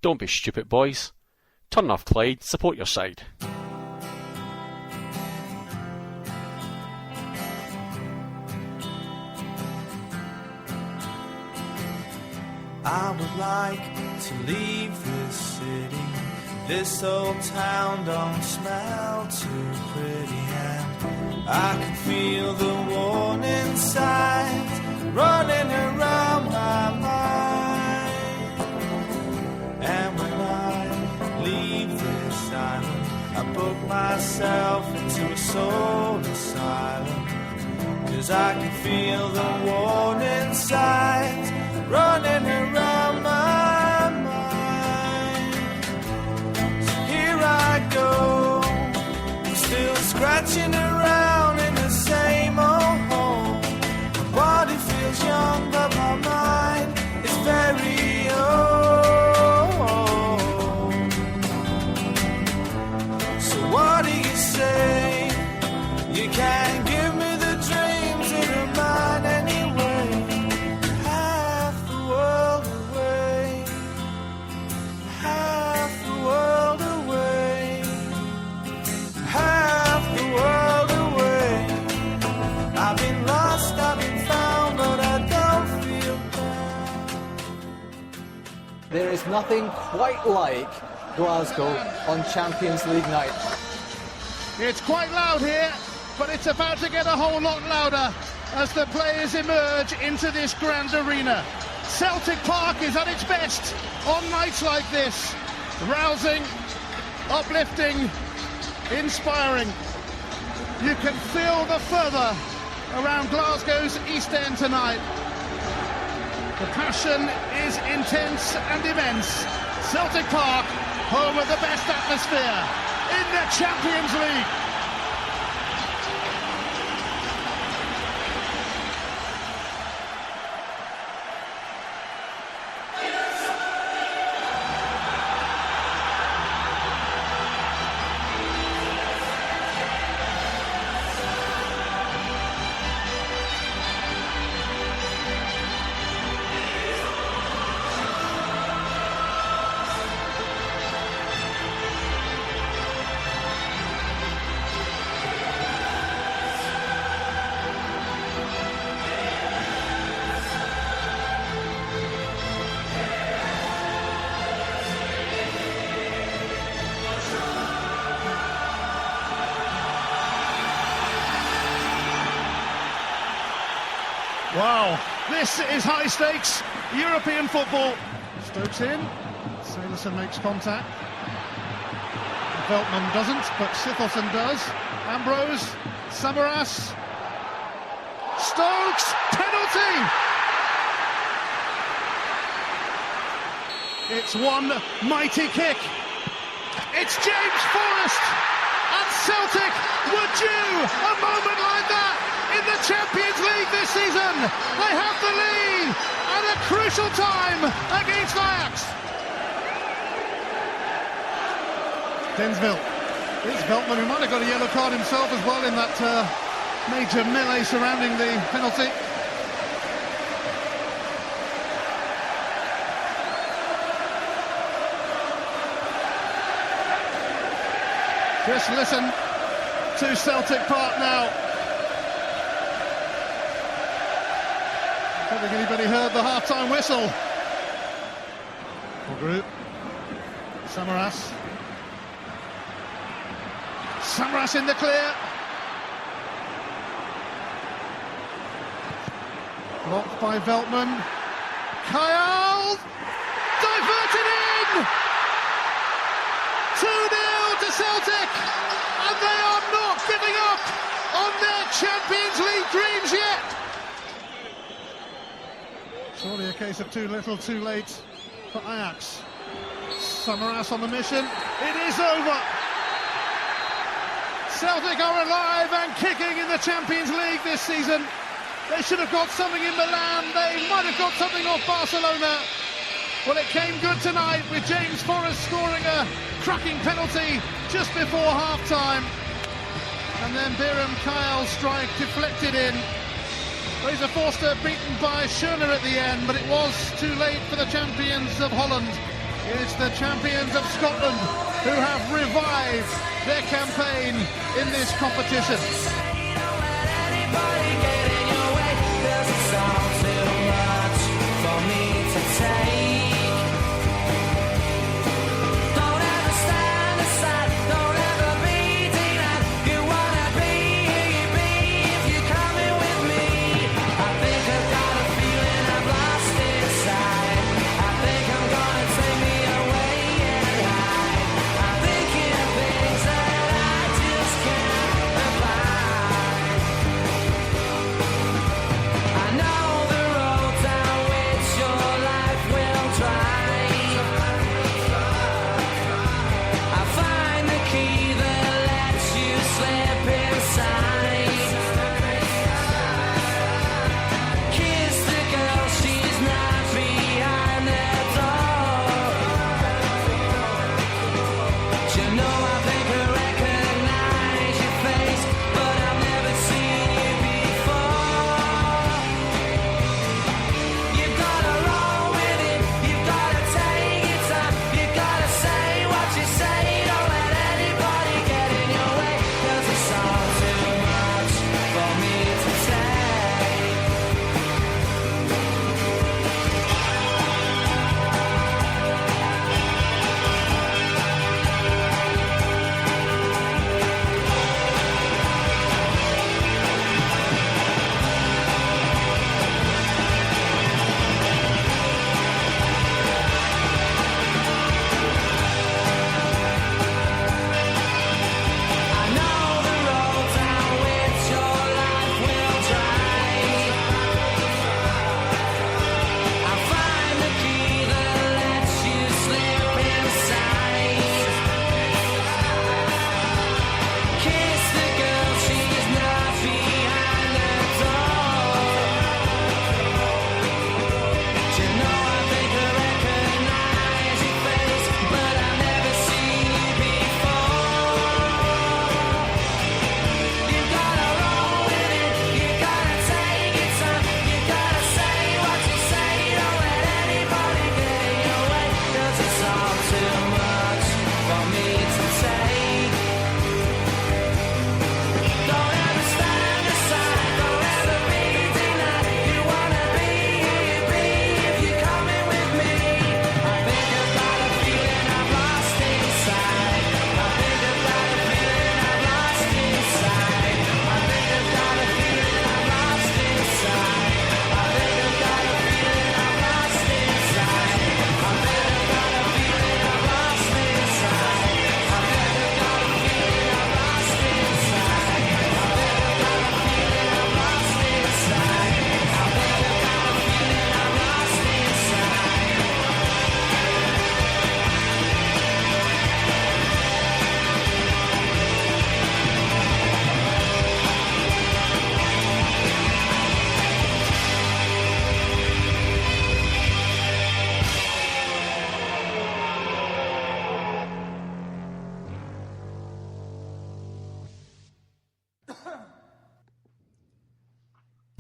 Don't be stupid, boys. Turn off Clyde, support your side. I would like to leave this city. This old town don't smell too pretty, and I can feel the warning signs running around my mind. And when I leave this island, I book myself into a soul asylum, 'cause I can feel the warning signs running around my mind. So here I go, I'm still scratching around in the same old hole. My body feels young, but my mind is very old. So what do you say? You can't give me the dreams that are mine anyway. There is nothing quite like Glasgow on Champions League night. It's quite loud here, but it's about to get a whole lot louder as the players emerge into this grand arena. Celtic Park is at its best on nights like this. Rousing, uplifting, inspiring. You can feel the fervour around Glasgow's East End tonight. The passion is intense and immense. Celtic Park, home of the best atmosphere in the Champions League. Wow, this is high stakes European football. Stokes in, Sailorson makes contact. Veltman doesn't, but Sithelson does. Ambrose, Samaras, Stokes, penalty! It's one mighty kick. It's James Forrest, and Celtic were due a moment like that in the Champions League this season. They have the lead at a crucial time against Ajax. Densville. It's Veltman, who might have got a yellow card himself as well in that major melee surrounding the penalty. Just listen to Celtic Park now. I don't think anybody heard the half-time whistle. Group. Samaras. Samaras in the clear. Blocked by Veltman. Kyle! Diverted in! 2-0 to Celtic! And they are not giving up on their Champions League dreams yet! Surely a case of too little, too late for Ajax. Samaras on the mission. It is over! Celtic are alive and kicking in the Champions League this season. They should have got something in Milan. They might have got something off Barcelona. Well, it came good tonight with James Forrest scoring a cracking penalty just before half-time. And then Biram Kyle's strike deflected in. Fraser Forster beaten by Schöner at the end, but it was too late for the champions of Holland. It's the champions of Scotland who have revived their campaign in this competition.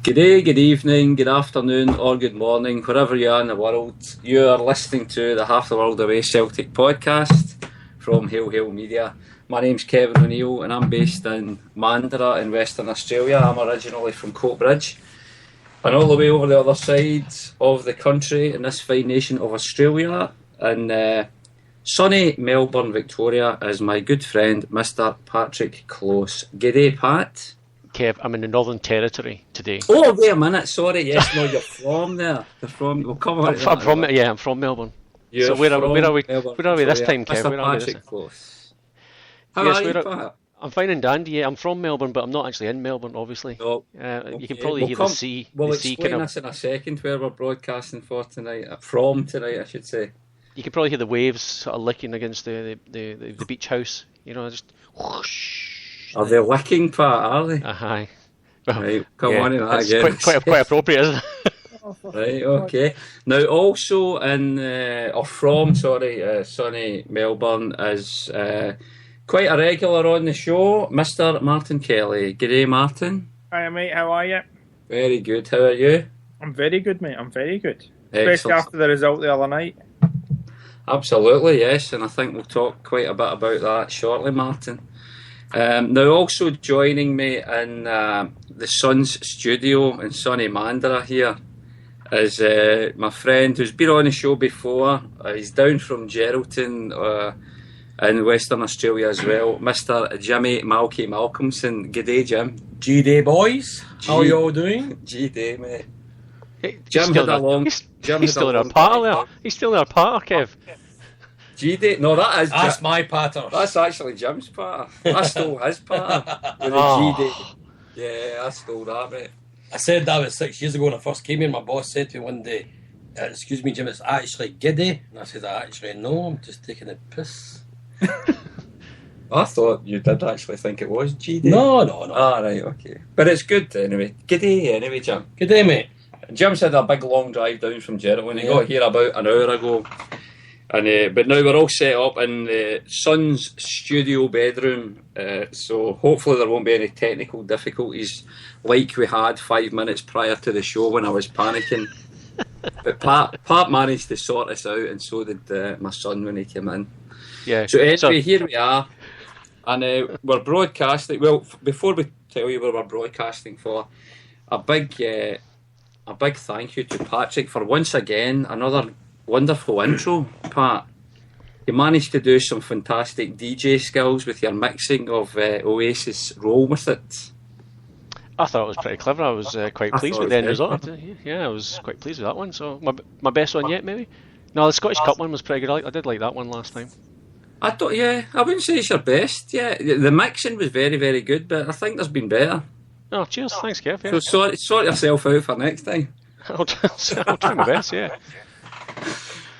Good day, good evening, good afternoon or good morning, wherever you are in the world. You are listening to the Half the World Away Celtic podcast from Hail Hail Media. My name's Kevin O'Neill and I'm based in Mandurah in Western Australia. I'm originally from Coatbridge and all the way over the other side of the country in this fine nation of Australia in sunny Melbourne, Victoria is my good friend Mr. Patrick Close. G'day, Pat. Kev, I'm in the Northern Territory today. Oh, wait a minute, sorry, yes, no, you're from there. You're from, we'll come on. I'm from Melbourne. So where are we this time, Kev? Mr. Patrick Close. How are you, Pat? I'm fine and dandy, yeah. I'm from Melbourne, but I'm not actually in Melbourne, obviously. Oh, you can probably hear the sea. We'll the sea explain kind of, this in a second, where we're broadcasting from tonight, I should say. You can probably hear the waves sort of licking against the beach house, you know, just whoosh. Are they licking, Pat, are they? Aye. Right, come on in that again. Quite appropriate, isn't it? Right, okay. Now, also from sunny Melbourne is quite a regular on the show, Mr. Martin Kelly. G'day, Martin. Hi, mate. How are you? Very good. How are you? I'm very good, mate. I'm very good. Excellent. Especially after the result the other night. Absolutely, yes, and I think we'll talk quite a bit about that shortly, Martin. Now, also joining me in the Sun's studio in sunny Mandurah here is my friend who's been on the show before. He's down from Geraldton in Western Australia as well, Mr. Jimmy Malky Malcolmson. G'day, Jim. G-Day boys, how are you all doing? G-Day, mate. Hey, Jim had a long... He's still in our part there. He's still in our part, Kev. G-Day? No, That's my patter. That's actually Jim's part. I stole his part with the G-Day. Yeah, I stole that, mate. I said that was 6 years ago when I first came here. My boss said to me one day, excuse me, Jim, it's actually Giddy. And I said, actually, no, I'm just taking a piss. I thought you did actually think it was G-Day. No. Ah, right, okay. But it's good anyway. G'day anyway, Jim. Good day, mate. Jim's had a big long drive down from Geraldton. He got here about an hour ago. And but now we're all set up in the Sun's studio bedroom, so hopefully there won't be any technical difficulties like we had 5 minutes prior to the show when I was panicking. But Pat managed to sort us out, and so did my son when he came in. Yeah. So anyway, here we are, and we're broadcasting. Well, before we tell you what we're broadcasting for, a big thank you to Patrick for once again another wonderful intro, Pat. You managed to do some fantastic DJ skills with your mixing of Oasis Roll With It. I thought it was pretty clever. I was quite pleased with the end result. Yeah, I was quite pleased with that one. So my best one yet, maybe? No, the Scottish Cup one was pretty good. I did like that one last time. I wouldn't say it's your best. Yeah, the mixing was very, very good, but I think there's been better. Oh, cheers. Thanks, Kev. Yeah. So sort yourself out for next time. I'll try my best, yeah.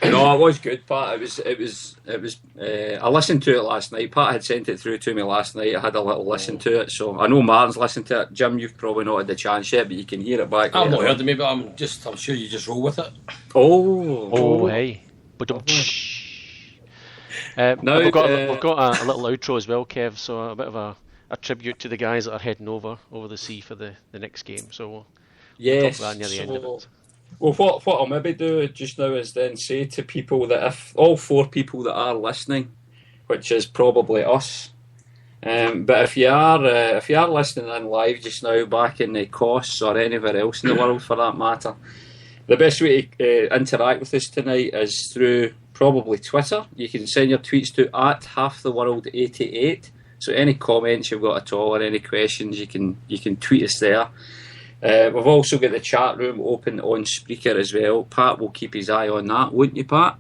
No, it was good, Pat. It was. I listened to it last night. Pat had sent it through to me last night. I had a little listen to it, so I know Martin's listened to it. Jim, you've probably not had the chance yet, but you can hear it back. I've not heard of me, but I'm sure you just roll with it. Oh, hey. But now we've got a little outro as well, Kev. So a bit of a tribute to the guys that are heading over the sea for the next game. So we'll talk about that near the end of it. Well, what I'll maybe do just now is then say to people that if all 4 people that are listening, which is probably us, but if you are listening in live just now back in the Costs or anywhere else in the world for that matter, the best way to interact with us tonight is through probably Twitter. You can send your tweets to @halftheworld88. So any comments you've got at all or any questions, you can tweet us there. We've also got the chat room open on Spreaker as well. Pat will keep his eye on that, wouldn't you, Pat?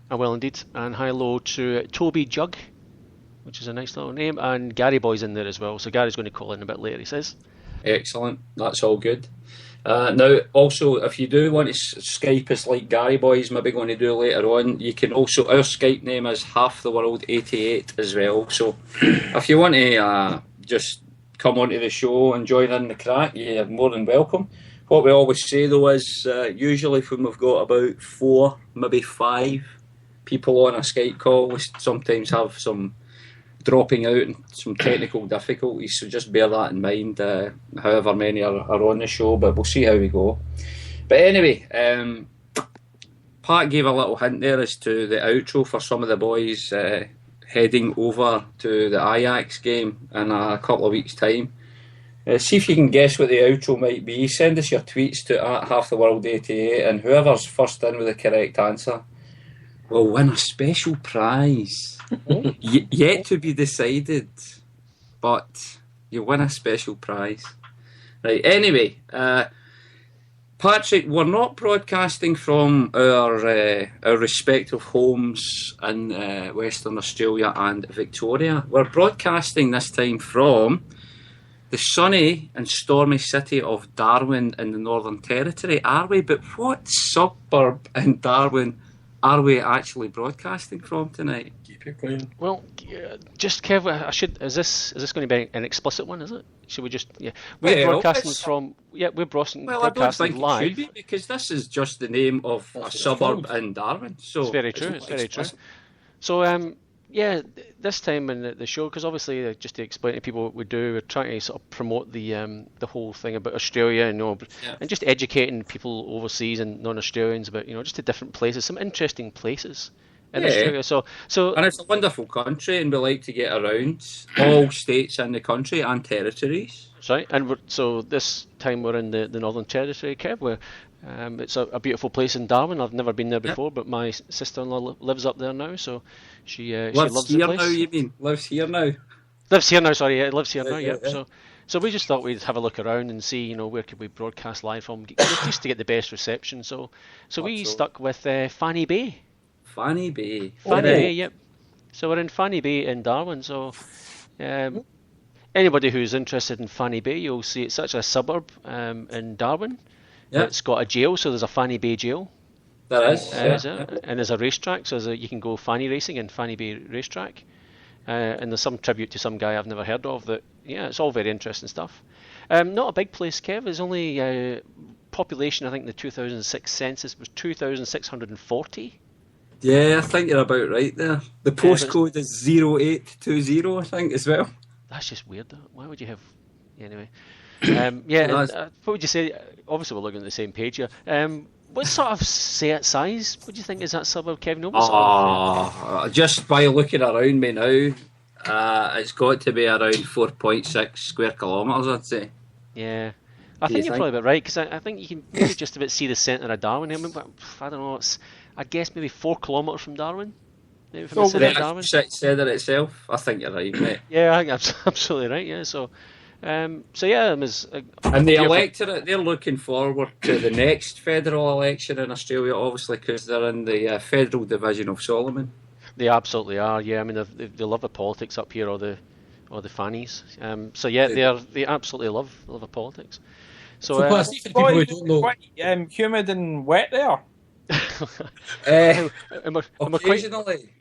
I will indeed. And hello to Toby Jug, which is a nice little name, and Gary Boy's in there as well. So Gary's going to call in a bit later, he says. Excellent. That's all good. Now, also, if you do want to Skype us like Gary Boy's maybe going to do later on, you can also, our Skype name is halftheworld88 as well. So if you want to just come onto the show and join in the crack, you're more than welcome. What we always say though is usually when we've got about 4, maybe 5 people on a Skype call, we sometimes have some dropping out and some technical difficulties, so just bear that in mind, however many are on the show, but we'll see how we go. But anyway, Pat gave a little hint there as to the outro for some of the boys heading over to the Ajax game in a couple of weeks' time. See if you can guess what the outro might be. Send us your tweets to @halftheworld88, and whoever's first in with the correct answer will win a special prize. Yet to be decided, but you win a special prize. Right, anyway, Patrick, we're not broadcasting from our respective homes in Western Australia and Victoria. We're broadcasting this time from the sunny and stormy city of Darwin in the Northern Territory, are we? But what suburb in Darwin are we actually broadcasting from tonight? Keep it clean. Well, just Kev, is this going to be an explicit one? Is it? Should we just we're broadcasting from we're broadcasting I don't think live. it should be, because this is just the name of a suburb in Darwin. So it's very true. It's very true. So this time in the show, because obviously just to explain to people what we do, we're trying to sort of promote the whole thing about Australia, and just educating people overseas and non-Australians about just the different places, some interesting places in Yeah. Australia. So And it's a wonderful country, and we like to get around all states in the country and territories. that's right. And so this time we're in the Northern Territory, Kev, where it's a beautiful place in Darwin. I've never been there before, but my sister-in-law lives up there now, so she Lives loves here the place. now, you mean? Lives here now. Lives here now, sorry, yeah, lives here now, Yeah, yep. yeah. So we just thought we'd have a look around and see, where could we broadcast live from, just to get the best reception. So we Absolutely. stuck with Fanny Bay. Fanny Bay. Fanny Yeah. Bay, yep. So we're in Fanny Bay in Darwin. So anybody who's interested in Fanny Bay, you'll see it's such a suburb in Darwin. Yeah. It's got a jail, so there's a Fanny Bay jail. There is. And there's a racetrack, so you can go fanny racing in Fanny Bay racetrack. And there's some tribute to some guy I've never heard of. It's all very interesting stuff. Not a big place, Kev. There's only population. I think the 2006 census was 2,640. Yeah, I think you're about right there. The postcode is 0820, I think, as well. That's just weird, though. Why would you have... Anyway. What would you say? Obviously, we're looking at the same page here. What sort of size would you think is that suburb, Kevin? Just by looking around me now, it's got to be around 4.6 square kilometres, I'd say. Yeah. I think you're probably about right, because I think you can maybe just about see the centre of Darwin. I don't know, I guess maybe 4 kilometres from Darwin. Maybe from the centre of Darwin. Said it itself. I think you're right, mate. Yeah, I think that's absolutely right, yeah. So yeah, it was... And the electorate, they're looking forward to the next federal election in Australia, obviously, because they're in the federal division of Solomon. They absolutely are, yeah. I mean, they love the politics up here, or the fannies. So yeah, they absolutely love the politics. So plus, for people who don't know, quite humid and wet there. Occasionally,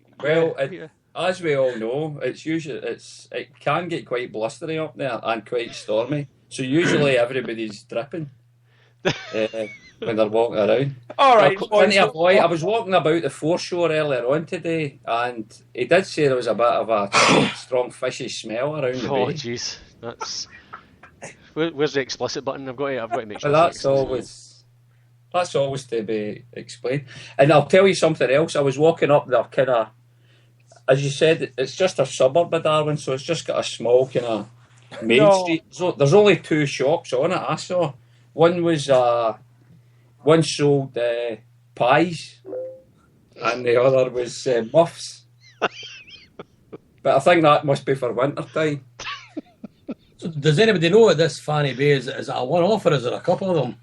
as we all know, it can get quite blustery up there and quite stormy. So usually everybody's dripping when they're walking around. All right, I was walking about the foreshore earlier on today, and he did say there was a bit of a strong fishy smell around the bay. Oh, jeez, that's. Where's the explicit button? I've got to make sure. But that's always to be explained. And I'll tell you something else. I was walking up there, kind of, as you said, it's just a suburb of Darwin, so it's just got a small kind of main street. So there's only 2 shops on it. I saw one sold pies, and the other was muffs. But I think that must be for winter time. So does anybody know what this Fanny Bay is? Is it a one-off, or is it a couple of them?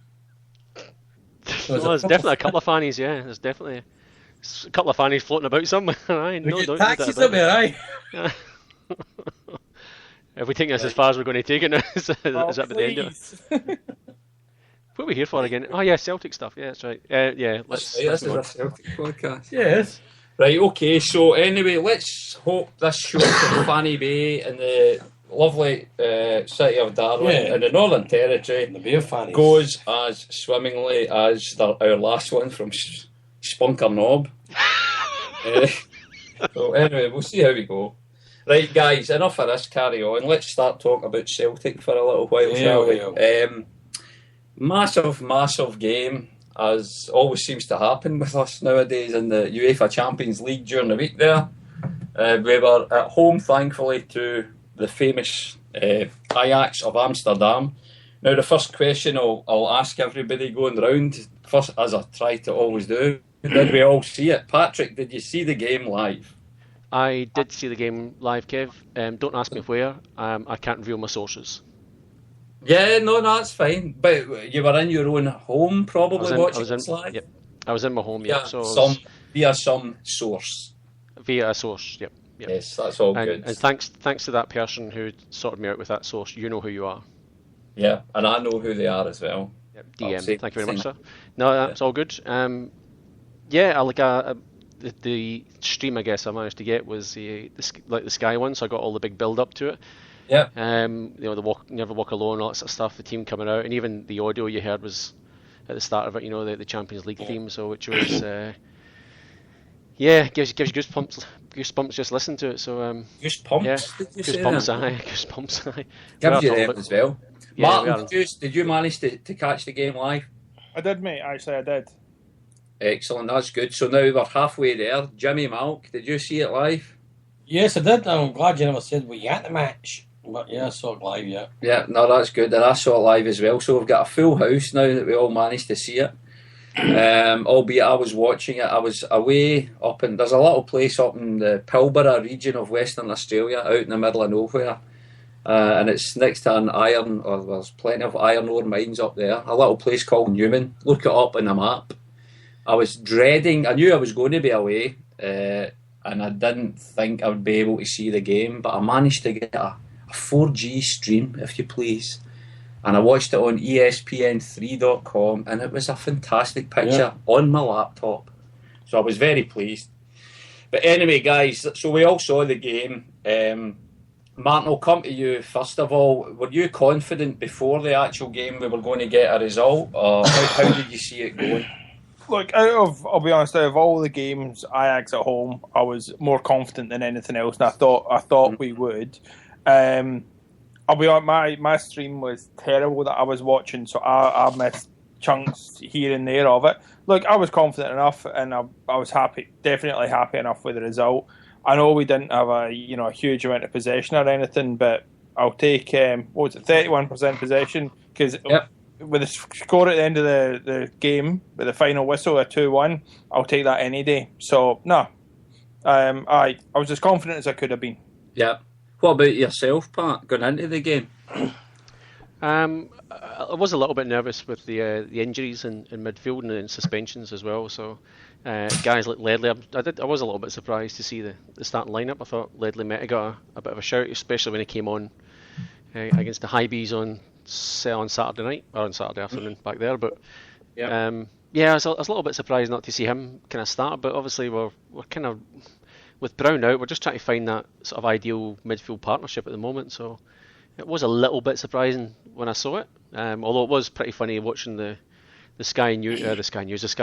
There's definitely a couple of fannies, yeah. There's definitely a couple of fannies floating about somewhere. We get taxis up there, aye. If we think that's as far as we're going to take it now, is that at the end of it? What are we here for again? Oh yeah, Celtic stuff. Yeah, that's right. This is a Celtic podcast. Yes. Right, okay, so anyway, let's hope this show from Fanny Bay in the lovely city of Darwin in the Northern Territory goes as swimmingly as our last one from Spunker Knob. So anyway, we'll see how we go. Right, guys, enough of this, carry on. Let's start talking about Celtic for a little while, shall we? Massive game, as always seems to happen with us nowadays in the UEFA Champions League during the week there. We were at home, thankfully, to the famous Ajax of Amsterdam. Now, the first question I'll ask everybody going round, first, as I try to always do, did we all see it? Patrick, did you see the game live? I did see the game live, Kev. Don't ask me where. I can't reveal my sources. Yeah, no, that's fine. But you were in your own home, probably, watching it live? Yep. I was in my home, yeah. Via some source. Via a source, yep. Yes, that's all good. And thanks to that person who sorted me out with that source. You know who you are. Yeah, and I know who they are as well. Yep, DM. Thank you very much, sir. No, that's all good. The stream I guess I managed to get was the Sky one, so I got all the big build up to it. Yeah. The Never Walk Alone, all that sort of stuff, the team coming out, and even the audio you heard was at the start of it, the Champions League theme, so which was gives you goosebumps just listening to it. So goosebumps, yeah, did you goosebumps, aye. Gives you them as well. Yeah, Martin, did you manage to catch the game live? I did, mate. Actually, I did. Excellent, that's good. So now we're halfway there. Jimmy Malk, did you see it live? Yes, I did. I'm glad you never said we at the match. But yeah, I saw it live, yeah. Yeah, no, that's good. And I saw it live as well. So we've got a full house now that we all managed to see it. Albeit I was watching it, I was away up in, there's a little place up in the Pilbara region of Western Australia, out in the middle of nowhere. And it's next to an iron, or there's plenty of iron ore mines up there. A little place called Newman. Look it up on the map. I was dreading, I knew I was going to be away, and I didn't think I would be able to see the game, but I managed to get a 4G stream, if you please. And I watched it on ESPN3.com, and it was a fantastic picture on my laptop. So I was very pleased. But anyway, guys, so we all saw the game. Martin, I'll come to you first of all. Were you confident before the actual game we were going to get a result, or how did you see it going? Look, I'll be honest, out of all the games Ajax at home, I was more confident than anything else, and I thought we would. I'll be honest, my stream was terrible that I was watching, so I missed chunks here and there of it. Look, I was confident enough, and I was happy, definitely happy enough with the result. I know we didn't have a huge amount of possession or anything, but I'll take 31% possession, because with the score at the end of the game, with the final whistle at 2-1, I'll take that any day. So no, I was as confident as I could have been. Yeah. What about yourself, Pat, going into the game? I was a little bit nervous with the injuries in midfield and in suspensions as well. So guys like Ledley, I was a little bit surprised to see the starting lineup. I thought Ledley might have got a bit of a shout, especially when he came on against the High Bees on Saturday night, or on Saturday afternoon back there. But I was a little bit surprised not to see him kind of start. But obviously we're kind of, with Brown out, we're just trying to find that sort of ideal midfield partnership at the moment. So it was a little bit surprising when I saw it. Although it was pretty funny watching the Sky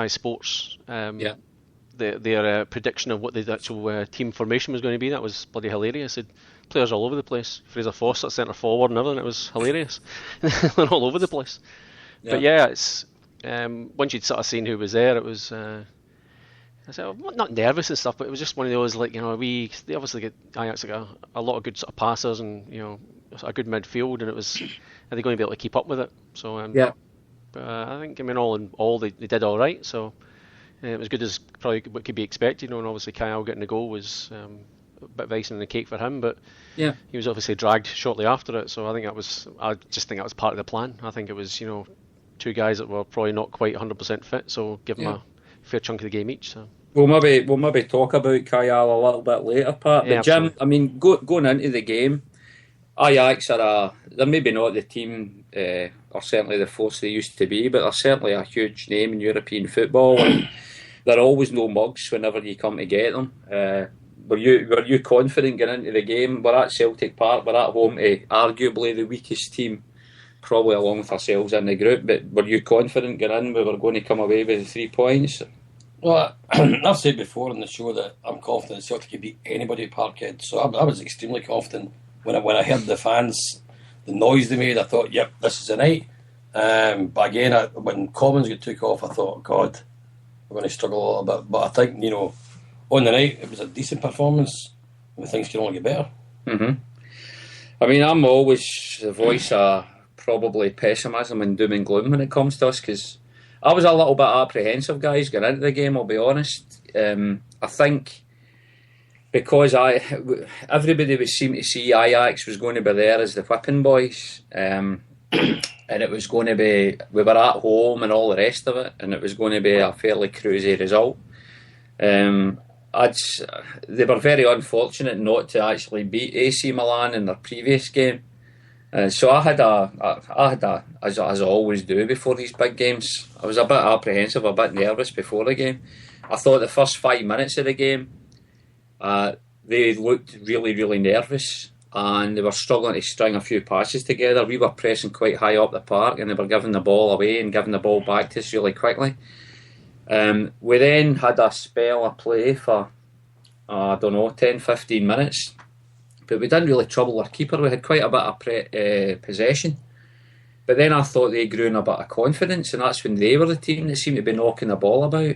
Sports, their prediction of what the actual team formation was going to be. That was bloody hilarious. It had players all over the place. Fraser Forss at centre forward and everything. It was hilarious. They're all over the place. Yeah. But yeah, it's once you'd sort of seen who was there, it was. I said, I'm not nervous and stuff, but it was just one of those, like, they obviously get Ajax like a lot of good sort of passers and a good midfield, and it was, are they going to be able to keep up with it? So but I think all in all they did all right. So it was good as probably what could be expected. And obviously Kyle getting the goal was a bit of icing on the cake for him, but he was obviously dragged shortly after it. So I just think that was part of the plan. I think it was two guys that were probably not quite 100% fit, so give them a fair chunk of the game each. So. We'll maybe talk about Kyle a little bit later, Pat. But Jim, absolutely. I mean, going into the game, Ajax they're maybe not the team or certainly the force they used to be, but they're certainly a huge name in European football, and they're always no mugs whenever you come to get them. Were you confident getting into the game? We're at Celtic Park, we're at home to arguably the weakest team, probably along with ourselves in the group, but were you confident getting in? We were going to come away with 3 points? Well, I've said before on the show that I'm confident Celtic could beat anybody at Parkhead, so I was extremely confident when I heard the fans, the noise they made. I thought, yep, this is the night. But again, when Commons got took off, I thought, God, we're going to struggle a little bit. But I think, on the night, it was a decent performance, and things can only get better. Mm-hmm. I mean, I'm always the voice of probably pessimism and doom and gloom when it comes to us, because I was a little bit apprehensive, guys, going into the game, I'll be honest. I think because everybody would seem to see Ajax was going to be there as the whipping boys, and it was going to be, we were at home and all the rest of it, and it was going to be a fairly cruisy result. They were very unfortunate not to actually beat AC Milan in their previous game. So I had as I always do before these big games, I was a bit apprehensive, a bit nervous before the game. I thought the first 5 minutes of the game, they looked really, really nervous, and they were struggling to string a few passes together. We were pressing quite high up the park, and they were giving the ball away and giving the ball back to us really quickly. We then had a spell of play for, 10-15 minutes. But we didn't really trouble our keeper. We had quite a bit of possession. But then I thought they grew in a bit of confidence, and that's when they were the team that seemed to be knocking the ball about.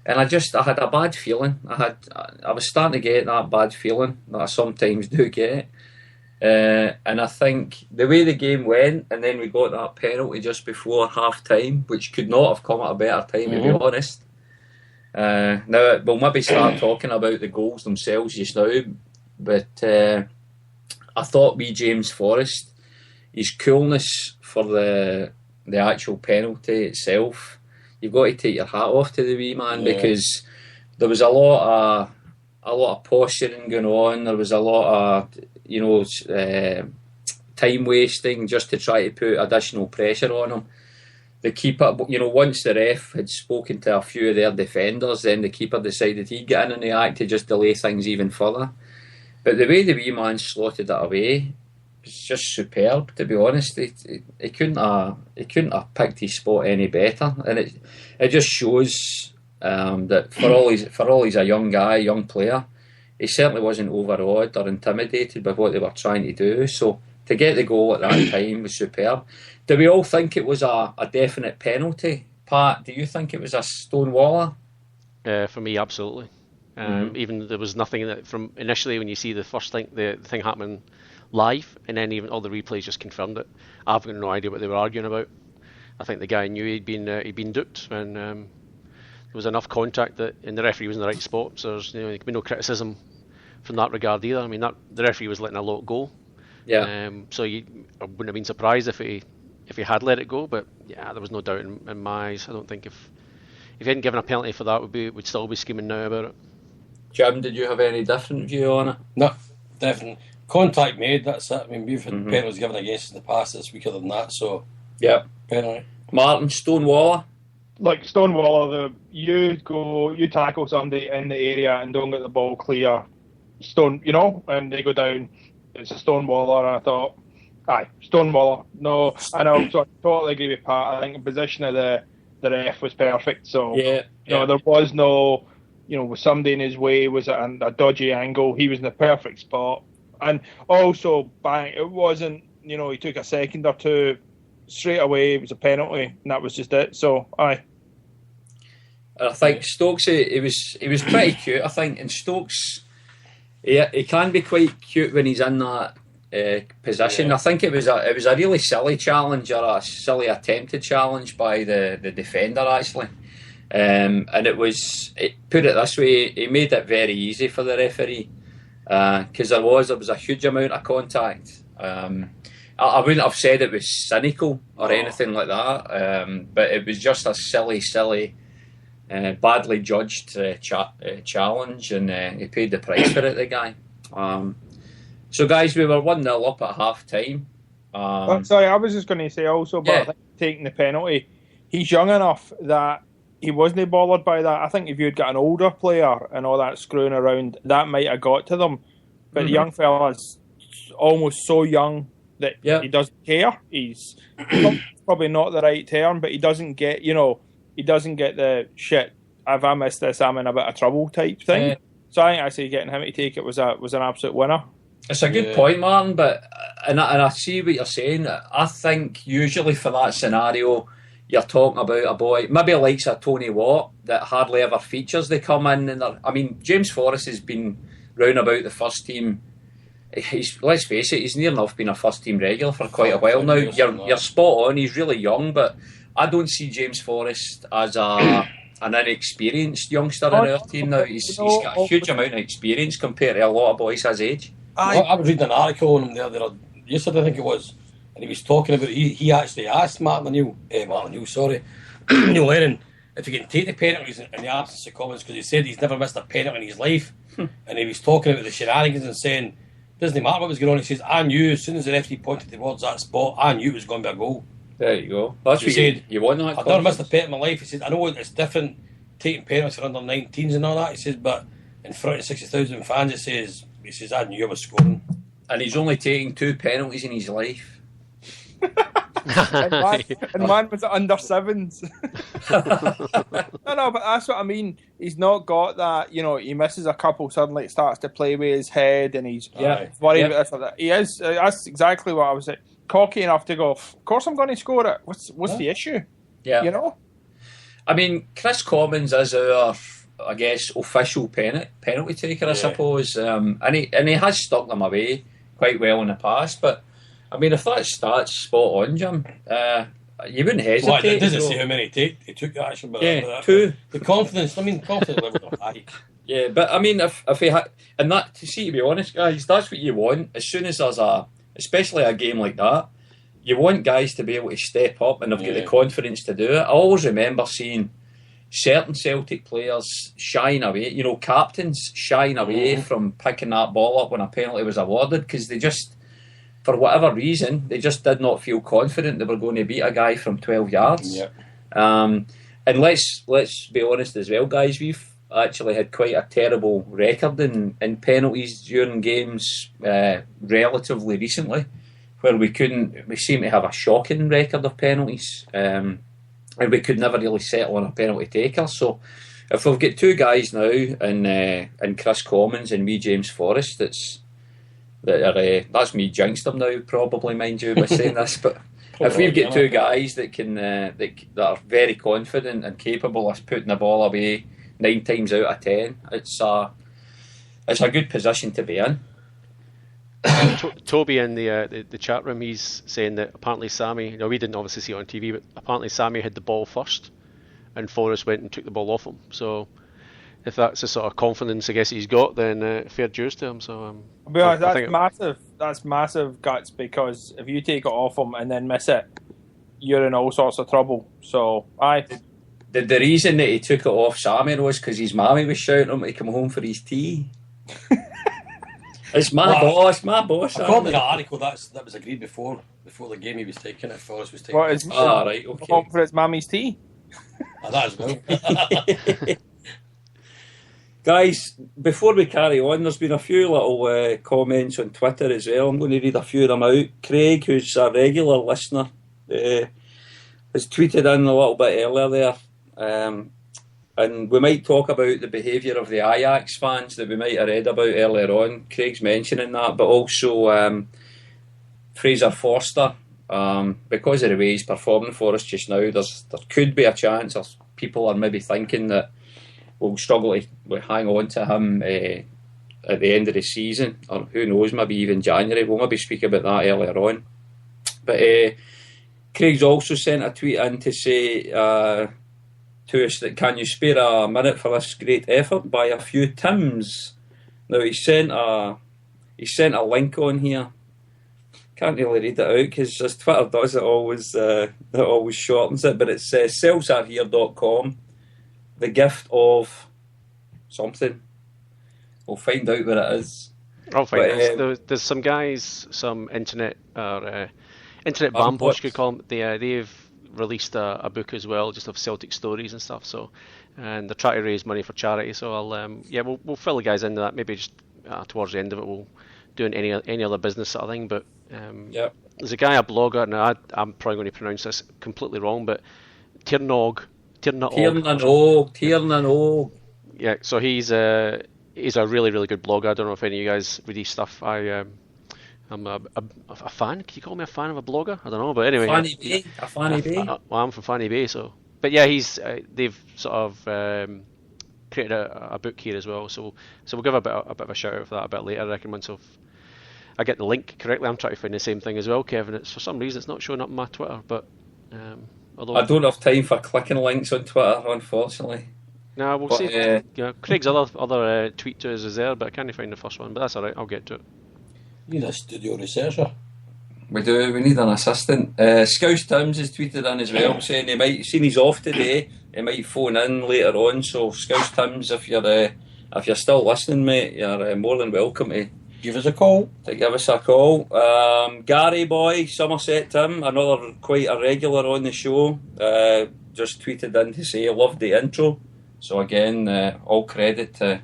And I had a bad feeling. I was starting to get that bad feeling that I sometimes do get. And I think the way the game went, and then we got that penalty just before half time, which could not have come at a better time, to be honest. Now, we'll maybe start talking about the goals themselves just now, but I thought James Forrest, his coolness for the actual penalty itself, you've got to take your hat off to the wee man, because there was a lot of posturing going on. There was a lot of time wasting just to try to put additional pressure on him. The keeper, once the ref had spoken to a few of their defenders, then the keeper decided he'd get in on the act to just delay things even further. But the way the wee man slotted it away was just superb, to be honest. He couldn't have picked his spot any better, and it just shows that for all he's a young guy, young player, he certainly wasn't overawed or intimidated by what they were trying to do. So to get the goal at that time was superb. Do we all think it was a definite penalty? Pat, do you think it was a stonewaller? For me, absolutely. Even there was nothing in it from initially when you see the thing happening live, and then even all the replays just confirmed it. I've got no idea what they were arguing about. I think the guy knew he'd been duped, and there was enough contact and the referee was in the right spot. So there could be no criticism from that regard either. I mean, the referee was letting a lot go. Yeah. So I wouldn't have been surprised if he had let it go, but yeah, there was no doubt in my eyes. I don't think if he hadn't given a penalty for that, we'd still be scheming now about it. Jim, did you have any different view on it? No, definitely. Contact made, that's it. I mean, we've had penalties given against us in the past that's weaker than that, so... Yeah. Penalty. Martin, stonewaller? Like stonewaller, you tackle somebody in the area and don't get the ball clear, and they go down, it's a stonewaller, and I thought, aye, stonewaller. No, I know, so I totally agree with Pat. I think the position of the ref was perfect, so there was no... with somebody in his way, was it a dodgy angle? He was in the perfect spot. And also, bang, it wasn't, he took a second or two, straight away, it was a penalty, and that was just it. So, aye. I think Stokes, he was pretty cute, I think. And Stokes, he can be quite cute when he's in that position. I think it was a really silly challenge, or a silly attempted challenge by the defender, actually. And put it this way, he made it very easy for the referee, because there was a huge amount of contact. I wouldn't have said it was cynical or anything like that, but it was just a silly, badly judged challenge, and he paid the price for it, the guy. So guys, we were 1-0 up at half time. Sorry, I was just going to say also, but I think taking the penalty, he's young enough that he wasn't bothered by that. I think if you'd got an older player and all that screwing around, that might have got to them. But the young fella's almost so young that he doesn't care. He's probably not the right term, but he doesn't get, he doesn't get the shit. If I miss this, I'm in a bit of trouble type thing. So I think actually getting him to take it was an absolute winner. It's a good point, Martin, but and I see what you're saying. I think usually for that scenario, you're talking about a boy, maybe likes a Tony Watt, that hardly ever features. They come in and James Forrest has been round about the first team. Let's face it, he's near enough been a first team regular for quite a while now. You're spot on. He's really young, but I don't see James Forrest as an inexperienced youngster in our team now. He's got a huge amount of experience compared to a lot of boys his age. I was reading an article on him yesterday, I think it was, and he was talking about he actually asked Neil Lennon if he can take the penalties in the absence of Collins, because he said he's never missed a penalty in his life. And he was talking about the shenanigans and saying, doesn't matter what was going on. He says, I knew as soon as the referee pointed towards that spot, I knew it was going to be a goal. There you go. That's he what said, you want that. I've never missed a penalty in my life. He said, I know it's different taking penalties for under 19s and all that. He says, but in front of 60,000 fans, he says, I knew I was scoring. And he's only taken 2 penalties in his life. and man was under 7s. No, but that's what I mean. He's not got that, he misses a couple, suddenly it starts to play with his head and he's worried about this or that. He is, that's exactly what I was saying. Cocky enough to go, of course I'm going to score it. What's the issue? Yeah. You know? I mean, Chris Commons is our I guess, official penalty taker, I suppose. And he has stuck them away quite well in the past. But, I mean, if that starts spot on, Jim, you wouldn't hesitate. Well, it doesn't say how many he took actually. But yeah, 2. The confidence levels are high. Yeah, but I mean, if he had, and that, to be honest, guys, that's what you want. As soon as there's especially a game like that, you want guys to be able to step up and they've got the confidence to do it. I always remember seeing certain Celtic players shying away, captains shying away from picking that ball up when a penalty was awarded because they just, for whatever reason, they just did not feel confident they were going to beat a guy from 12 yards. Yeah. And let's be honest as well, guys, we've actually had quite a terrible record in penalties during games relatively recently, where we seem to have a shocking record of penalties, and we could never really settle on a penalty taker. So if we've got 2 guys now in Chris Commons and me, James Forrest, that's me jinxed them now, probably, mind you, by saying this, but if we've got 2 guys that can that are very confident and capable of putting the ball away 9 times out of 10, it's a good position to be in. Toby in the chat room, he's saying that apparently Sammy, we didn't obviously see it on TV, but apparently Sammy had the ball first and Forrest went and took the ball off him. So if that's the sort of confidence I guess he's got, then fair dues to him. So I'll be honest, that's massive. That's massive guts, because if you take it off him and then miss it, you're in all sorts of trouble. So The reason that he took it off Sammy was because his mammy was shouting at him to come home for his tea. It's my boss. According to the article, that was agreed before the game he was taking it. Forrest was taking it. Right, okay. Home for his mammy's tea. That as well. Guys, before we carry on, there's been a few little comments on Twitter as well. I'm going to read a few of them out. Craig, who's a regular listener, has tweeted in a little bit earlier there. And we might talk about the behaviour of the Ajax fans that we might have read about earlier on. Craig's mentioning that, but also Fraser Forster, because of the way he's performing for us just now, there could be a chance, or people are maybe thinking that we'll struggle to hang on to him at the end of the season, or who knows, maybe even January. We'll maybe speak about that earlier on. But Craig's also sent a tweet in to say to us that, can you spare a minute for this great effort by a few Tims? Now he sent a link on here. Can't really read it out because as Twitter does, it always shortens it, but it's selfsarehere.com, the gift of something. We'll find out what it is. I'll find it. There's some guys, some internet bambosh, could call them. They've released a book as well, just of Celtic stories and stuff. So, and they're trying to raise money for charity. So we'll fill the guys into that. Maybe just towards the end of it, we'll do any other business sort of thing. But there's a guy, a blogger. Now I'm probably going to pronounce this completely wrong, but Tiernog. Yeah. So he's a really, really good blogger. I don't know if any of you guys read his stuff. I'm a fan. Can you call me a fan of a blogger? I don't know, but anyway. A Fanny Bay. Well, I'm from Fanny Bay, so. But yeah, they've sort of created a book here as well. So we'll give a bit of a shout out for that a bit later. I reckon once I get the link correctly. I'm trying to find the same thing as well, Kevin. It's for some reason it's not showing up on my Twitter, but although I don't have time for clicking links on Twitter, unfortunately. No, we'll see. Craig's other tweet to us is there, but I can't find the first one. But that's all right. I'll get to it. You need a studio researcher. We do. We need an assistant. Scouse Tims has tweeted in as well, saying he might seen he's off today. He might phone in later on. So Scouse Tims, if you're still listening, mate, you're more than welcome to give us a call. Gary Boy, Somerset Tim, another quite a regular on the show, just tweeted in to say he loved the intro. So again, all credit to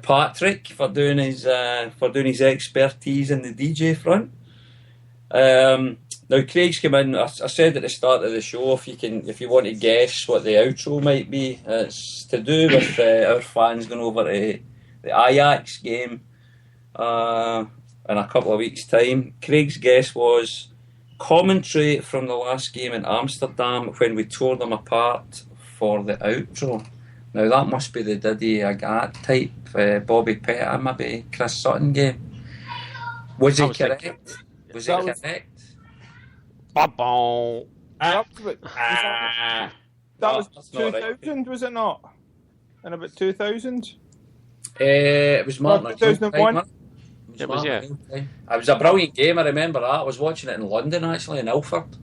Patrick for doing his expertise in the DJ front. Now Craig's come in. I said at the start of the show, if you want to guess what the outro might be, it's to do with our fans going over to the Ajax game in a couple of weeks' time. Craig's guess was commentary from the last game in Amsterdam when we tore them apart for the outro. Now that must be the Diddy Agat type Bobby Pettit, maybe Chris Sutton game. Was he correct? Was he correct? Ba-boom. That was 2000, was it not? In about 2000? It was Martin. 2001? It was, yeah. It was a brilliant game, I remember that. I was watching it in London, actually, in Ilford.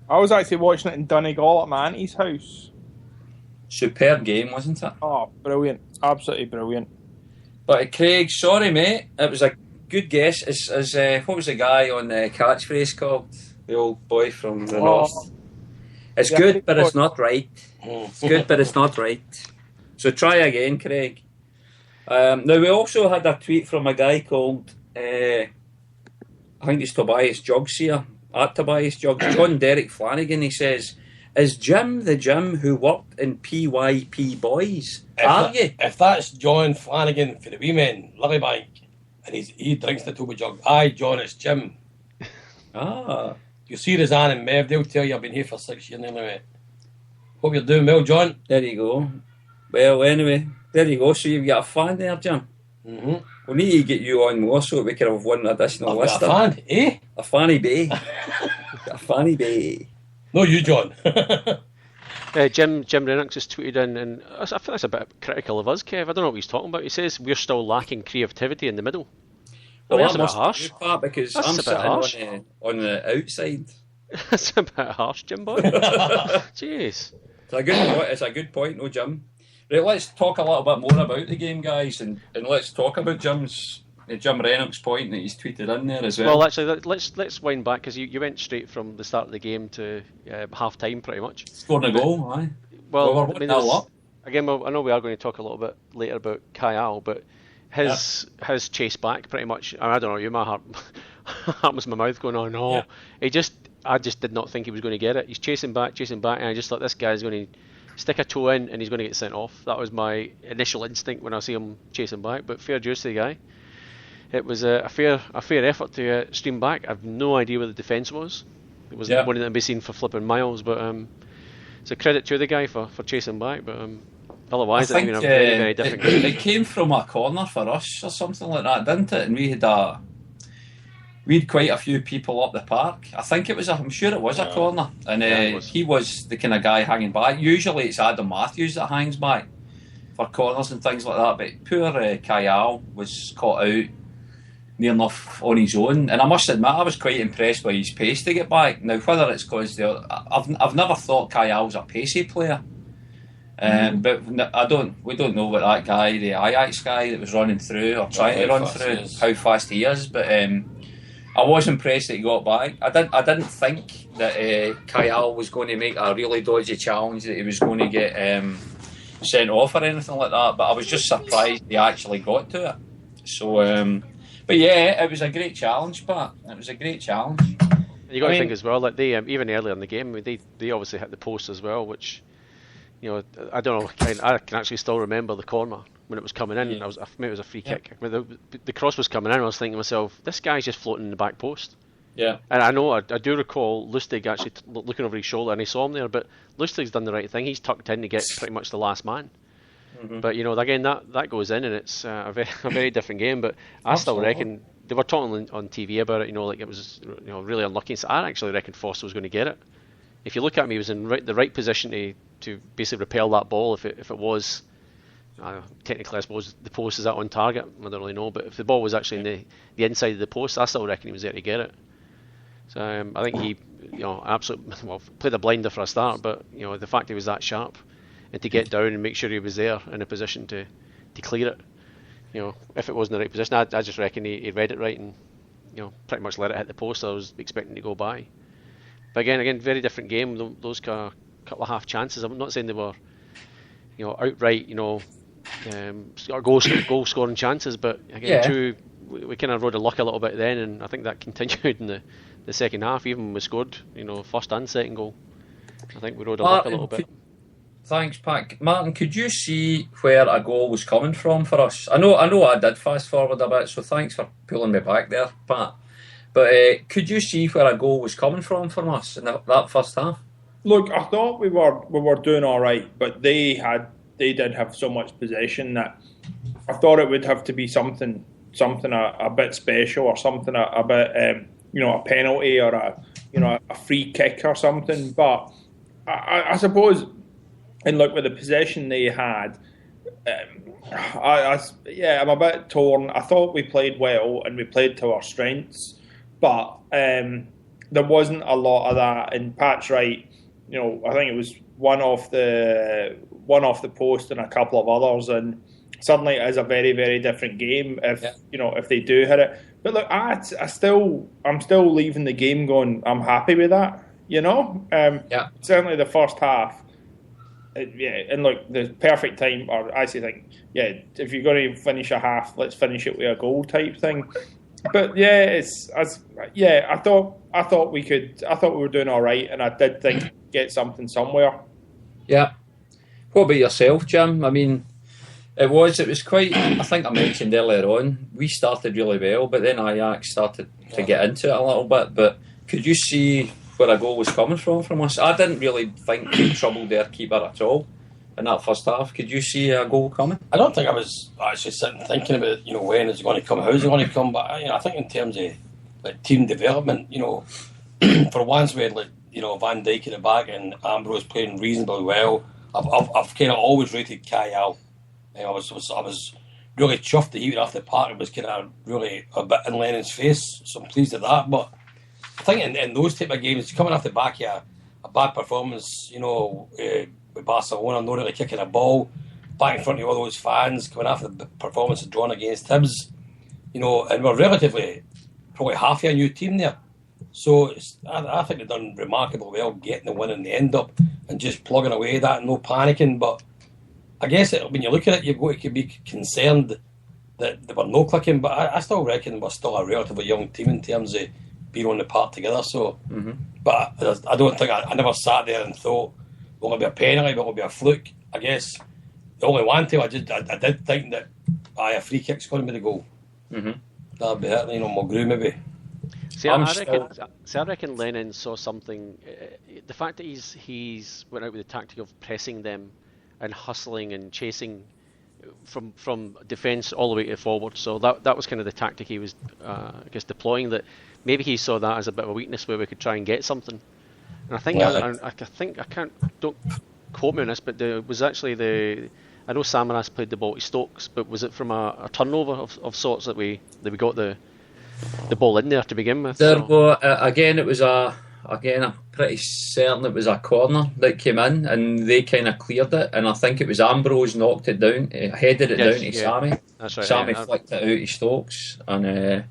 I was actually watching it in Donegal at my auntie's house. Superb game, wasn't it? Oh, brilliant. Absolutely brilliant. But Craig, sorry, mate. It was a good guess. What was the guy on the catchphrase called? The old boy from the north. It's good, but it's not right. It's good, but it's not right. So try again, Craig. Now, we also had a tweet from a guy called, I think it's Tobias Juggs here, at Tobias Juggs, John Derek Flanagan. He says, is Jim the Jim who worked in PYP Boys? If that's John Flanagan for the wee men, Lilybank, and he drinks the Toby Jug, aye, John, it's Jim. You see Razan and Mev, they'll tell you I've been here for 6 years anyway. Hope you're doing well, John. There you go. Well, anyway, there you go. So you've got a fan there, Jim. Mm-hmm. We need to get you on more so we can have one additional listener. A fan, eh? A fanny bay. A fanny bay. No, you, John. Jim Rennox has tweeted in, and I think that's a bit critical of us, Kev. I don't know what he's talking about. He says we're still lacking creativity in the middle. Well, that's a bit harsh. Because that's I'm sitting on the outside. That's a bit harsh, Jim boy. Jeez. It's a good point, no, Jim. Right, let's talk a little bit more about the game, guys, and let's talk about Jim Rennock's point that he's tweeted in there as well. Well, actually, let's wind back because you went straight from the start of the game to half time, pretty much. Scoring a goal, aye. Well, I mean, again, I know we are going to talk a little bit later about Kyle, but his chase back, pretty much. I don't know, my heart was my mouth going, oh no. Yeah. I just did not think he was going to get it. He's chasing back, and I just thought this guy's going to stick a toe in and he's going to get sent off. That was my initial instinct when I see him chasing back. But fair dues to the guy. It was a fair effort to stream back. I've no idea where the defence was. It was one that be seen for flipping miles. But it's a credit to the guy for chasing back. But otherwise, I think a very, very different game. It came from a corner for us or something like that, didn't it? And we had quite a few people up the park. I'm sure it was a corner, and he was the kind of guy hanging back. Usually it's Adam Matthews that hangs back for corners and things like that, but poor Kyle was caught out near enough on his own, and I must admit I was quite impressed by his pace to get back. Now, whether it's because I've never thought Kyle was a pacey player, but we don't know what that guy, the Ajax guy that was running through or trying to run through, how fast he is, but I was impressed that he got back. I didn't think that Kyle was going to make a really dodgy challenge, that he was going to get sent off or anything like that, but I was just surprised he actually got to it. So, but yeah, it was a great challenge, Pat. It was a great challenge. You got to think as well, like they even earlier in the game, they obviously hit the post as well, which, I don't know, I can actually still remember the corner when it was coming in. Yeah. Maybe it was a free kick. When the cross was coming in, I was thinking to myself, this guy's just floating in the back post. Yeah. And I do recall Lustig actually looking over his shoulder and he saw him there, but Lustig's done the right thing. He's tucked in to get pretty much the last man. Mm-hmm. But again, that goes in, and it's a very different game. But I still reckon they were talking on TV about it. Like it was really unlucky. So I actually reckon Foster was going to get it. If you look at me, he was in the right position to basically repel that ball. If it was technically, I suppose the post is that on target. I don't really know, but if the ball was actually in the inside of the post, I still reckon he was there to get it. So I think he absolutely played a blinder for a start, but the fact he was that sharp and to get down and make sure he was there in a position to clear it. If it was in the right position, I just reckon he read it right and pretty much let it hit the post. I was expecting to go by. But again, very different game. Those couple of half chances. I'm not saying they were outright goal scoring chances, but again, we kind of rode the luck a little bit then, and I think that continued in the second half. Even when we scored, first and second goal, I think we rode the luck a little bit. Thanks, Pat. Martin, could you see where a goal was coming from for us? I know I did fast forward a bit, so thanks for pulling me back there, Pat. But could you see where a goal was coming from us in that first half? Look, I thought we were doing all right, but they had they did have so much possession that I thought it would have to be something a bit special, or something a bit a penalty, or a free kick or something. But I suppose, and look, with the possession they had, I'm a bit torn. I thought we played well and we played to our strengths, but there wasn't a lot of that. And Pat's right. I think it was one off the post and a couple of others, and suddenly it is a very, very different game if they do hit it. But look, I'm still leaving the game going, I'm happy with that. Certainly the first half. And look, the perfect time, or I actually think, if you're going to finish a half, let's finish it with a goal type thing. But I thought we were doing all right, and I did think get something somewhere. Yeah. What about yourself, Jim? I mean, it was quite. I think I mentioned earlier on, we started really well, but then Ajax started to get into it a little bit. But could you see where a goal was coming from us? I didn't really think we troubled their keeper at all in that first half. Could you see a goal coming? I don't think I was actually sitting thinking about when it's going to come, how's it going to come. But I think in terms of like team development, for once we had Van Dijk in the back and Ambrose playing reasonably well. I've kind of always rated Kyle. I was really chuffed that he went off the park. It was kind of really a bit in Lennon's face, so I'm pleased at that. But I think in those type of games, coming off the back of a bad performance, with Barcelona, not really kicking a ball, back in front of all those fans, coming after the performance of drawn against Hibs, and we're relatively probably half a new team there. So I think they've done remarkably well getting the win in the end up and just plugging away that and no panicking. But I guess when you look at it, you've got to be concerned that they were no clicking. But I still reckon we're still a relatively young team in terms of being on the park together. So, But I don't think I never sat there and thought will it be a penalty, will it be a fluke? I guess the only one time I did think that a free kick's going to be the goal. That'd be it, Mulgrew maybe. I reckon Lennon saw something. The fact that he's went out with the tactic of pressing them and hustling and chasing from defence all the way to forward. So that was kind of the tactic he was, deploying. That maybe he saw that as a bit of a weakness where we could try and get something. And I think don't quote me on this, but there was actually I know Samaras played the ball to Stokes, but was it from a turnover of sorts that we got the ball in there to begin with? I'm pretty certain it was a corner that came in and they kind of cleared it, and I think it was Ambrose knocked it down, headed it down to Sammy. That's right. Sammy flicked it out to Stokes, and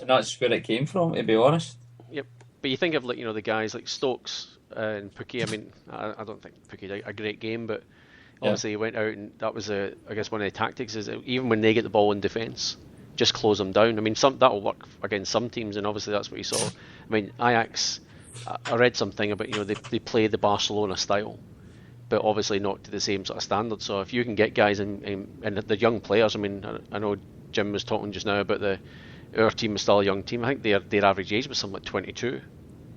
that's where it came from, to be honest. Yep. But you think of the guys like Stokes and Pookie. I mean, I don't think Pookie did a great game, but obviously he went out and that was one of the tactics is that even when they get the ball in defence, just close them down. I mean, that'll work against some teams, and obviously that's what you saw. I mean, Ajax, I read something about they play the Barcelona style, but obviously not to the same sort of standard. So if you can get guys and the young players, I mean, I know Jim was talking just now about our team is still a young team. I think their average age was something like 22.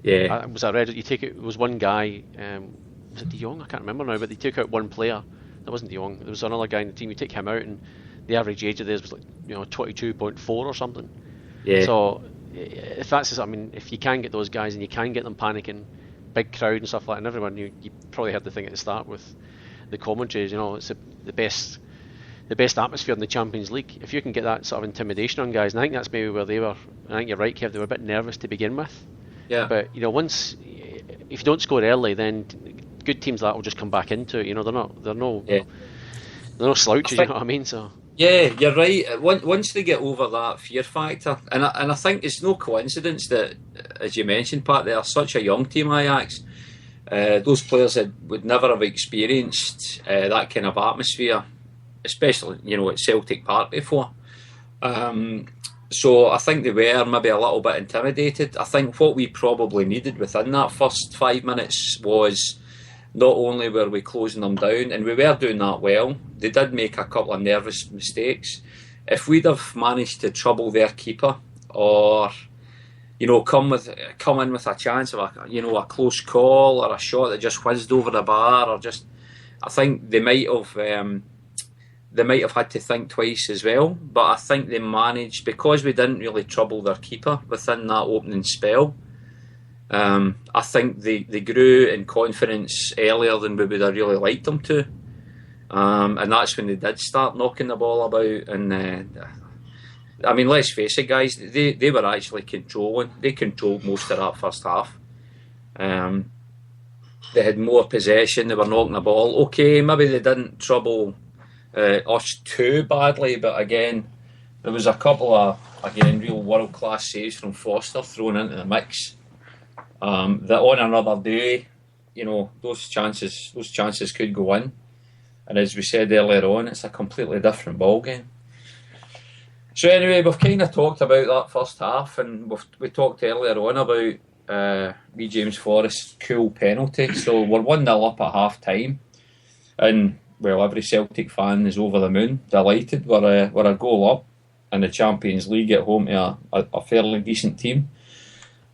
Yeah. I read it. It was one guy. Was it De Jong? I can't remember now, but they took out one player. That wasn't De Jong. There was another guy in the team. You take him out, and the average age of theirs was 22.4 or something. Yeah. So if you can get those guys and you can get them panicking, big crowd and stuff like that, and everyone, you probably heard the thing at the start with the commentaries. It's the best atmosphere in the Champions League. If you can get that sort of intimidation on guys, and I think that's maybe where they were. I think you're right, Kev. They were a bit nervous to begin with. Yeah. But once if you don't score early, then good teams like that will just come back into it. They're no slouches. You know what I mean? So. Yeah, you're right. Once they get over that fear factor, and I think it's no coincidence that, as you mentioned, Pat, they are such a young team, Ajax. Those players would never have experienced that kind of atmosphere, especially at Celtic Park before. So I think they were maybe a little bit intimidated. I think what we probably needed within that first 5 minutes was not only were we closing them down, and we were doing that well, they did make a couple of nervous mistakes. If we'd have managed to trouble their keeper, or come in with a chance of a close call or a shot that just whizzed over the bar, or just I think they might have had to think twice as well. But I think they managed, because we didn't really trouble their keeper within that opening spell. I think they grew in confidence earlier than we would have really liked them to. And that's when they did start knocking the ball about. And I mean, let's face it, guys, they were actually controlling. They controlled most of that first half. They had more possession. They were knocking the ball. Okay, maybe they didn't trouble us too badly, but again, there was a couple of real world-class saves from Foster thrown into the mix. That on another day, those chances could go in. And as we said earlier on, it's a completely different ball game. So anyway, we've kind of talked about that first half, and we talked earlier on about James Forrest's cool penalty. So we're 1-0 up at half time, and well, every Celtic fan is over the moon, delighted. We're a goal up in the Champions League at home to a fairly decent team.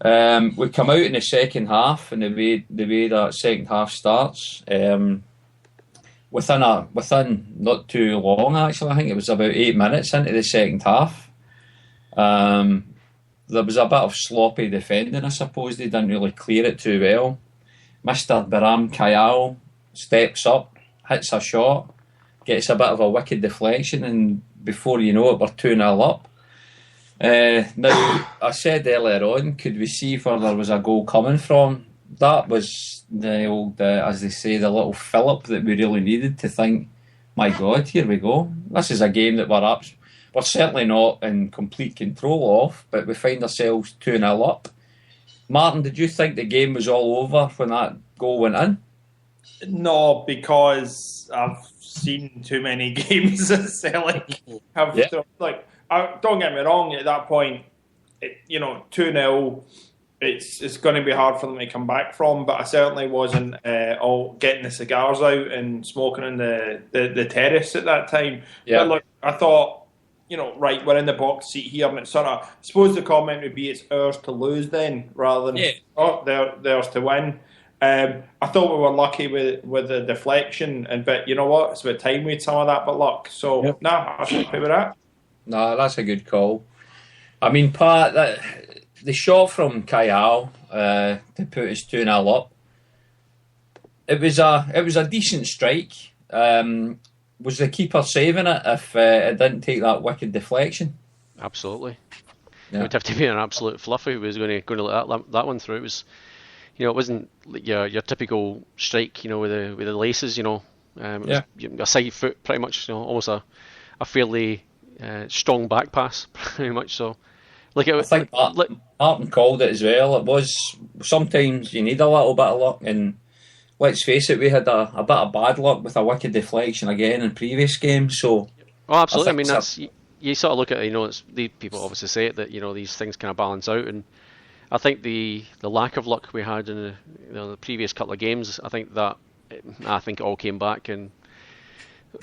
We come out in the second half, and the way that second half starts, within not too long, actually, I think it was about 8 minutes into the second half, there was a bit of sloppy defending, I suppose. They didn't really clear it too well. Mr. Baram Kayal steps up, hits a shot, gets a bit of a wicked deflection, and before you know it, we're 2-0 up. Now, I said earlier on, could we see where there was a goal coming from? That was the old, as they say, the little fillip that we really needed to think, my God, here we go. This is a game that we're certainly not in complete control of, but we find ourselves 2-0 up. Martin, did you think the game was all over when that goal went in? No, because I've seen too many games that Celtic have. Yeah. Don't get me wrong, at that point, 2-0, it's going to be hard for them to come back from, but I certainly wasn't all getting the cigars out and smoking on the terrace at that time. Yeah. But look, I thought, right, we're in the box seat here, and it's sort of, I suppose the comment would be it's ours to lose then, rather than theirs to win. I thought we were lucky with the deflection, but you know what? It's about time we had some of that but luck. So, I'm happy with that. No, that's a good call. I mean, Pat, the shot from Kayal to put us 2-0 up, it was a decent strike. Was the keeper saving it if it didn't take that wicked deflection? Absolutely. Yeah. It would have to be an absolute fluffer who was going to let that one through. It was, it wasn't your typical strike, with the laces. It was a side foot, pretty much. Almost a fairly strong back pass, pretty much. So, I think Martin called it as well. It was sometimes you need a little bit of luck, and let's face it, we had a bit of bad luck with a wicked deflection again in previous games. So, absolutely. I mean, that's you sort of look at it. The people obviously say it that these things kind of balance out, and I think the lack of luck we had in the previous couple of games, I think it all came back and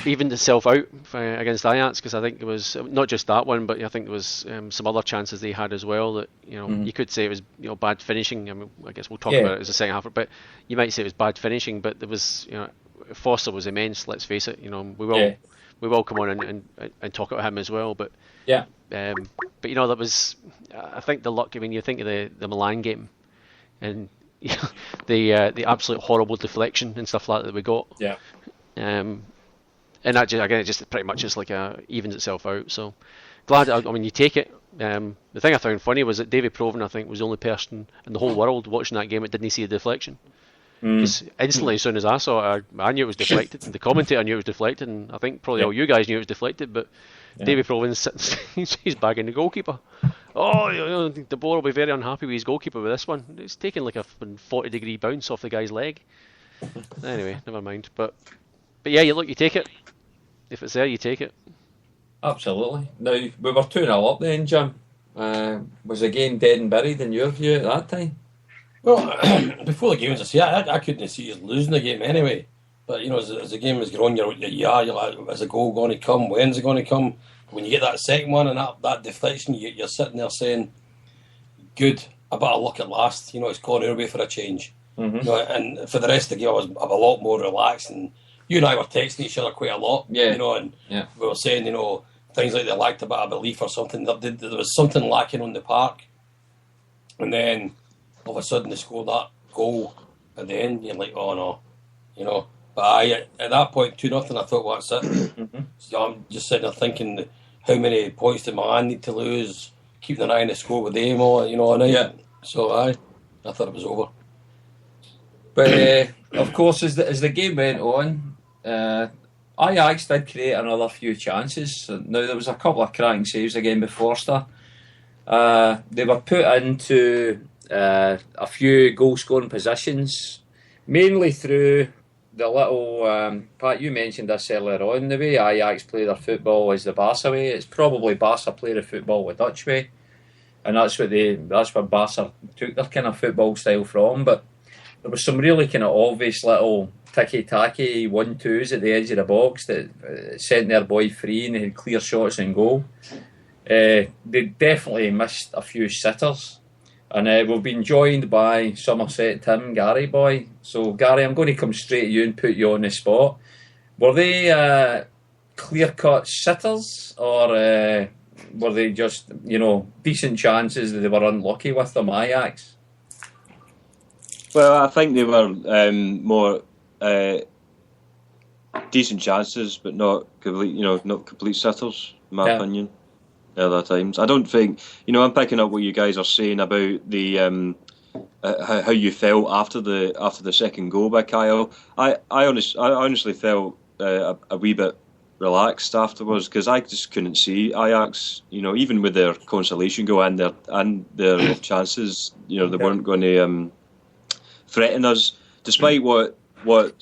evened itself out against Ajax, because I think it was not just that one, but I think there was some other chances they had as well that you could say it was bad finishing. I mean, I guess we'll talk about it as a second half, but you might say it was bad finishing. But there was Foster was immense. Let's face it. We will come on and talk about him as well. But that was, I think, the luck. I mean, you think of the Milan game and the absolute horrible deflection and stuff like that we got. Yeah. And that just pretty much just evens itself out. So glad. I mean, you take it. The thing I found funny was that David Provan, I think, was the only person in the whole world watching that game that didn't see a deflection. Because instantly, as soon as I saw it, I knew it was deflected. And the commentator knew it was deflected, and I think probably all you guys knew it was deflected. But David Provan, he's bagging the goalkeeper. De Boer will be very unhappy with his goalkeeper with this one. It's taking like a 40-degree bounce off the guy's leg. Anyway, never mind. But yeah, you take it. If it's there, you take it. Absolutely. Now, we were 2-0 up then, Jim. Was the game dead and buried in your view at that time? Well, before the game, as I say, I couldn't see us losing the game anyway. But, as the game was going, you're like, is the goal going to come? When's it going to come? When you get that second one and that deflection, you're sitting there saying, good, a bit of luck at last. It's gone our way for a change. Mm-hmm. And for the rest of the game, I was a lot more relaxed, and you and I were texting each other quite a lot, Yeah. you know, and Yeah. we were saying, you know, things like they lacked a bit of belief or something. There was something lacking on the park. And then, all of a sudden, they scored that goal at the end. You're like, oh no, you know. But at that point, 2-0, I thought, well, that's it. So I'm just sitting there thinking, how many points did Milan need to lose? Keeping an eye on the score with them, all, you know, all night. Yeah. So I thought it was over. But of course, as the game went on, Ajax did create another few chances. Now there was a couple of cracking saves again by Forster. They were put into a few goal scoring positions, mainly through the little Pat. You mentioned this earlier on. The way Ajax play their football is the Barca way. It's probably Barca play the football the Dutch way, and that's where Barca took their kind of football style from. But there was some really kind of obvious little ticky-tacky 1-2s at the edge of the box that sent their boy free, and they had clear shots in goal. They definitely missed a few sitters, and we've been joined by Somerset Tim, Gary boy. So Gary, I'm going to come straight to you and put you on the spot. Were they clear-cut sitters, or were they just, you know, decent chances that they were unlucky with them, Ajax? Well, I think they were more decent chances, but not complete. You know, not complete sitters, in my opinion. Other times, I don't think. You know, I'm picking up what you guys are saying about the how you felt after the second goal by Kyle. I honestly felt a wee bit relaxed afterwards, because I just couldn't see Ajax. You know, even with their consolation goal and their chances, you know, they weren't going to threaten us, despite what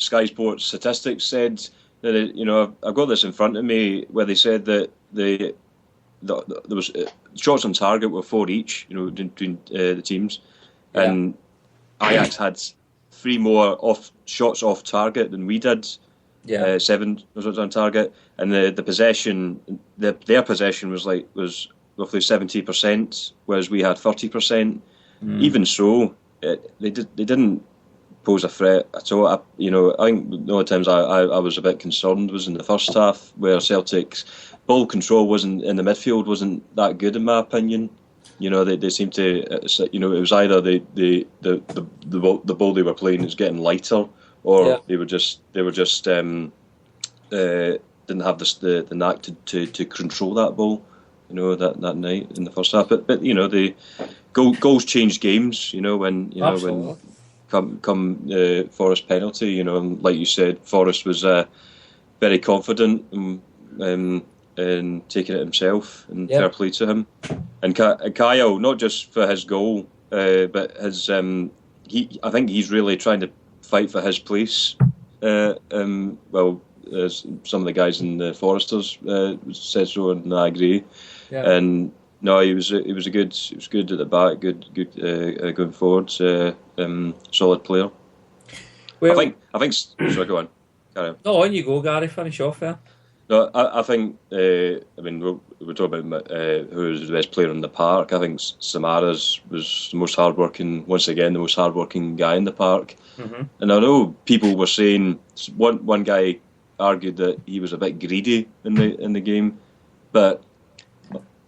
Sky Sports statistics said. That you know, I've got this in front of me where they said that there was shots on target were 4 each, you know, between the teams, and Ajax had 3 more shots off target than we did. 7 shots on target, and the possession, their possession was roughly 70%, whereas we had 30%. Even so, they didn't pose a threat at all. I think the only times I was a bit concerned was in the first half, where Celtic's ball control wasn't in the midfield wasn't that good, in my opinion. You know, they seemed to, you know, it was either the ball they were playing is getting lighter, or they just didn't have the knack to control that ball. You know, that night in the first half, but you know, the goals change games. You know, when come Forest penalty. You know, and like you said, Forest was very confident in taking it himself, and fair play to him. And Kyle, not just for his goal, but his I think he's really trying to fight for his place. Well, some of the guys in the Foresters said so, and I agree. And no, he was good at the back, good going forward, solid player. Well, I think. Sorry, go on. Carry on. No, on you go, Gary. Finish off there. No, I think. I mean, we're talking about who was the best player in the park. I think Samaras was the most hardworking. Once again, the most hardworking guy in the park. Mm-hmm. And I know people were saying one guy argued that he was a bit greedy in the game, but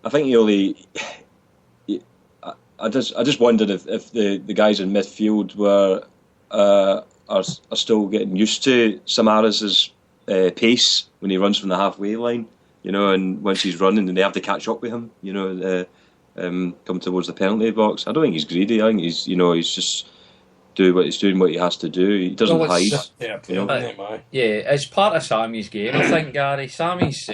I think he only. I just wondered if the guys in midfield were are still getting used to Samaras' pace when he runs from the halfway line, you know, and once he's running, then they have to catch up with him, you know, come towards the penalty box. I don't think he's greedy. I think he's just doing what he has to do. He doesn't hide. It's part of Sammy's game, I think, Gary. Sammy's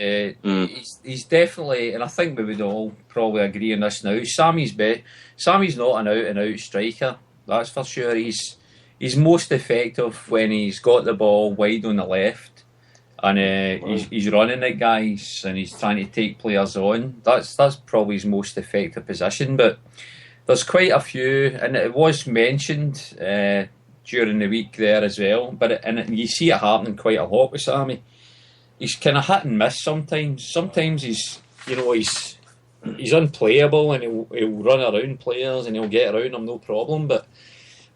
he's definitely, and I think we would all probably agree on this now, Sammy's not an out-and-out striker, that's for sure. He's most effective when he's got the ball wide on the left, and he's running at guys and he's trying to take players on. That's probably his most effective position. But there's quite a few, and it was mentioned during the week there as well. But you see it happening quite a lot with Sammy. He's kind of hit and miss sometimes. Sometimes he's unplayable, and he'll run around players and he'll get around them no problem. But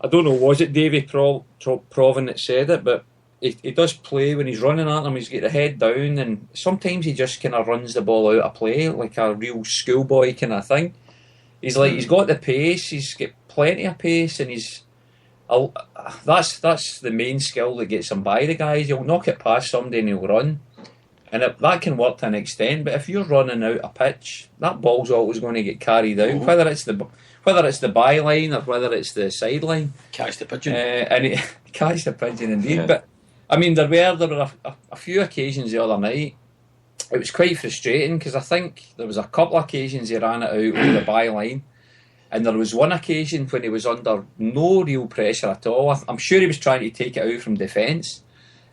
I don't know, was it Davy Provan that said it? But he does play when he's running at them. He's got the head down, and sometimes he just kind of runs the ball out of play like a real schoolboy kind of thing. He's got the pace. He's got plenty of pace, and that's the main skill that gets him by the guys. He'll knock it past somebody and he'll run, and that can work to an extent. But if you're running out a pitch, that ball's always going to get carried out, whether it's the byline or whether it's the sideline. Catch the pigeon. Catch the pigeon indeed. Yeah. But I mean, there were a few occasions the other night. It was quite frustrating because I think there was a couple of occasions he ran it out over the byline, and there was one occasion when he was under no real pressure at all. I'm sure he was trying to take it out from defence,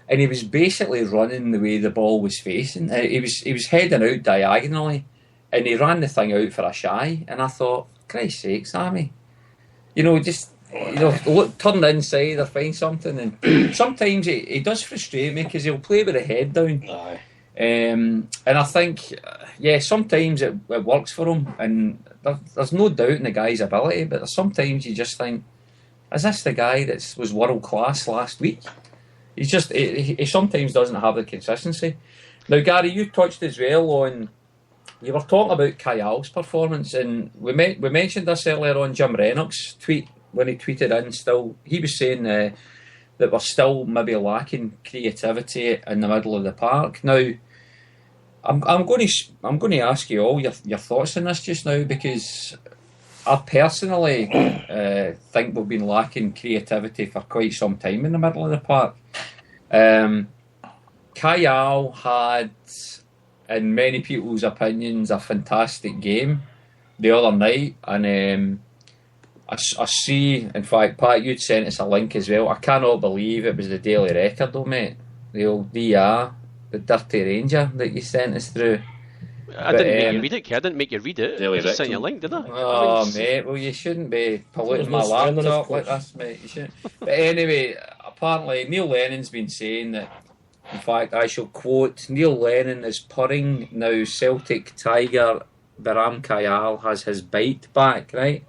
and he was basically running the way the ball was facing. He was heading out diagonally, and he ran the thing out for a shy. And I thought, Christ's sakes, Sammy, look, turn inside or find something. And sometimes he does frustrate me because he'll play with the head down. Aye. And I think, sometimes it works for him, and there's no doubt in the guy's ability, but sometimes you just think, is this the guy that was world class last week? He's just, he sometimes doesn't have the consistency. Now, Gary, you touched as well on, you were talking about Kyle's performance, and we mentioned this earlier on Jim Rennock's tweet, when he tweeted in, he was saying that we're still maybe lacking creativity in the middle of the park. Now, I'm going to ask you all your thoughts on this just now, because I personally think we've been lacking creativity for quite some time in the middle of the park. Kyle had, in many people's opinions, a fantastic game the other night, and I see, in fact, Pat, you'd sent us a link as well. I cannot believe it was the Daily Record though, mate. The old DR, the Dirty Ranger that you sent us through. I didn't make you read it, Kay. I didn't make you read it. I just sent you a link, did I? Oh, mate, well, you shouldn't be polluting my laptop like this, mate. You shouldn't. But anyway, apparently Neil Lennon's been saying that, in fact, I shall quote, Neil Lennon is purring now Celtic Tiger Baram Kayal has his bite back, right?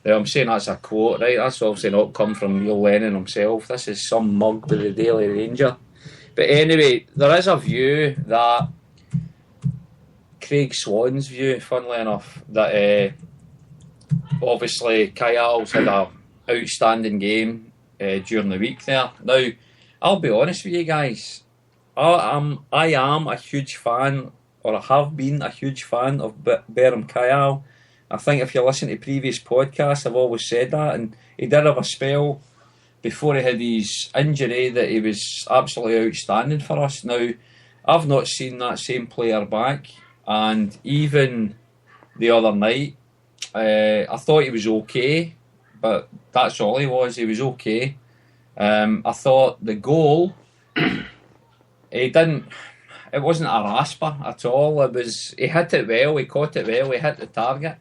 Now, I'm saying that's a quote, right? That's obviously not come from Neil Lennon himself. This is some mug with the Daily Ranger. But anyway, there is a view that Craig Swan's view, funnily enough, that obviously Kyle's had an outstanding game during the week there. Now, I'll be honest with you guys, I am a huge fan, or I have been a huge fan of Baram Kyle. I think if you listen to previous podcasts, I've always said that, and he did have a spell before he had his injury that he was absolutely outstanding for us. Now, I've not seen that same player back, and even the other night, I thought he was okay, but that's all he was. He was okay. I thought the goal, it wasn't a rasper at all. He hit it well, he caught it well, he hit the target.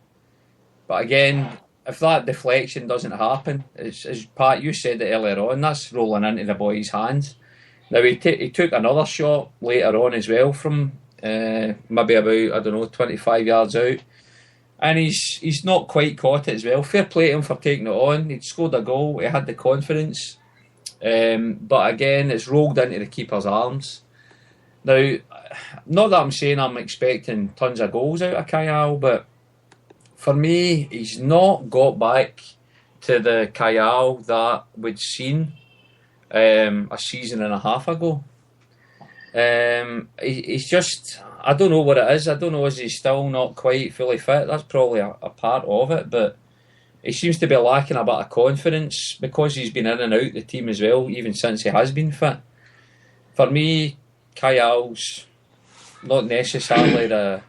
But again, if that deflection doesn't happen, as Pat, you said it earlier on, that's rolling into the boy's hands. Now, he took another shot later on as well from maybe about, 25 yards out. And he's not quite caught it as well. Fair play to him for taking it on. He'd scored a goal, he had the confidence. But again, it's rolled into the keeper's arms. Now, not that I'm saying I'm expecting tons of goals out of Kyle, but for me, he's not got back to the Kyle that we'd seen a season and a half ago. He's just, I don't know what it is. I don't know, is he still not quite fully fit? That's probably a part of it, but he seems to be lacking a bit of confidence because he's been in and out the team as well, even since he has been fit. For me, Kyle's not necessarily the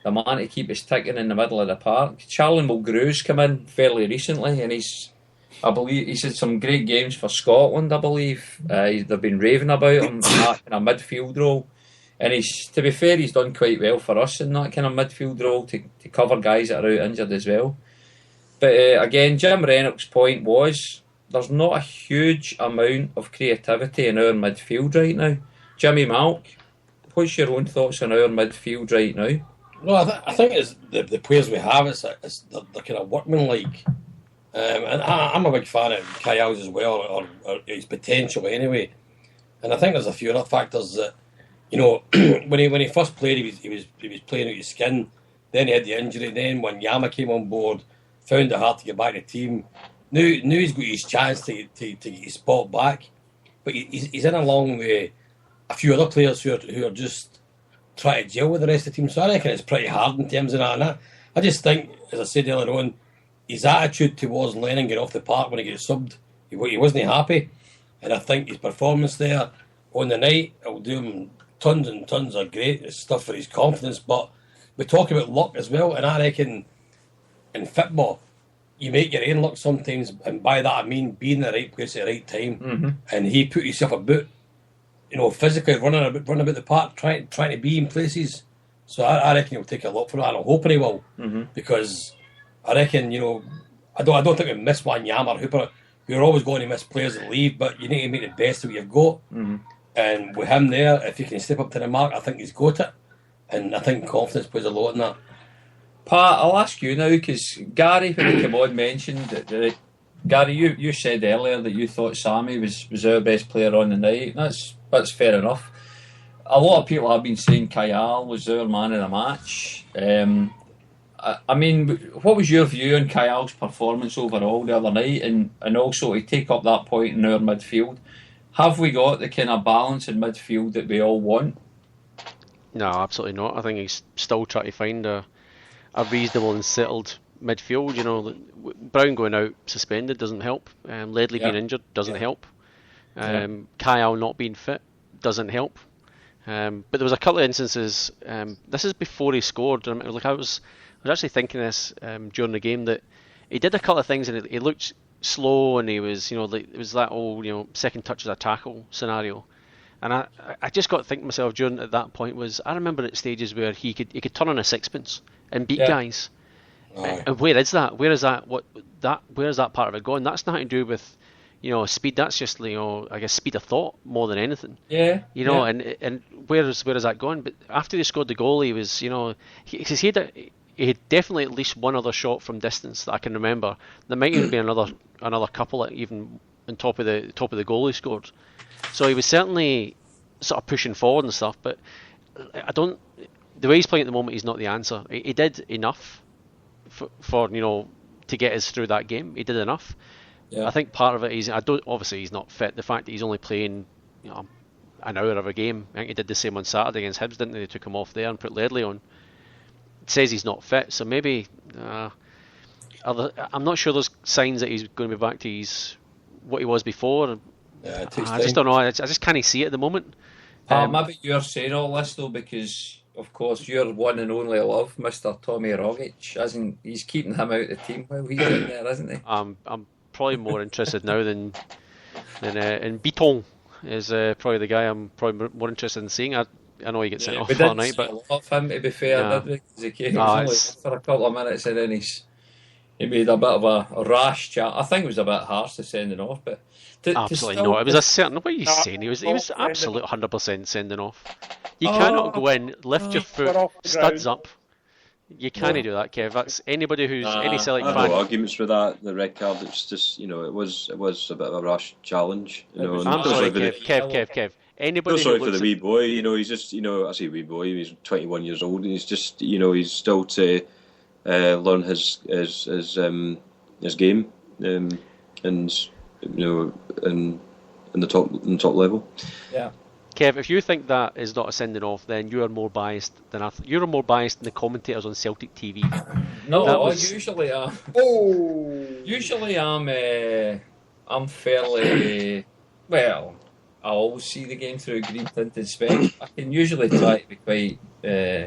man to keep us ticking in the middle of the park. Charlie Mulgrew's come in fairly recently, and I believe he's had some great games for Scotland, I believe. They've been raving about him in that kind of midfield role. And to be fair, he's done quite well for us in that kind of midfield role to cover guys that are out injured as well. But again, Jim Rennock's point was there's not a huge amount of creativity in our midfield right now. Jimmy Malk, what's your own thoughts on our midfield right now? No, I think it's the players we have. They're kind of workmanlike, and I'm a big fan of Kyle's as well, or his potential anyway. And I think there's a few other factors that, when he first played, he was playing out his skin. Then he had the injury. Then when Yama came on board, found it hard to get back to the team. Now he's got his chance to get his spot back. But he's in along with a few other players who are just trying to gel with the rest of the team. So I reckon it's pretty hard in terms of that. And I just think, as I said earlier on, his attitude towards Lennon getting off the park when he gets subbed, he wasn't happy. And I think his performance there on the night will do him tons and tons of great stuff for his confidence. But we talk about luck as well, and I reckon in football, you make your own luck sometimes, and by that I mean being in the right place at the right time. Mm-hmm. And he put himself about, physically running about the park, trying to be in places. So I reckon he'll take a lot for that, and I'm hoping he will, because I reckon, I don't think we miss Wanyama or Hooper. We're always going to miss players that leave, but you need to make the best of what you've got. Mm-hmm. And with him there, if he can step up to the mark, I think he's got it. And I think confidence plays a lot in that. Pat, I'll ask you now, because Gary, when he came on, mentioned that Gary, you said earlier that you thought Sammy was our best player on the night. That's fair enough. A lot of people have been saying Kyle was our man of the match. I mean, what was your view on Kyle's performance overall the other night, and also to take up that point in our midfield? Have we got the kind of balance in midfield that we all want? No, absolutely not. I think he's still trying to find a reasonable and settled midfield. Brown going out suspended doesn't help. Ledley being injured doesn't help. Kyle not being fit doesn't help. But there was a couple of instances. This is before he scored. I was actually thinking this during the game, that he did a couple of things and he looked slow, and he was, it was that old, second touch as a tackle scenario. And I just got to think to myself during at that point I remember at stages where he could turn on a sixpence and beat guys. And where is that? Where is that? Where is that part of it going? That's nothing to do with speed. That's just I guess speed of thought more than anything. And where is that going? But after they scored the goal, he was he had definitely at least one other shot from distance that I can remember. There might even be another couple even on top of the goal he scored. So he was certainly sort of pushing forward and stuff, but the way he's playing at the moment, he's not the answer. He did enough for to get us through that game. He did enough. Yeah. I think part of it is obviously he's not fit. The fact that he's only playing an hour of a game. I think he did the same on Saturday against Hibs, didn't he? They took him off there and put Ledley on. It says he's not fit, so maybe I'm not sure there's signs that he's going to be back to what he was before. Yeah, I just don't know. I just can't see it at the moment. Maybe you're saying all this though because, of course, your one and only love, Mr. Tommy Rogic, he's keeping him out of the team while he's in there, isn't he? I'm probably more interested now than in Beaton is probably the guy I'm probably more interested in seeing. I know he gets sent off all night, but a lot of him, to be fair, did we? Because he came only for a couple of minutes and then he made a bit of a rash chat. I think it was a bit harsh to sending off, but absolutely not. It was a certain. What are you saying? He was absolute 100% sending off. You cannot go in, lift your foot, studs up. You can't do that, Kev. That's anybody who's any Celtic fan. No arguments for that. The red card. It's just it was a bit of a rash challenge. I'm sorry, Kev. Anybody sorry for the wee boy. He's just I say wee boy. He's 21 years old, and he's just he's still to learn his game, and in the top level. Yeah. Kev, if you think that is not a sending off, then you are more biased than you're more biased than the commentators on Celtic TV. No, I usually am. Usually I'm fairly well. I always see the game through a green tinted spec. I can usually try to be quite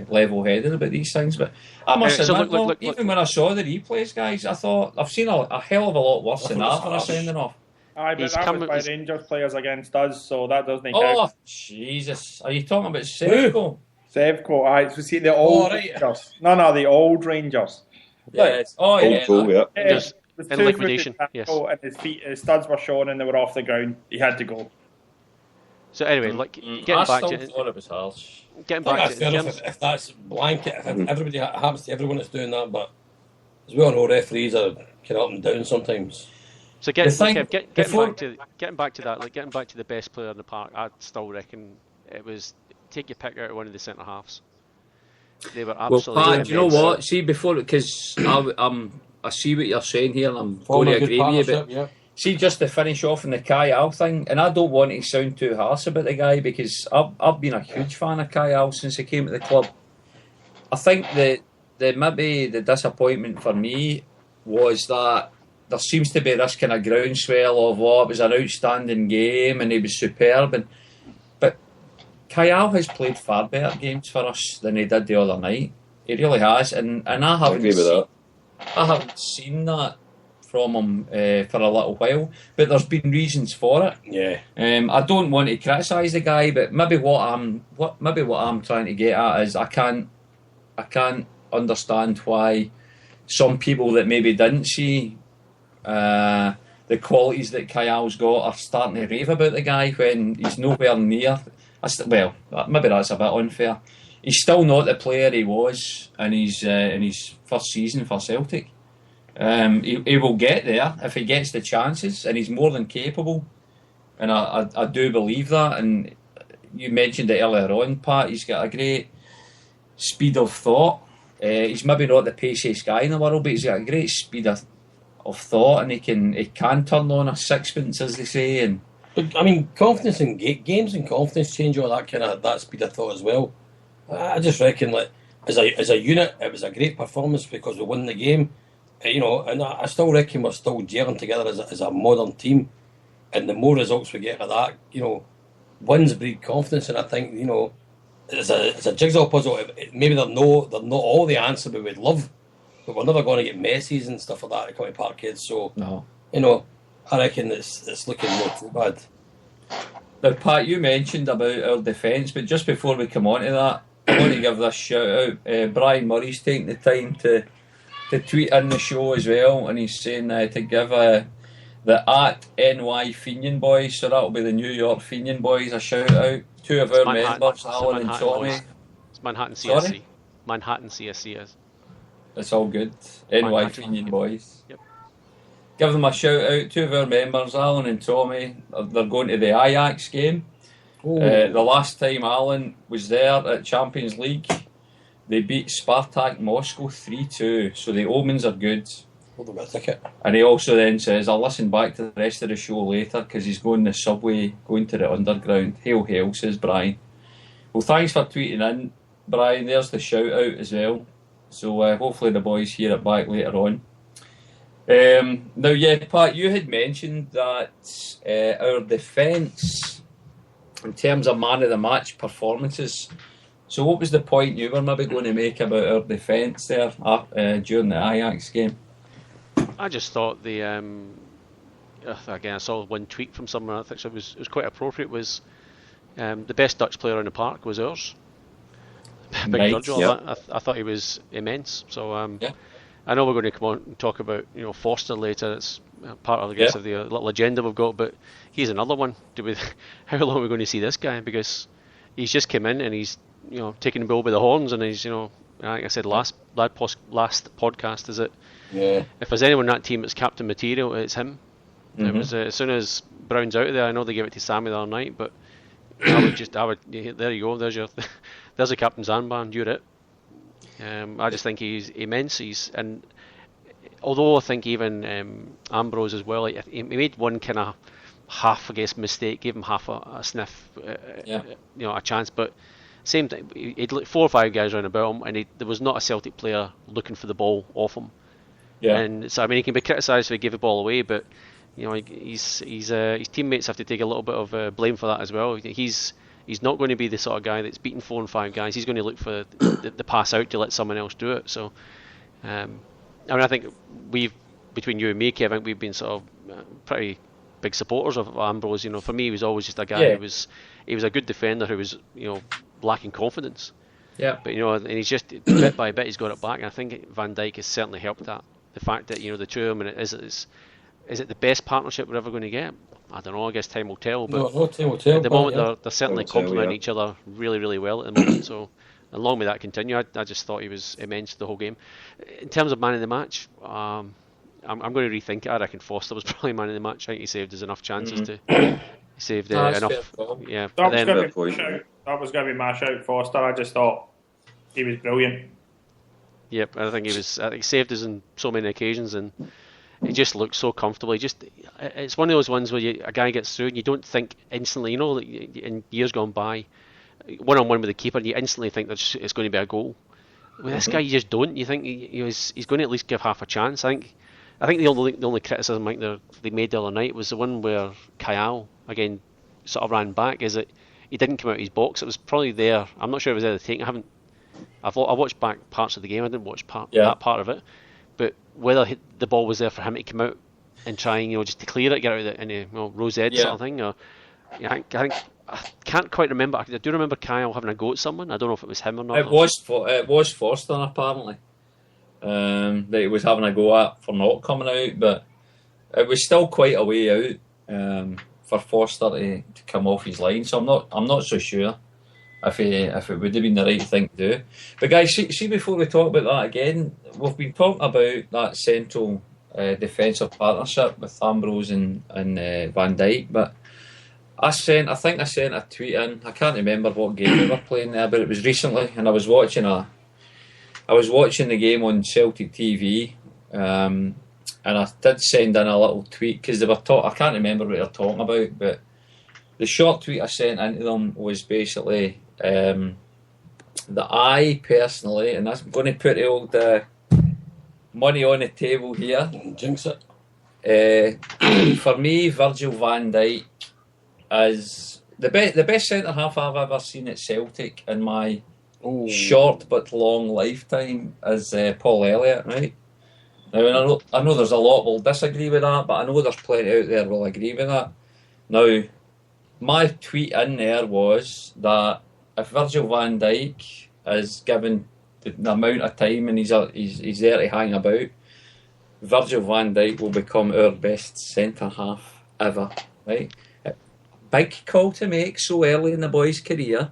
level-headed about these things, but I must admit, look, even when I saw the replays, guys, I thought I've seen a hell of a lot worse than that for a sending off. Aye, but that was by Rangers players against us, so that doesn't count. Oh, Jesus. Are you talking about Sevco? Sevco, aye. So see, the old Rangers. No, the old Rangers. Yes. Oh, yeah. Goal, yeah. In liquidation, yes. And his studs were showing and they were off the ground. He had to go. So anyway, getting back to it. Thought it was harsh. Getting back to it. If that's blanket, if everybody happens to everyone that's doing that, but as we all know, referees are kind of up and down sometimes. So getting back to that, like getting back to the best player in the park, I still reckon it was take your pick out of one of the centre halves. They were absolutely. Well, Pat, do you know what? See, before, because I see what you're saying here, and I'm going to agree with you. But yeah. See, just to finish off on the Kyle thing, and I don't want to sound too harsh about the guy because I've been a huge fan of Kyle since he came to the club. I think that maybe the disappointment for me was that there seems to be this kind of groundswell of, it was an outstanding game and he was superb. But Kyle has played far better games for us than he did the other night. He really has, and I haven't seen that from him for a little while. But there's been reasons for it. Yeah. I don't want to criticise the guy, but maybe what I'm trying to get at is I can't understand why some people that maybe didn't see the qualities that Kyle's got are starting to rave about the guy when he's nowhere near. Well, maybe that's a bit unfair. He's still not the player he was in his first season for Celtic. He will get there if he gets the chances, and he's more than capable. And I do believe that. And you mentioned it earlier on, Pat. He's got a great speed of thought. He's maybe not the paciest guy in the world, but he's got a great speed of thought, and he can turn on a sixpence, as they say. And I mean, confidence in games and confidence change, all that speed of thought as well. I just reckon, like, as a unit, it was a great performance because we won the game. And I still reckon we're still gelling together as a modern team. And the more results we get of that, wins breed confidence. And I think, it's a jigsaw puzzle. Maybe they're not all the answer we would love, but we're never going to get Messi's and stuff like that at County Parkhead. So, no. I reckon it's looking not too bad. Now, Pat, you mentioned about our defence, but just before we come on to that, I want to give this shout out. Brian Murray's taking the time to tweet in the show as well, and he's saying to give the @NY Fenian Boys, so that'll be the New York Fenian Boys, a shout out. Two of our members, Alan and Tommy. It's Manhattan CSC. Sorry? Manhattan CSC is. It's all good. NY Fenian Boys. Yep. Give them a shout out. Two of our members, Alan and Tommy, they're going to the Ajax game. The last time Alan was there at Champions League, they beat Spartak Moscow 3-2, so the omens are good. Hold on a ticket. And he also then says, I'll listen back to the rest of the show later because he's going the subway, going to the underground. Hail, says Brian. Well, thanks for tweeting in, Brian. There's the shout out as well. So hopefully the boys hear it back later on. Now, yeah, Pat, you had mentioned that our defence, in terms of man of the match performances, so what was the point you were maybe going to make about our defence there during the Ajax game? I just thought again, I saw one tweet from someone I think it was quite appropriate, was the best Dutch player in the park was ours. Big Virgil. Yep. I thought he was immense. So I know we're going to come on and talk about Forster later. It's part of of the little agenda we've got, but he's another one. How long are we going to see this guy? Because he's just come in and he's taking the bull by the horns, and he's like I said last podcast, is it? Yeah. If there's anyone in that team that's captain material, it's him. Mm-hmm. It was as soon as Brown's out of there. I know they gave it to Sammy the other night, but I would. There you go. There's a captain's armband. You're it. I just think he's immense. And although I think even Ambrose as well, like, he made one kind of half, I guess, mistake, gave him half a sniff, a chance, but. Same thing. He'd look 4 or 5 guys around about him, and there was not a Celtic player looking for the ball off him. Yeah. And so he can be criticised if he gave the ball away, but his teammates have to take a little bit of blame for that as well. He's not going to be the sort of guy that's beating 4 and 5 guys. He's going to look for the pass out to let someone else do it. So, I think between you and me, Kevin, we've been sort of pretty big supporters of Ambrose. For me, he was always just a guy who he was a good defender who was lacking confidence. Yeah. But and he's just bit by bit he's got it back, and I think Van Dijk has certainly helped that. The fact that the two of them, and is it the best partnership we're ever going to get? I don't know. I guess time will tell. But no, time will tell. At the moment, they're certainly complementing each other really, really well at the moment. So, and long may that continue. I just thought he was immense the whole game. In terms of man of the match, I'm going to rethink it. I reckon Foster was probably man of the match. I think he saved us enough chances to he saved enough. Yeah, That was then, going to be my shout, Foster. I just thought he was brilliant. Yep, I think he saved us on so many occasions, and he just looked so comfortable. It's one of those ones where a guy gets through and you don't think instantly. You know, like in years gone by, 1-on-1 with the keeper, you instantly think that it's going to be a goal. With this guy, you just don't. You think he's going to at least give half a chance. I think the only criticism I think they made the other night was the one where Kyle again sort of ran back. Is that he didn't come out of his box. It was probably there. I'm not sure it was there to take. I watched back parts of the game. I didn't watch that part of it. But whether the ball was there for him to come out and try and just to clear it, get out of it in a rose edge sort of thing, or I can't quite remember. I do remember Kyle having a go at someone. I don't know if it was him or not. It was Foster apparently that he was having a go at for not coming out, but it was still quite a way out for Foster to come off his line. So I'm not so sure if it would have been the right thing to do. But guys, see before we talk about that again, we've been talking about that central defensive partnership with Ambrose and Van Dijk, but I think I sent a tweet in. I can't remember what game we were playing there, but it was recently, and I was watching the game on Celtic TV, and I did send in a little tweet because they were I can't remember what they were talking about, but the short tweet I sent into them was basically that I personally, and I'm going to put the old money on the table here. Jinx it. For me, Virgil van Dijk is the best centre half I've ever seen at Celtic in my short but long lifetime is Paul Elliott, right? Now I know there's a lot will disagree with that, but I know there's plenty out there will agree with that. Now, my tweet in there was that if Virgil van Dijk is given the amount of time and he's there to hang about, Virgil van Dijk will become our best centre half ever, right? Big call to make so early in the boy's career,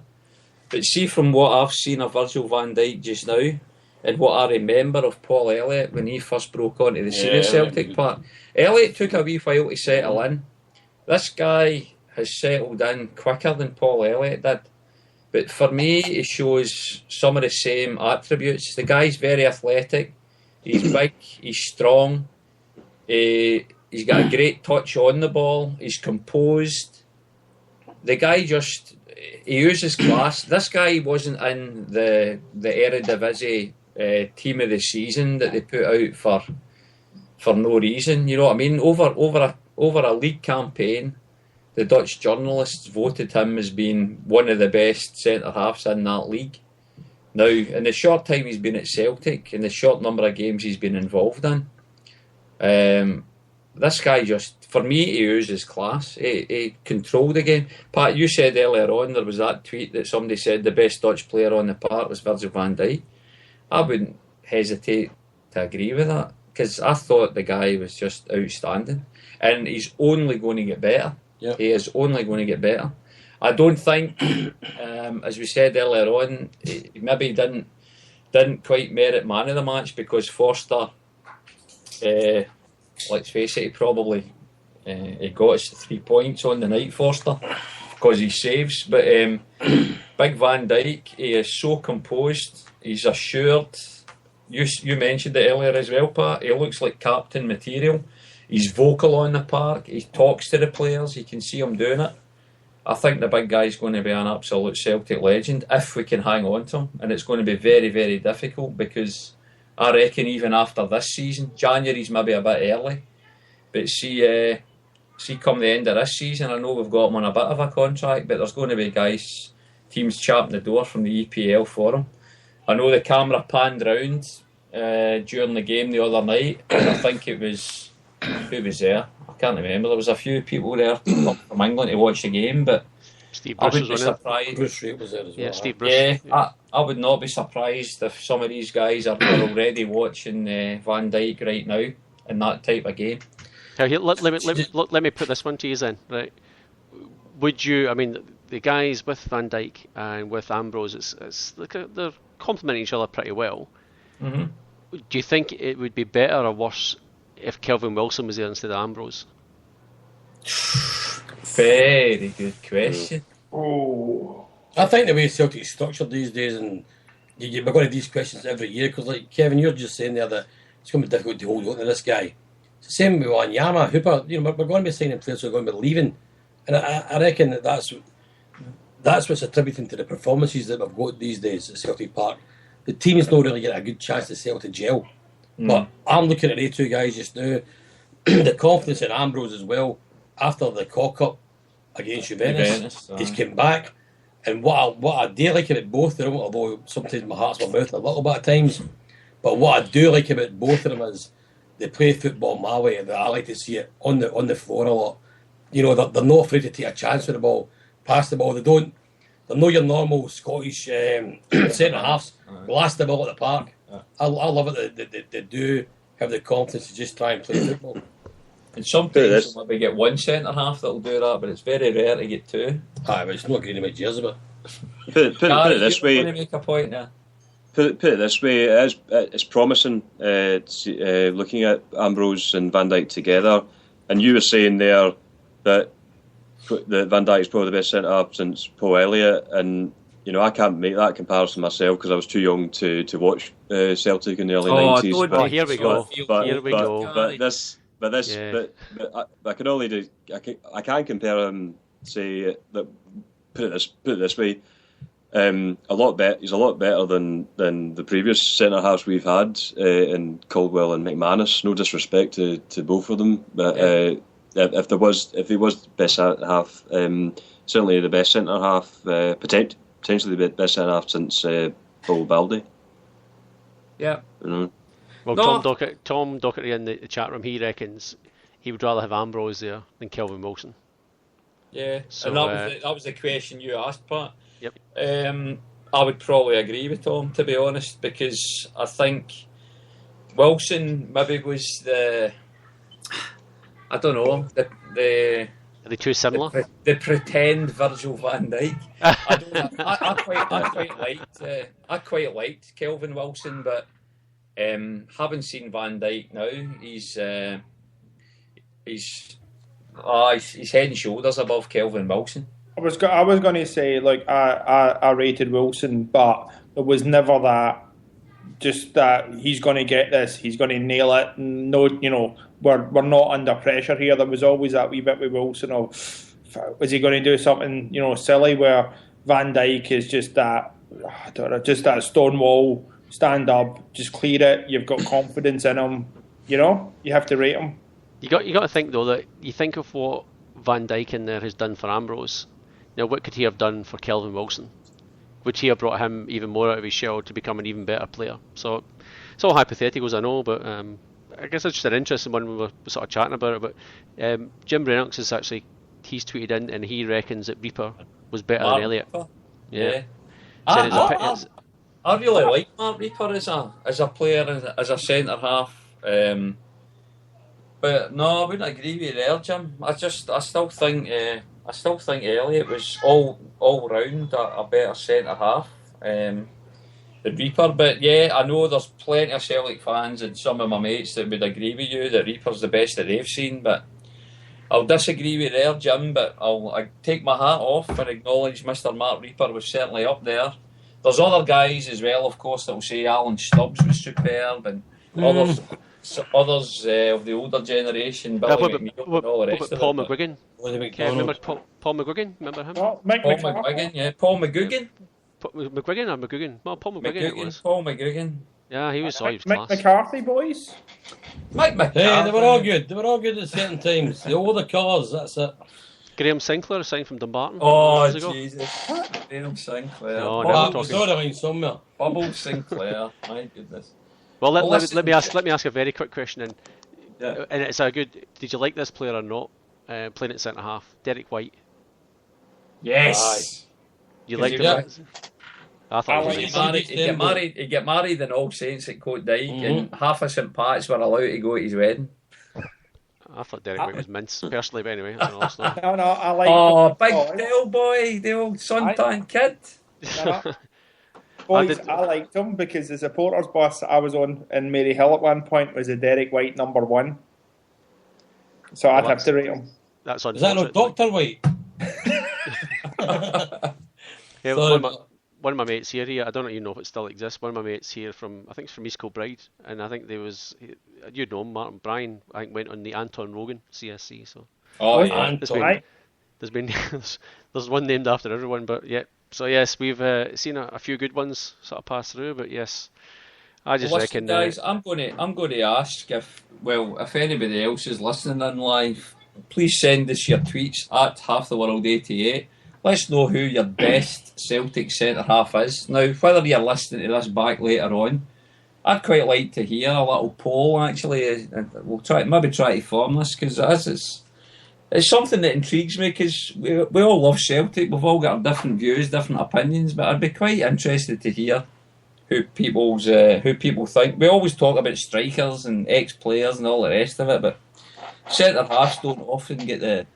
but see from what I've seen of Virgil van Dijk just now and what I remember of Paul Elliott when he first broke onto the scene at Celtic Park, Elliott took a wee while to settle in. This guy has settled in quicker than Paul Elliott did, but for me he shows some of the same attributes. The guy's very athletic, he's big, he's strong, he's got a great touch on the ball, he's composed. The guy he uses class. This guy wasn't in the Eredivisie team of the season that they put out for no reason. You know what I mean? Over a league campaign, the Dutch journalists voted him as being one of the best centre halves in that league. Now, in the short time he's been at Celtic, in the short number of games he's been involved in, this guy for me, he uses class. He controlled the game. Pat, you said earlier on there was that tweet that somebody said the best Dutch player on the park was Virgil van Dijk. I wouldn't hesitate to agree with that because I thought the guy was just outstanding, and he's only going to get better. Yep. He is only going to get better. I don't think, as we said earlier on, he maybe didn't quite merit man of the match because Foster, let's face it, he probably he got us 3 points on the night, Foster, because he saves. But Big Van Dijk, he is so composed, he's assured. You mentioned it earlier as well, Pat. He looks like captain material. He's vocal on the park. He talks to the players. You can see him doing it. I think the big guy's going to be an absolute Celtic legend if we can hang on to him. And it's going to be very, very difficult because I reckon even after this season, January's maybe a bit early, but see come the end of this season, I know we've got him on a bit of a contract, but there's going to be teams chapping the door from the EPL for him. I know the camera panned round during the game the other night, and I think it was, who was there? I can't remember. There was a few people there from England to watch the game, but Steve I Bruce would be was on it. surprised. Bruce Ray was there as well. Yeah, Steve Bruce. Yeah, I would not be surprised if some of these guys are already watching Van Dijk right now in that type of game. Now, here, let me put this one to you then. Right? Would you? I mean, the guys with Van Dijk and with Ambrose, it's like they're complementing each other pretty well. Mm-hmm. Do you think it would be better or worse if Kelvin Wilson was there instead of Ambrose? Very good question. Oh. I think the way Celtic is structured these days, and we're going to these questions every year, because like Kevin, you're just saying there that it's going to be difficult to hold on to this guy. It's the same with Wanyama, Hooper. We're going to be signing players who are going to be leaving, and I reckon that's what's attributing to the performances that we've got these days at Celtic Park. The team is not really getting a good chance to settle to gel. But I'm looking at these two guys just now. The confidence in Ambrose as well after the cock-up against Juventus. He's come back. And what I do like about both of them, although sometimes my heart's my mouth a little bit at times, but what I do like about both of them is they play football my way, and I like to see it on the floor a lot. They're not afraid to take a chance with the ball, pass the ball. They're not your normal Scottish centre halves. Blast the ball at the park. I love it that they do have the confidence to just try and play football. And sometimes we get one centre half that'll do that, but it's very rare to get two. But it's not going to make years of it. Put it this way. To make a point now. Put it this way. It's promising. Looking at Ambrose and Van Dijk together, and you were saying there that Van Dijk is probably the best centre half since Paul Elliott, and I can't make that comparison myself because I was too young to watch Celtic in the early 90s. But here we go. But I can only do. I can compare him. Say that. Put it this way. He's a lot better than the previous centre halves we've had in Caldwell and McManus. No disrespect to both of them, but if he was the best centre half, certainly the best centre half, potentially the best centre half since Paul Baldy. Yeah. Well, Tom Docherty in the chat room, he reckons he would rather have Ambrose there than Kelvin Wilson. Yeah, so, and that was the question you asked, Pat. Yep. I would probably agree with Tom, to be honest, because I think Wilson maybe was I don't know, are they too similar? The pretend Virgil van Dijk. I quite liked Kelvin Wilson, but having seen Van Dijk now, he's head and shoulders above Kelvin Wilson. I was going to say, like, I rated Wilson, but there was never that, just that he's going to get this, he's going to nail it. No, we're not under pressure here. There was always that wee bit with Wilson of, was he going to do something, silly, where Van Dijk is just that, I don't know, just that stone wall, stand up, just clear it. You've got confidence in him. You have to rate him. You got to think though that you think of what Van Dijk in there has done for Ambrose. What could he have done for Kelvin Wilson? Would he have brought him even more out of his shell to become an even better player? So it's all hypotheticals, I know, but I guess it's just an interesting one. We were sort of chatting about it, but Jim Reynolds is actually, he's tweeted in and he reckons that Reaper was better than Elliott. Yeah. I really like Mark Reaper as a player, as a centre half. But no, I wouldn't agree with you there, Jim. I still think Elliott was all round a better centre half than Reaper. But yeah, I know there's plenty of Celtic fans and some of my mates that would agree with you that Reaper's the best that they've seen. But I'll disagree with you there, Jim. But I take my hat off and acknowledge Mr. Mark Reaper was certainly up there. There's other guys as well, of course, that will say Alan Stubbs was superb and others of the older generation, Billy McNeil and all the rest of Paul it. McGuigan? Remember Paul McGuigan? Remember him? Paul McGuigan, yeah. Paul McGuigan? McGuigan or McGuigan? Well, Paul McGuigan it was. Paul McGuigan. Yeah, he was Mick class. McCarthy, boys? Mike McCarthy. Hey, they were all good. They were all good at certain times. The older colours, that's it. Graham Sinclair signed from Dumbarton. Oh, Jesus. Graham Sinclair. No, was on the line somewhere. Bubble Sinclair. My goodness. Well, let me ask a very quick question, and it's a good. Did you like this player or not? Playing at centre half, Derek White. Yes. You liked him? I thought he'd get married in All Saints at Coat Dyke, and half of St Pat's were allowed to go to his wedding. I thought Derek White was mince, personally, but anyway. No, I like. Oh, big Dale boy, the old suntan kid. Boys, I liked him because the supporters bus I was on in Maryhill at one point was a Derek White number 1. So I'd have to rate him. That's Is that no unfortunate. Dr. White? Yeah, Sorry, one of my mates here, I don't even know if it still exists. One of my mates here I think it's from East Kilbride, and I think you'd know him, Martin Bryan. I think went on the Anton Rogan CSC. So Oh, yeah. there's been there's one named after everyone, but yeah. So yes, we've seen a few good ones sort of pass through, but yes, I just reckon. Guys, I'm going to ask if anybody else is listening in live, please send us your tweets at halftheworld88. Let's know who your best Celtic centre half is. Now, whether you're listening to this back later on, I'd quite like to hear a little poll. Actually, we'll try to form this because it's something that intrigues me because we all love Celtic. We've all got different views, different opinions, but I'd be quite interested to hear who people think. We always talk about strikers and ex-players and all the rest of it, but centre halves don't often get the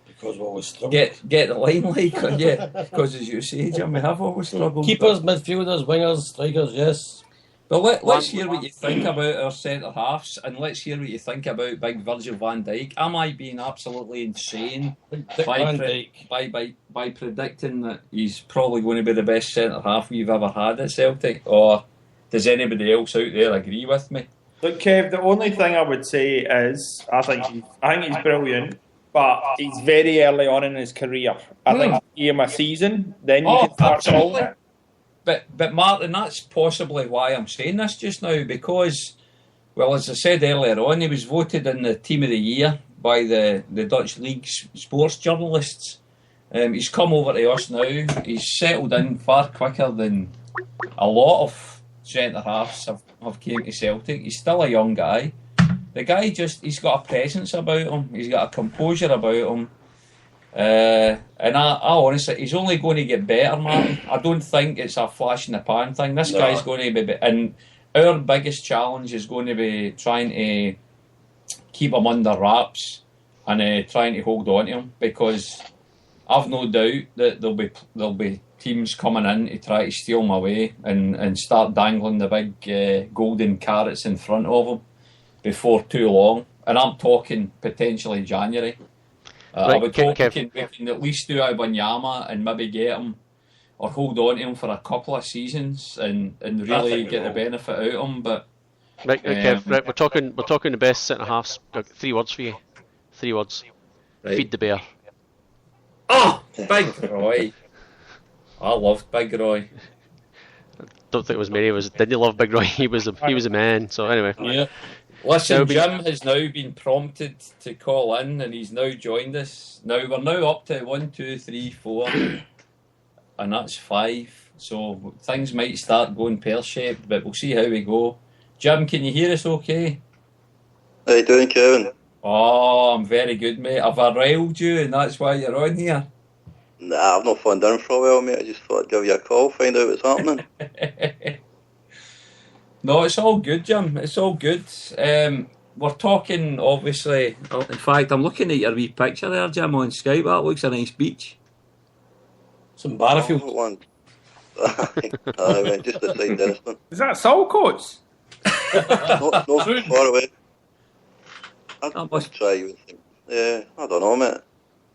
because we always struggle. Get the limelight. Yeah, because as you say, Jim, we have always struggled. Keepers, midfielders, wingers, strikers, yes. But let's hear what you think about our centre halves, and let's hear what you think about big Virgil van Dijk. Am I being absolutely insane by predicting that he's probably going to be the best centre half we've ever had at Celtic, or does anybody else out there agree with me? Look, Kev, the only thing I would say is I think he's brilliant, but he's very early on in his career. I think give him a season, then you can start calling it. But Martin, that's possibly why I'm saying this just now, because, well, as I said earlier on, he was voted in the Team of the Year by the Dutch League's sports journalists. He's come over to us now. He's settled in far quicker than a lot of centre-halves have came to Celtic. He's still a young guy. The guy he's got a presence about him. He's got a composure about him. And I honestly, he's only going to get better, Martin. I don't think it's a flash in the pan thing. This guy's going to be, and our biggest challenge is going to be trying to keep him under wraps and trying to hold on to him, because I've no doubt that there'll be teams coming in to try to steal him away and start dangling the big golden carrots in front of him before too long. And I'm talking potentially January. I would hope we can at least do Wanyama and maybe get him or hold on to him for a couple of seasons and really get the benefit out of him. But Kev, we're talking the best centre halves. 3 words for you. 3 words. Right. Feed the bear. Oh, Big Roy. I loved Big Roy. Don't think it was many of us didn't love Big Roy. He was a man. So anyway. Yeah. Listen, Jim has now been prompted to call in, and he's now joined us. Now we're now up to 1, 2, 3, 4, and that's 5. So things might start going pear-shaped, but we'll see how we go. Jim, can you hear us okay? How you doing, Kevin? Oh, I'm very good, mate. Have I riled you, and that's why you're on here? Nah, I've not phoned in for a while, mate. I just thought I'd give you a call, find out what's happening. No, it's all good, Jim. It's all good. We're talking, obviously. In fact, I'm looking at your wee picture there, Jim, on Skype. That looks a nice beach. Some Barrafield. One. Just beside Denniston. Is that Saltcoats? No, far away. I must try. You would think. Yeah, I don't know, mate.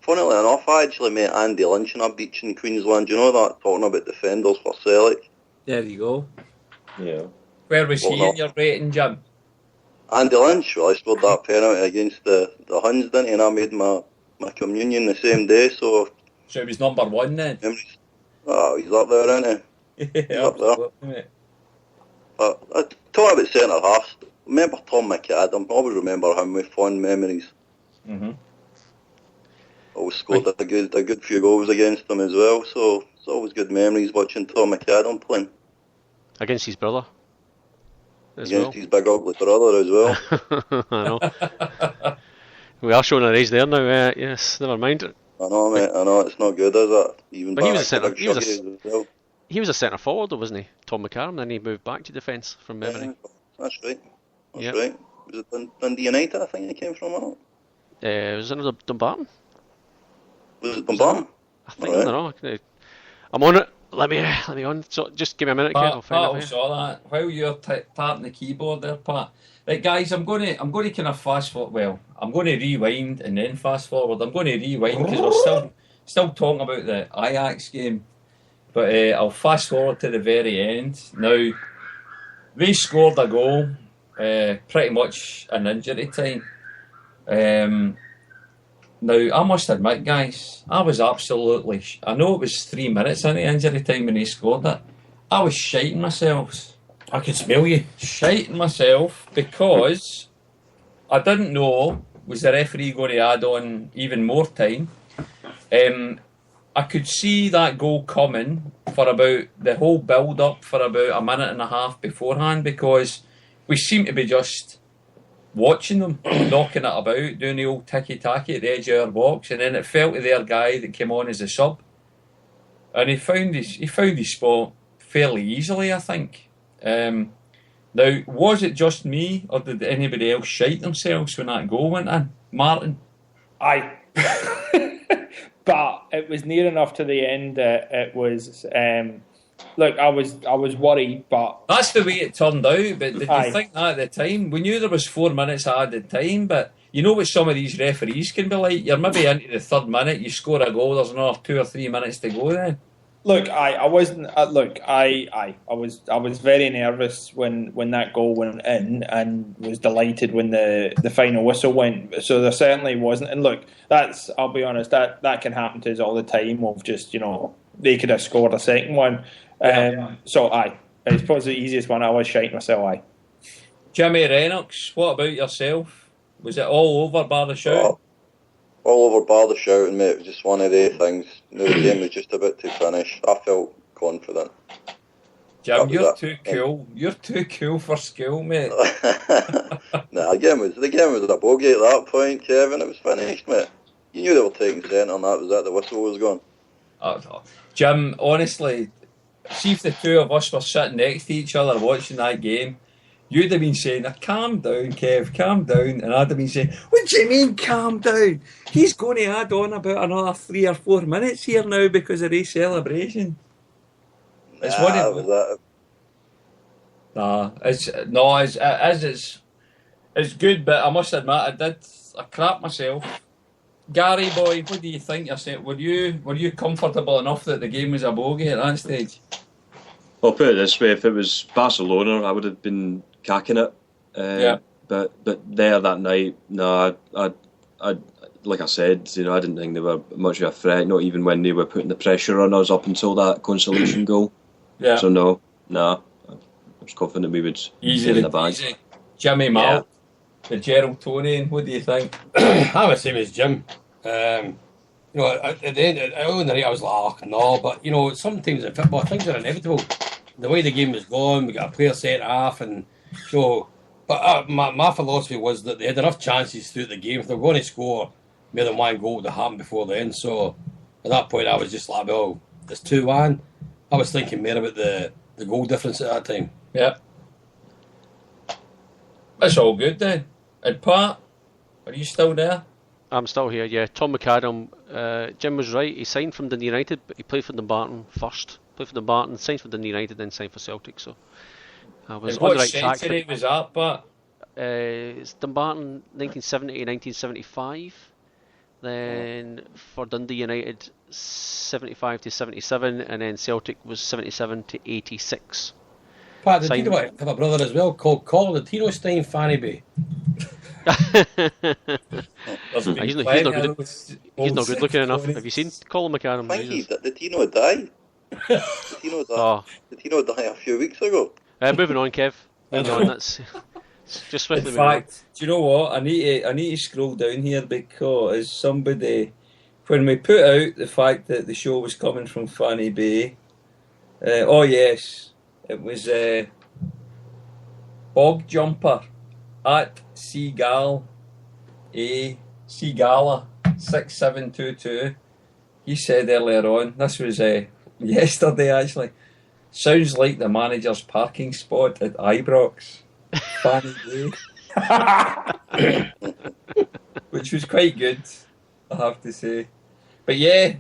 Funnily enough, I actually met Andy Lynch on a beach in Queensland. You know that? Talking about defenders for Celtic. There you go. Yeah. Where was he in your rating, Jim? Andy Lynch, well, I scored that penalty against the Huns, didn't he? And I made my communion the same day, so... So he was number 1 then? Oh, he's up there, isn't he? He's up there. Mate. But talking about centre-halves, remember Tom McAdam? I always remember him with fond memories. Mm-hmm. Always scored a good few goals against him as well, so it's always good memories watching Tom McAdam playing. Against his brother. Against his big ugly brother as well. I know. We are showing our age there now. Yes, never mind. I know, mate. I know, it's not good, is it? Even but he was a centre forward, though, wasn't he? Tom McCarron, then he moved back to defence from memory. Yeah, that's right. That's right. Was it Dundee United, I think he came from, or not? Was it Dumbarton? Was it Dumbarton? I think, I don't know. I'm on it. Let me on. So just give me a minute, Kev. I'll Pat, find Pat it will for sort that. While you're tapping the keyboard there, Pat. Right, guys, I'm going to kind of fast forward. Well, I'm going to rewind and then fast forward. I'm going to rewind because we're still talking about the Ajax game, but I'll fast forward to the very end. Now, they scored a goal, pretty much in injury time. Now, I must admit, guys, I was absolutely... I know it was 3 minutes into injury time when they scored it. I was shiting myself. I could smell you. Shiting myself because I didn't know, was the referee going to add on even more time? I could see that goal coming for about the whole build-up for about a minute and a half beforehand because we seemed to be just watching them, knocking it about, doing the old ticky-tacky at the edge of our box, and then it fell to their guy that came on as a sub. And he found his spot fairly easily, I think. Now, was it just me, or did anybody else shite themselves when that goal went in? Martin? Aye. But it was near enough to the end that it was... look, I was worried, but... That's the way it turned out, but did you think that at the time? We knew there was 4 minutes added time, but you know what some of these referees can be like? You're maybe into the 3rd minute, you score a goal, there's another 2 or 3 minutes to go then. Look, I wasn't. Look, I was very nervous when that goal went in, and was delighted when the final whistle went. So there certainly wasn't. And look, I'll be honest, that can happen to us all the time. Of just they could have scored a second one. So it's probably the easiest one. I was shiting myself. Jimmy Lennox, what about yourself? Was it all over bar the shout? All over bar the shouting, mate. It was just one of those things. The game was just about to finish. I felt confident. Jim, you're too cool. You're too cool for school, mate. Nah, the game was a bogey at that point, Kevin. It was finished, mate. You knew they were taking centre, and that was it. The whistle was gone. Jim, honestly, see if the two of us were sitting next to each other watching that game, you'd have been saying, calm down, Kev, calm down. And I'd have been saying, what do you mean, calm down? He's going to add on about another 3 or 4 minutes here now because of his celebration. It's good, but I must admit, I crapped myself. Gary boy, what do you think yourself? Were you comfortable enough that the game was a bogey at that stage? I'll put it this way: if it was Barcelona, I would have been cacking it. But there that night, no, I like I said, I didn't think they were much of a threat. Not even when they were putting the pressure on us up until that consolation goal. Yeah. So I was confident we would easy get in the bag. Easy. Jimmy Mal, the Gerald Tony, what do you think? I would say it was Jim. At the end of the night, I was like, no, but sometimes in football things are inevitable. The way the game was going, we got a player set off, and but my philosophy was that they had enough chances throughout the game. If they were going to score more than one goal, to happen before then. So at that point, I was just like, well, it's 2-1. I was thinking more about the goal difference at that time. Yeah. That's all good then. And Pat, are you still there? I'm still here, yeah. Tom McAdam, Jim was right. He signed from Dundee United, but he played for Dumbarton first. Played for Dumbarton, signed for Dundee United, then signed for Celtic. So I was on the right track. What was that, Pat? It's Dumbarton 1970 to 1975. Then for Dundee United 75 to 77, and then Celtic was 77 to 86. Pat, did you have a brother as well called Colin the Tino Stein Fanny Bay? He's not good looking enough. Have you seen Colin McAdam? I think did Tino die? Did Tino die a few weeks ago? Moving on, Kev. Moving on. That's just swiftly. In fact, do you know what? I need to scroll down here because somebody, when we put out the fact that the show was coming from Fanny Bay, yes, it was Bog Jumper at Seagala 6722. He said earlier on, this was yesterday actually, sounds like the manager's parking spot at Ibrox. Fanny Bay. Which was quite good, I have to say. But yeah,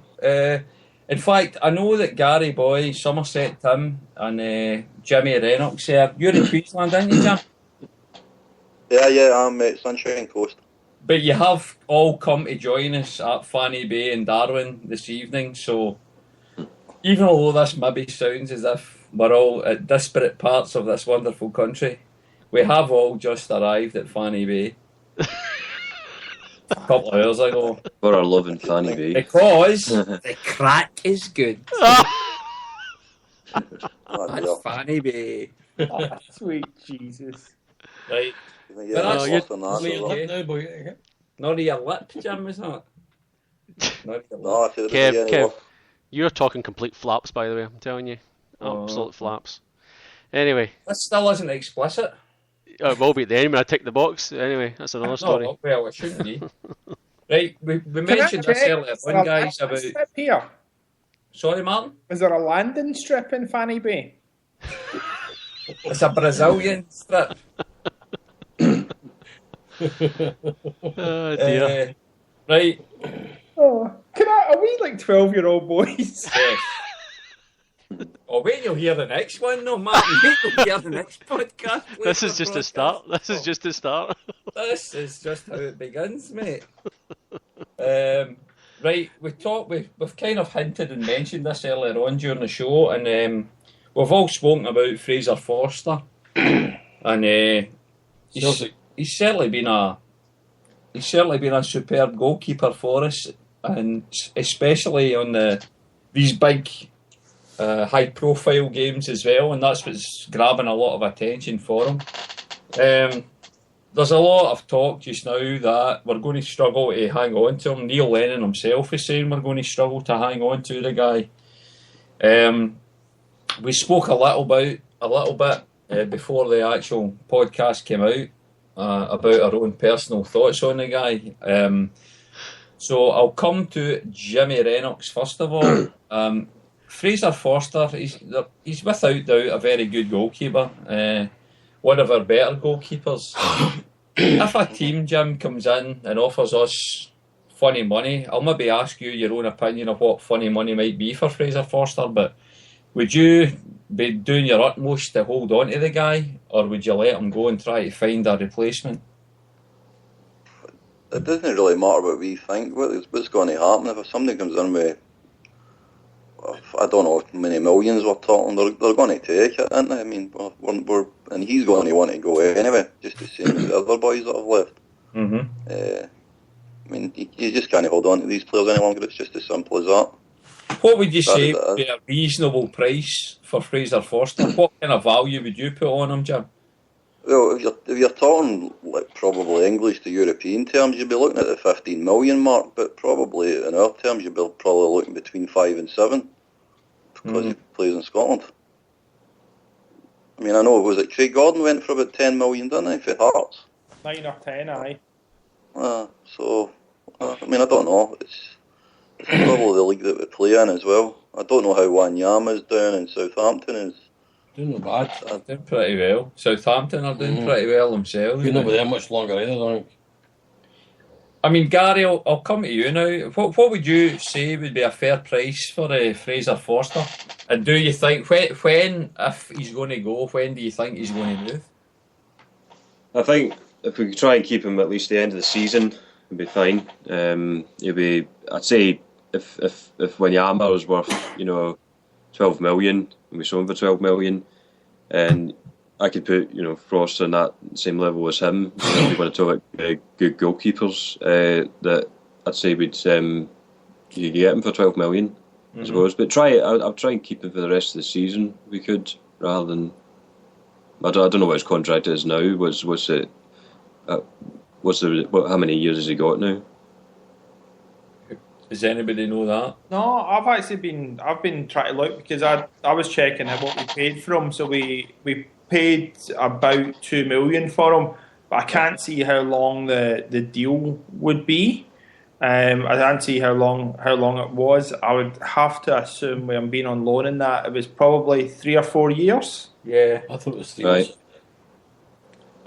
In fact, I know that Gary Boy, Somerset Tim, and Jimmy Rennox there. You're in Queensland, aren't you, Jim? Yeah, I'm at Sunshine Coast. But you have all come to join us at Fanny Bay in Darwin this evening, so even although this maybe sounds as if we're all at disparate parts of this wonderful country, we have all just arrived at Fanny Bay a couple of hours ago. For our love in Fanny Bay. Because the crack is good. That's Fanny Bay. Sweet Jesus. Right. Yeah, Not of your lip, Jim, is that? Kev, you're talking complete flaps, by the way, I'm telling you. Absolute flaps. Anyway. That still isn't explicit. It will be at the end when I tick the box. Anyway, that's another story. No, well, it shouldn't be. Right, we mentioned this earlier on, guys, about... Here? Sorry, Martin? Is there a landing strip in Fanny Bay? It's a Brazilian strip. Oh, dear. Right. Oh, are we like 12-year-old boys? Yes. Oh, wait, you'll hear the next one, no, Martin. Wait, you'll hear the next podcast. This is just a start. This is just a start. This is just how it begins, mate. Right, we've kind of hinted and mentioned this earlier on during the show, and we've all spoken about Fraser Forster, and he's certainly been a superb goalkeeper for us, and especially on these big high-profile games as well, and that's what's grabbing a lot of attention for him. There's a lot of talk just now that we're going to struggle to hang on to him. Neil Lennon himself is saying we're going to struggle to hang on to the guy. We spoke a little bit before the actual podcast came out about our own personal thoughts on the guy. So I'll come to Jimmy Rennox first of all. Fraser Forster, he's without doubt a very good goalkeeper. One of our better goalkeepers. If a team, Jim, comes in and offers us funny money, I'll maybe ask you your own opinion of what funny money might be for Fraser Forster, but would you be doing your utmost to hold on to the guy, or would you let him go and try to find a replacement? It doesn't really matter what we think. What's going to happen if somebody comes in with, I don't know how many millions we're talking, they're going to take it, aren't they? I mean, and he's going to want to go anyway, just the same as the other boys that have left. Mm-hmm. I mean, you just can't hold on to these players any longer. It's just as simple as that. What would you say would be a reasonable price for Fraser Forster? What kind of value would you put on him, Jim? Well, if you're talking like probably English to European terms, you'd be looking at the 15 million mark, but probably in our terms, you'd be probably looking between 5 and 7 because he plays in Scotland. I mean, I know, was it Craig Gordon went for about 10 million, didn't he, for Hearts? 9 or 10, aye. So, I mean, I don't know. It's probably the league that we play in as well. I don't know how Wanyama's doing in Southampton. Doing no bad. Doing pretty well. Southampton are doing pretty well themselves. You're not with them much longer either, I think. I mean, Gary, I'll come to you now. What would you say would be a fair price for Fraser Forster? And do you think, when, if he's going to go, when do you think he's going to move? I think if we could try and keep him at least the end of the season, it'd be fine. He'll be, I'd say, if Wanyama was worth, 12 million, and we sold him for 12 million, and I could put, Frost on that same level as him. If we want to talk about good goalkeepers, that I'd say you could get him for 12 million, I suppose. But I'll try and keep him for the rest of the season if we could, rather than. I don't know what his contract is now. What's it? How many years has he got now? Does anybody know that? No, I've been trying to look because I was checking at what we paid for him. So we paid about 2 million for him, but I can't see how long the deal would be. I can't see how long it was. I would have to assume when being on loan in that it was probably 3 or 4 years. Yeah, I thought it was 3 right. years.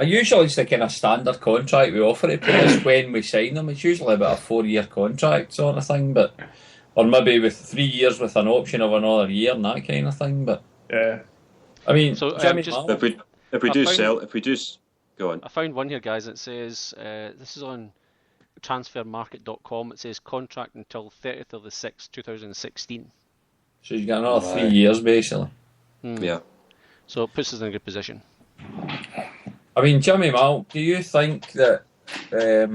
Usually it's the kind of standard contract we offer to players when we sign them. It's usually about a 4-year contract sort of thing, but or maybe with 3 years with an option of another year and that kind of thing. But yeah, I mean, So, Jimmy, just- if we do go on. I found one here, guys. It says this is on transfermarket.com. It says contract until 30th of the 6th, 2016. so you got another 3 years basically. Yeah. So it puts us in a good position. I mean, Jimmy Mal, do you think that? I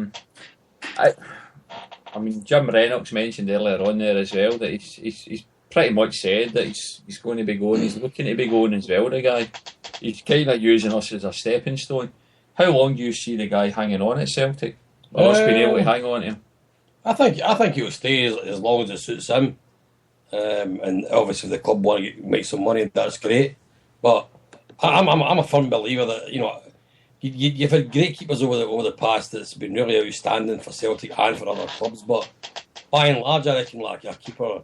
mean, Jim Rennox mentioned earlier on there as well that he's pretty much said that he's going to be going. He's looking to be going as well. The guy, he's kind of using us as a stepping stone. How long do you see the guy hanging on at Celtic, or us being able to hang on to him? I think he'll stay as long as it suits him. And obviously, if the club want to make some money, that's great. But I'm a firm believer that you've had great keepers over the past that's been really outstanding for Celtic and for other clubs. But by and large, I reckon like a keeper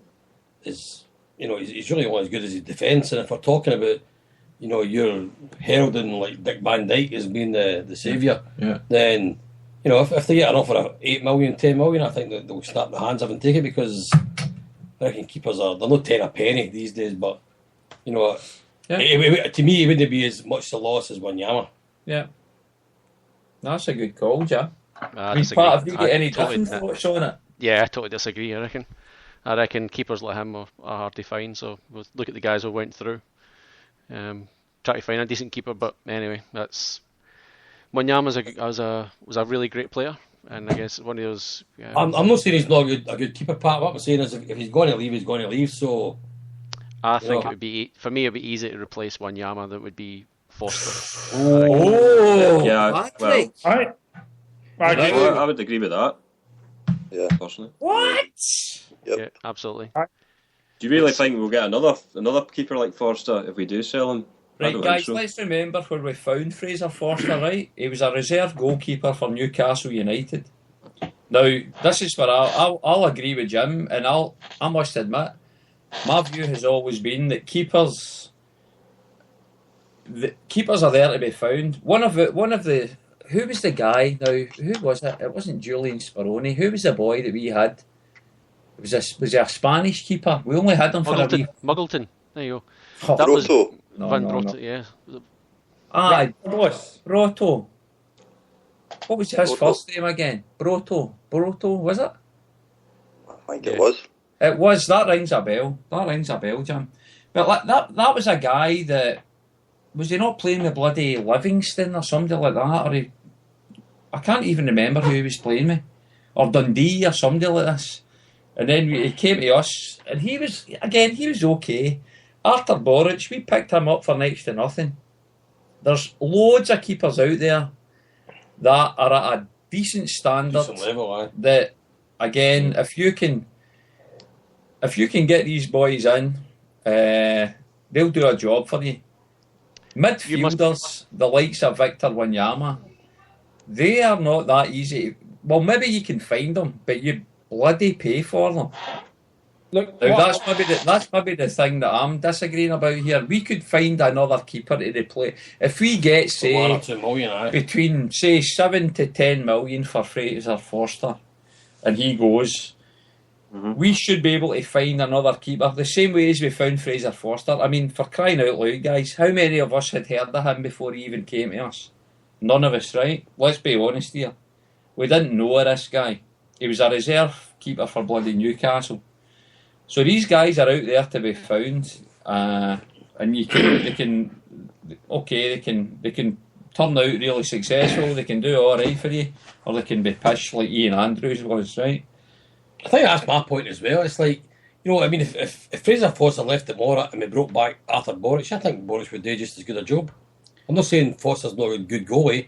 is he's really only as good as his defence. And if we're talking about you're heralding like Dick Van Dijk as being the saviour, then if they get an offer of 8 million, 10 million, I think that they'll snap their hands up and take it, because I reckon keepers they're not 10 a penny these days. But to me, it wouldn't be as much a loss as Wanyama. Yeah, that's a good call, Jim. I Have disagree. you got any totally different thoughts on it? Yeah, I totally disagree. I reckon keepers like him are hard to find. So we'll look at the guys who went through. Try to find a decent keeper, but anyway, that's Wanyama was a really great player, and I guess one of those. I'm not saying he's not a good keeper, Pat. What I'm saying is, if he's going to leave, he's going to leave. So I think it would be, for me, it'd be easy to replace Wanyama. That would be Foster. Yeah, well, I would agree with that. Yeah, personally. What? Yep. Yeah, absolutely. Do you really think we'll get another keeper like Forster if we do sell him? Right, guys, let's remember where we found Fraser Forster, right? He was a reserve goalkeeper for Newcastle United. Now, this is where I'll agree with Jim, and I must admit, my view has always been that keepers are there to be found. One of the who was the guy now? Who was it? It wasn't Julian Speroni. Who was the boy that we had? Was he a Spanish keeper? We only had him for a week. Muggleton. There you go. Oh, That was Roto. Van Roto, yeah. Broto. What was his Broto. first name again? Broto, was it? I think it was. It was. That rings a bell, Jim. But that was a guy that, was he not playing with bloody Livingston or somebody like that? Or I can't even remember who he was playing with. Or Dundee or somebody like this. And then he came to us, and he was okay. Arthur Boric, we picked him up for next to nothing. There's loads of keepers out there that are at a decent standard. Decent level, that, again, if you can get these boys in, they'll do a job for you. Midfielders, the likes of Victor Wanyama, they are not that easy. Well, maybe you can find them, but you bloody pay for them. Look, Now, that's maybe the thing that I'm disagreeing about here. We could find another keeper to replace. If we get, say, 1 or 2 million, between, say, 7 to 10 million for Fraser Forster, and he goes, we should be able to find another keeper the same way as we found Fraser Forster. I mean, for crying out loud, guys, how many of us had heard of him before he even came to us? None of us, right? Let's be honest here. We didn't know of this guy. He was a reserve keeper for bloody Newcastle. So these guys are out there to be found, and they can turn out really successful. They can do all right for you, or they can be pished like Ian Andrews was, right? I think that's my point as well. It's like, I mean, if Fraser Forster left tomorrow and we brought back Arthur Boric, I think Boric would do just as good a job. I'm not saying Foster's not a good goalie,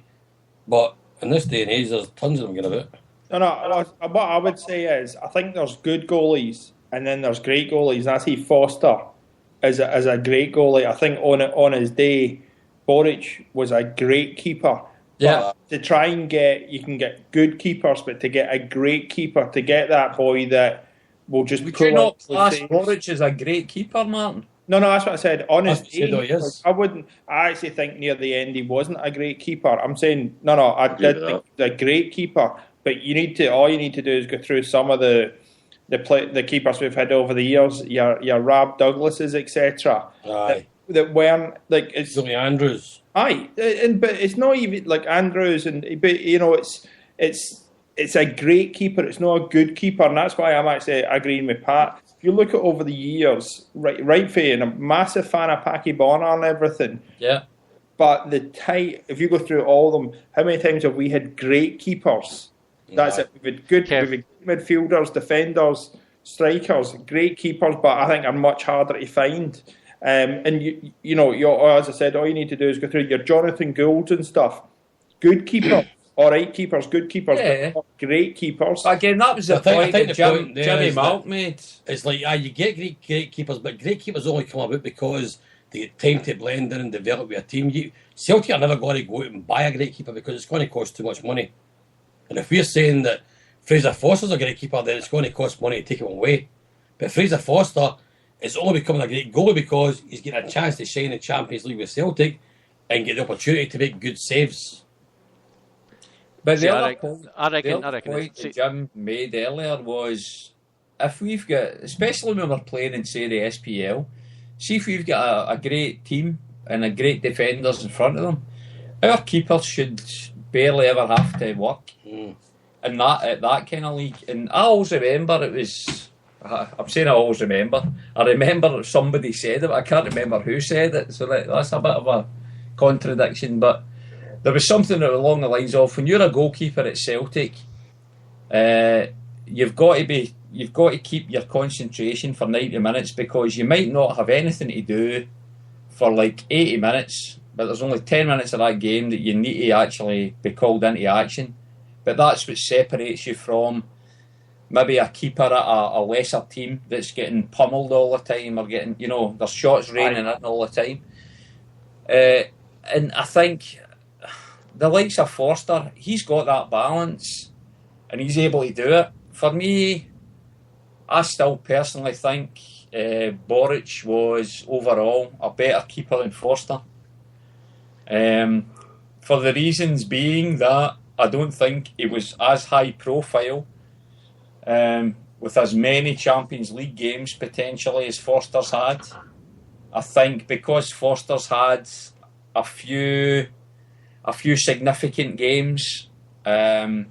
but in this day and age, there's tons of them going about. No. What I would say is, I think there's good goalies and then there's great goalies. And I see Foster as a great goalie. I think on his day, Boric was a great keeper. Yeah. But to try and you can get good keepers, but to get a great keeper, to get that boy that will just Would pull you not up the class saves. Boric as a great keeper, Martin? No, that's what I said. On his That's what day, he is. I actually think near the end he wasn't a great keeper. I'm saying I Agree did with think he's a great keeper, but all you need to do is go through some of the the keepers we've had over the years, your Rab Douglases, etc. That weren't like it's Billy Andrews. Aye, but it's not even like Andrews, but you know it's a great keeper. It's not a good keeper, and that's why I'm actually agreeing with Pat. If you look at over the years, right, Faye, and I'm a massive fan of Packy Bonner and everything. Yeah. But if you go through all of them, how many times have we had great keepers? That's it. We've had good midfielders, defenders, strikers, great keepers, but I think are much harder to find. And you know, as I said, all you need to do is go through your Jonathan Goulds and stuff. Good keeper, all right keepers, good keepers, but great keepers. Again, that was the point that Jimmy Malk made. It's like, you get great keepers, but great keepers only come about because they get time to blend in and develop with a team. Celtic are never going to go out and buy a great keeper because it's going to cost too much money. And if we're saying that Fraser Foster's a great keeper, then it's going to cost money to take him away. But Fraser Foster is only becoming a great goalie because he's getting a chance to shine in the Champions League with Celtic and get the opportunity to make good saves. But the other point that Jim made earlier was, if we've got, especially when we're playing in, say, the SPL, see if we've got a great team and a great defenders in front of them, our keepers should barely ever have to work. And at that kind of league. And I always remember it was, I'm saying I always remember, I remember somebody said it, but I can't remember who said it, so that's a bit of a contradiction, but there was something along the lines of, when you're a goalkeeper at Celtic, you've got to keep your concentration for 90 minutes, because you might not have anything to do for like 80 minutes, but there's only 10 minutes of that game that you need to actually be called into action. But that's what separates you from maybe a keeper at a lesser team that's getting pummeled all the time, or getting, you know, there's shots raining in all the time. And I think the likes of Forster, he's got that balance and he's able to do it. For me, I still personally think Boric was overall a better keeper than Forster. For the reasons being that I don't think he was as high profile with as many Champions League games potentially as Forster's had. I think because Forster's had a few significant games and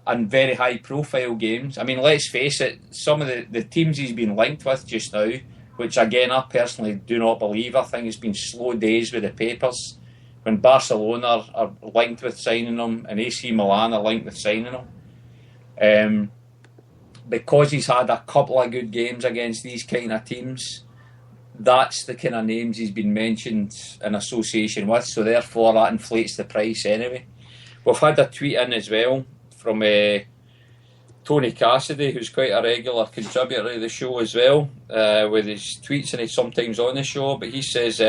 very high profile games. I mean, let's face it, some of the teams he's been linked with just now, which again I personally do not believe, I think it's been slow days with the papers. When Barcelona are linked with signing him and AC Milan are linked with signing him, because he's had a couple of good games against these kind of teams, that's the kind of names he's been mentioned in association with, so therefore that inflates the price anyway. We've had a tweet in as well from Tony Cassidy, who's quite a regular contributor to the show as well, with his tweets, and he's sometimes on the show, but he says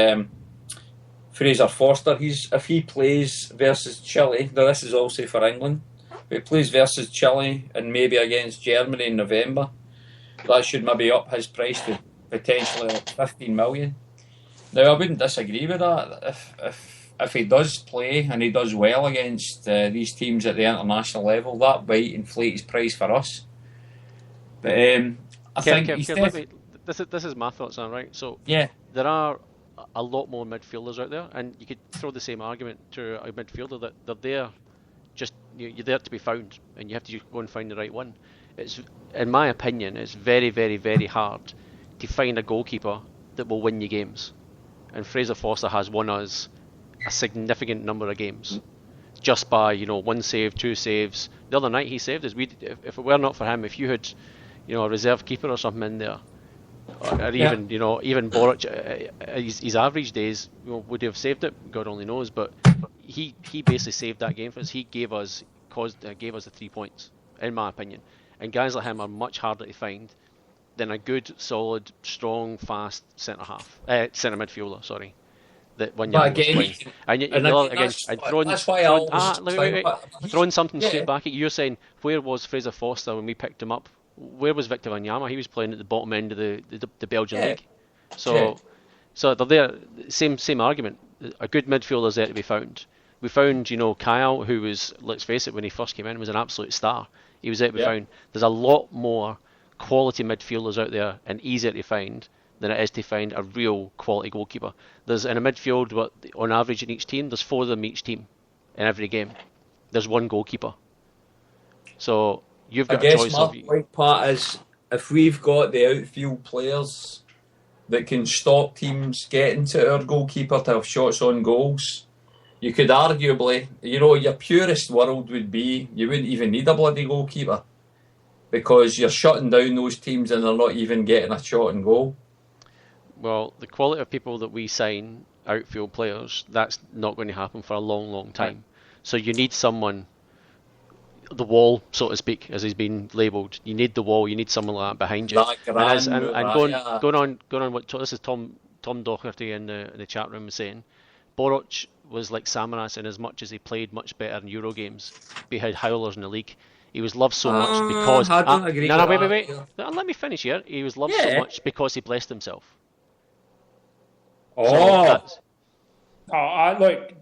Fraser Forster, if he plays versus Chile, now this is also for England, if he plays versus Chile and maybe against Germany in November, that should maybe up his price to potentially 15 million. Now I wouldn't disagree with that. If he does play and he does well against these teams at the international level, that might inflate his price for us. But I think this is my thoughts on, right? So yeah, there are a lot more midfielders out there, and you could throw the same argument to a midfielder that they're there, just you're there to be found, and you have to go and find the right one. It's, in my opinion, it's very, very, very hard to find a goalkeeper that will win you games, and Fraser Forster has won us a significant number of games just by one save, two saves. The other night he saved us. If it were not for him, if you had a reserve keeper or something in there, or even even Boric, his average days, would he have saved it? God only knows. But he basically saved that game for us. He gave us the 3 points, in my opinion. And guys like him are much harder to find than a good, solid, strong, fast centre midfielder. Sorry, that when you're throwing something straight back at you. You're saying, where was Fraser Forster when we picked him up? Where was Victor Wanyama? He was playing at the bottom end of the Belgian league. So they're there. Same argument. A good midfielder's there to be found. We found, Kyle, who was, let's face it, when he first came in, was an absolute star. He was there to be found. There's a lot more quality midfielders out there and easier to find than it is to find a real quality goalkeeper. There's in a midfield, what on average in each team, there's 4 of them each team in every game. There's one goalkeeper. So you've got a choice of. My point, Pat, is if we've got the outfield players that can stop teams getting to our goalkeeper to have shots on goals, you could arguably, your purest world would be you wouldn't even need a bloody goalkeeper because you're shutting down those teams and they're not even getting a shot on goal. Well, the quality of people that we sign, outfield players, that's not going to happen for a long, long time. Right. So you need someone, the wall, so to speak, as he's been labelled. You need the wall. You need someone like that behind you. And going on. What this is Tom Doherty in the chat room was saying. Boruc was like Samaras in as much as he played much better in Euro games. He had howlers in the league. He was loved so much because. I don't agree. Wait. Let me finish here. He was loved so much because he blessed himself. Look,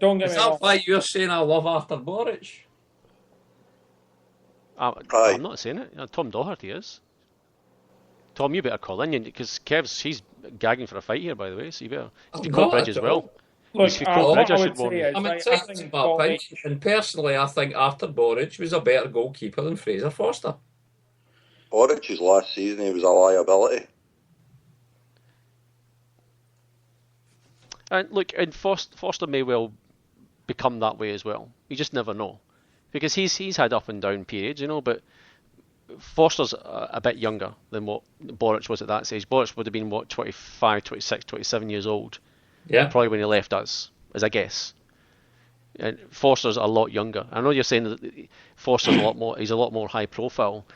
don't get me wrong. Is that why you're saying I love Arthur Boruc? I'm not saying it. Tom Doherty is. Tom, you better call in because he's gagging for a fight here, by the way. So you better. If you call Bridge as well. Look, I'm excited about Bridge, and personally, I think Arthur Boruc was a better goalkeeper than Fraser Forster. Boruc's last season, he was a liability. And look, and Forster may well become that way as well. You just never know, because he's had up and down periods, but Forster's a bit younger than what Boruc was at that stage. Boruc would have been 25, 26, 27 years old. Yeah, probably when he left us, as I guess. And Forster's a lot younger. I know you're saying that Forster's a lot more. He's a lot more high profile.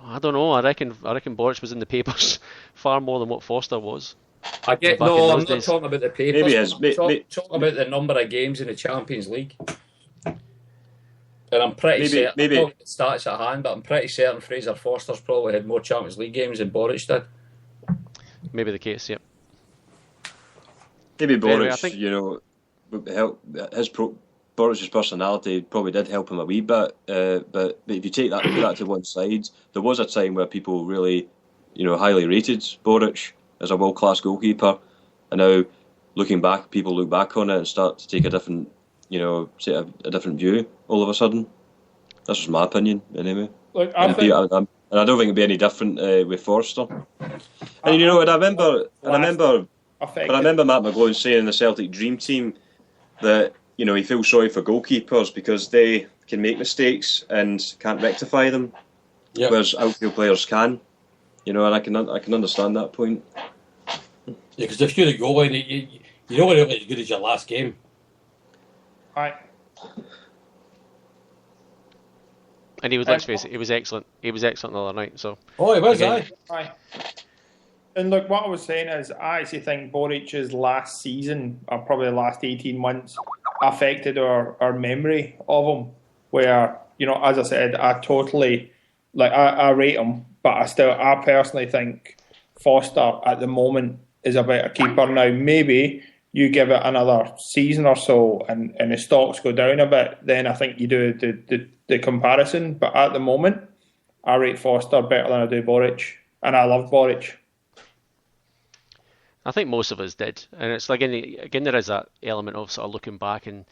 I don't know. I reckon Boruc was in the papers far more than what Forster was. I'm not talking about the papers. Maybe talking about the number of games in the Champions League. And I'm pretty certain. I'm not got stats at hand, but I'm pretty certain Fraser Forster's probably had more Champions League games than Boruc did. Maybe the case, yep. Maybe Boruc, Boruc's personality probably did help him a wee bit. But if you put that to one side, there was a time where people really, highly rated Boruc as a world-class goalkeeper, and now looking back, people look back on it and start to take a different, a different view all of a sudden. That's just my opinion, anyway. Look, and I don't think it'd be any different with Forster. And I remember Matt McGlone saying in the Celtic Dream Team that he feels sorry for goalkeepers because they can make mistakes and can't rectify them, whereas outfield players can. And I can understand that point. Yeah, because if you're a goalie, you're not going to look as good as your last game. Right. And let's face it, he was excellent. He was excellent the other night. So. Oh, he was, aye. And look, what I was saying is, I actually think Boruc's last season, or probably the last 18 months, affected our memory of him. Where, as I said, I totally, I rate him, but I personally think Forster at the moment is a better keeper. Now, maybe you give it another season or so and the stocks go down a bit, then I think you do the comparison. But at the moment, I rate Forster better than I do Boruc. And I love Boruc. I think most of us did. And it's like, again, there is that element of sort of looking back at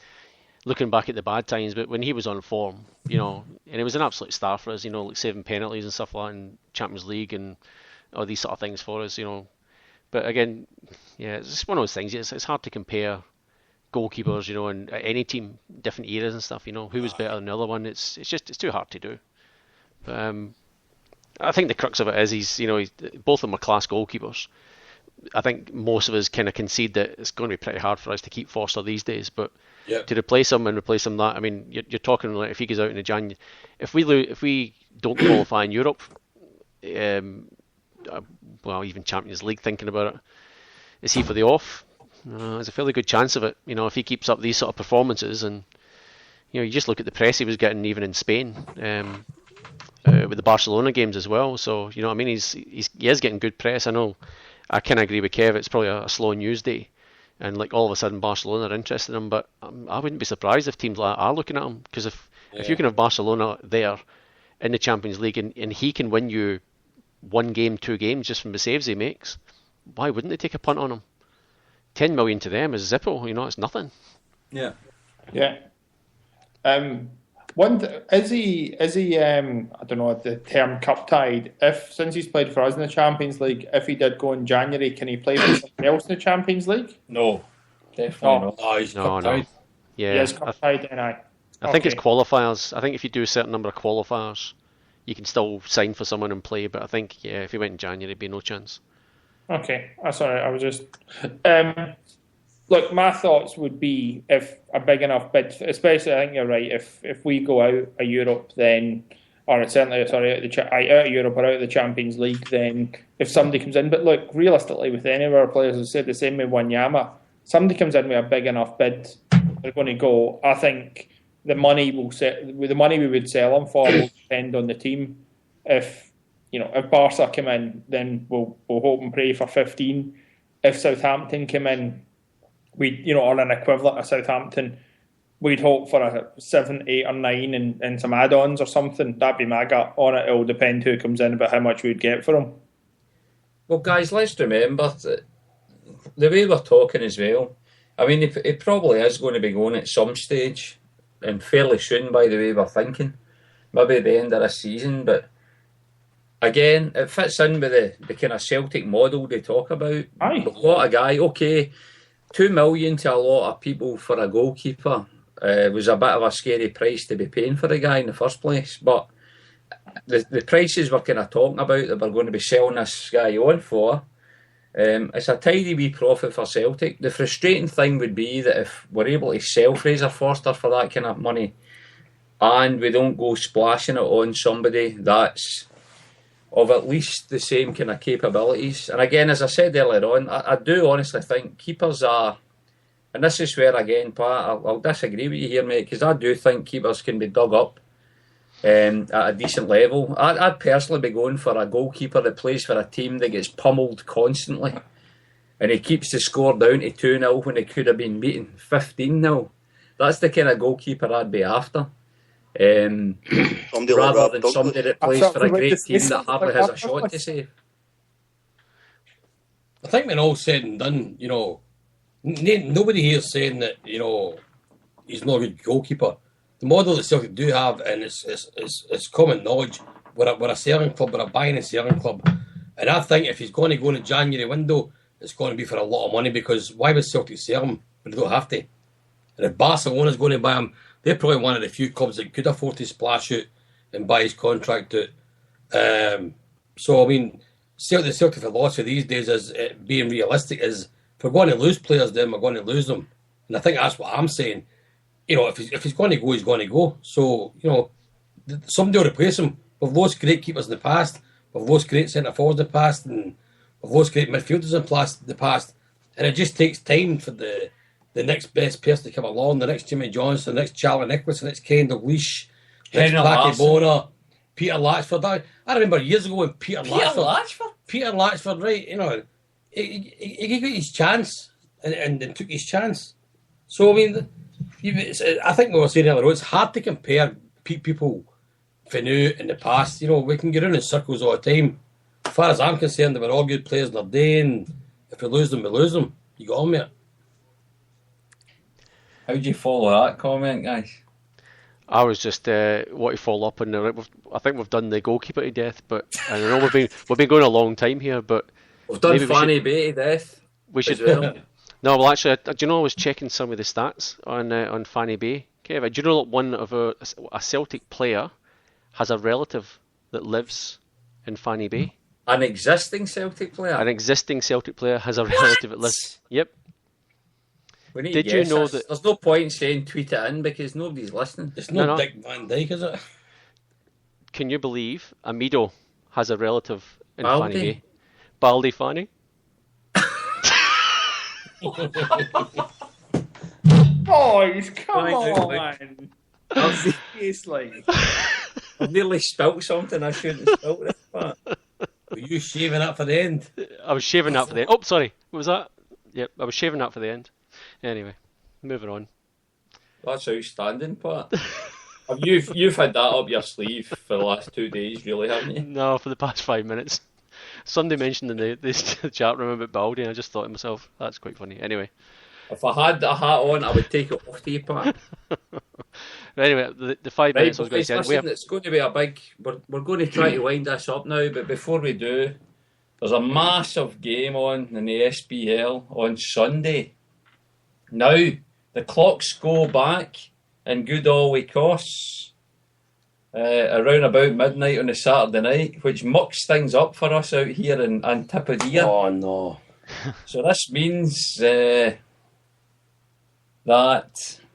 the bad times. But when he was on form, and he was an absolute star for us, like saving penalties and stuff like that in Champions League and all these sort of things for us, But again, it's just one of those things. It's hard to compare goalkeepers, in any team, different eras and stuff. Who was better than the other one? It's too hard to do. But I think the crux of it is he's both of them are class goalkeepers. I think most of us kind of concede that it's going to be pretty hard for us to keep Forster these days. But to replace him that, I mean, you're talking like if he goes out in the January, if we don't qualify in Europe. Even Champions League, thinking about it, is he for the off? There's a fairly good chance of it. If he keeps up these sort of performances, and you just look at the press he was getting even in Spain with the Barcelona games as well. So he is getting good press. I know. I kind of agree with Kev. It's probably a slow news day, and all of a sudden Barcelona are interested in him. But I wouldn't be surprised if teams like that are looking at him, because if you can have Barcelona there in the Champions League and he can win you 1 game, 2 games just from the saves he makes, why wouldn't they take a punt on him? 10 million to them is Zippo, it's nothing. Yeah. Is he? I don't know the term cup tied. Since he's played for us in the Champions League, if he did go in January, can he play for someone else in the Champions League? No, definitely not. No, he's cup tied. Yeah, he is cup tied. I think it's qualifiers. I think if you do a certain number of qualifiers, you can still sign for someone and play. But I think if he went in January, there'd be no chance. Okay, that's all right. I was just look. My thoughts would be if a big enough bid, especially I think you're right. If we go out of Europe, then or certainly out of Europe or out of the Champions League, then if somebody comes in, but look, realistically, with any of our players, I said the same with Wanyama. Somebody comes in with a big enough bid, they're going to go. I think the money we would sell them for will depend on the team. If Barca come in, then we'll hope and pray for 15. If Southampton come in, or an equivalent of Southampton, we'd hope for a 7, 8 or 9 and some add-ons or something. That'd be my gut on it. It'll depend who comes in about how much we'd get for them. Well, guys, let's remember that the way we're talking as well, I mean, it probably is going to be going at some stage, and fairly soon by the way we're thinking, maybe at the end of this season, but again, it fits in with the kind of Celtic model they talk about. Aye. A lot of guy, okay, 2 million to a lot of people for a goalkeeper was a bit of a scary price to be paying for a guy in the first place, but the prices we're kind of talking about that we're going to be selling this guy on for, it's a tidy wee profit for Celtic. The frustrating thing would be that if we're able to sell Fraser Forster for that kind of money and we don't go splashing it on somebody that's of at least the same kind of capabilities. And again, as I said earlier on, I do honestly think keepers are, and this is where again, Pat, I'll disagree with you here, mate, because I do think keepers can be dug up at a decent level. I'd personally be going for a goalkeeper that plays for a team that gets pummeled constantly and he keeps the score down to 2-0 when it could have been beaten 15-0. That's the kind of goalkeeper I'd be after. Rather than somebody that plays for a great team that hardly has a shot to save. I think when all said and done, nobody here is saying that he's not a good goalkeeper. The model that Celtic do have, and it's common knowledge, we're a selling club, we're a buying and selling club, and I think if he's going to go in the January window, it's going to be for a lot of money, because why would Celtic sell him when they don't have to? And if Barcelona's going to buy him, they're probably one of the few clubs that could afford to splash out and buy his contract out. So, I mean, the Celtic philosophy these days is being realistic is if we're going to lose players, then we're going to lose them. And I think that's what I'm saying. If he's going to go, he's going to go. So, somebody will replace him. We've lost great keepers in the past. We've lost great centre-forwards in the past. And we've lost great midfielders in the past. And it just takes time for the next best person to come along, the next Jimmy Johnson, the next Charlie Nicholas, the next Ken Dalglish, the next Blackie Bona, Peter Latchford. I remember years ago when Peter Latchford, right, he got his chance and took his chance. So, I mean, I think we were saying earlier, it's hard to compare people for now in the past. We can get around in circles all the time. As far as I'm concerned, they were all good players in their day, and if we lose them, we lose them. You got on, mate. How do you follow that comment, guys? I was just want to follow up on I think we've done the goalkeeper to death, but I know we've been going a long time here, but we've done Fanny Bay to death. We should. Well. No, well, actually, do you know I was checking some of the stats on Fanny Bay, Kev? Do you know that one of a Celtic player has a relative that lives in Fanny Bay? An existing Celtic player. An existing Celtic player has a relative that lives. Yep. Did you know that? There's no point in saying tweet it in because nobody's listening. It's not Dick Van Dyke, is it? Can you believe Amido has a relative in Fanny Bay? Baldy Fanny? Boys, come on! Seriously. I've nearly spilt something I shouldn't have spilt this part. Were you shaving up for the end? I was shaving up for the end. Oh, sorry. What was that? Yep, I was shaving up for the end. Anyway, moving on. That's outstanding, Pat. You've had that up your sleeve for the last 2 days, really, haven't you? No, for the past 5 minutes. Somebody mentioned in the chat room about Baldy, and I just thought to myself, that's quite funny. Anyway. If I had a hat on, I would take it off to you, Pat. Anyway, the 5 minutes I was going to say. Listen, it's going to be a big... We're going to try to wind this up now, but before we do, there's a massive game on in the SPL on Sunday. Now, the clocks go back in good Galway costs around about midnight on a Saturday night, which mucks things up for us out here in Antipodia. Oh, no. So this means that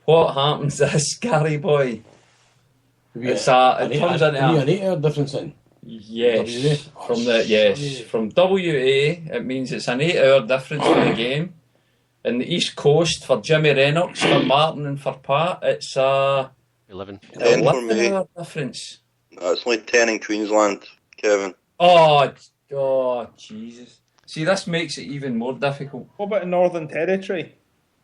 what happens is, Gary boy, it comes into an 8-hour difference in. Yes, from WA, it means it's an 8-hour difference for the game. In the East Coast, for Jimmy Rennox, for Martin and for Pat, it's a 11 hour difference. No, it's only 10 in Queensland, Kevin. Oh, Jesus. See, this makes it even more difficult. What about the Northern Territory?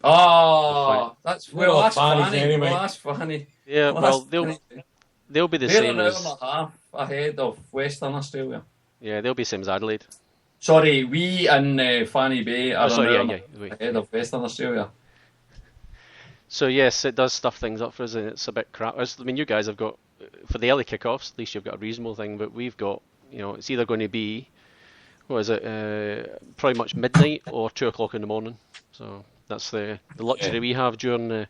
Oh, that's funny. Anyway. Well, that's funny. Yeah, well, they'll be the same They're an hour as... and a half ahead of Western Australia. Yeah, they'll be the same as Adelaide. Sorry, we in Fanny Bay are ahead of Western Australia. So yes, it does stuff things up for us, and it's a bit crap. I mean, you guys have got, for the early kickoffs, at least you've got a reasonable thing, but we've got, it's either going to be, probably much midnight or 2 o'clock in the morning. So that's the luxury we have during the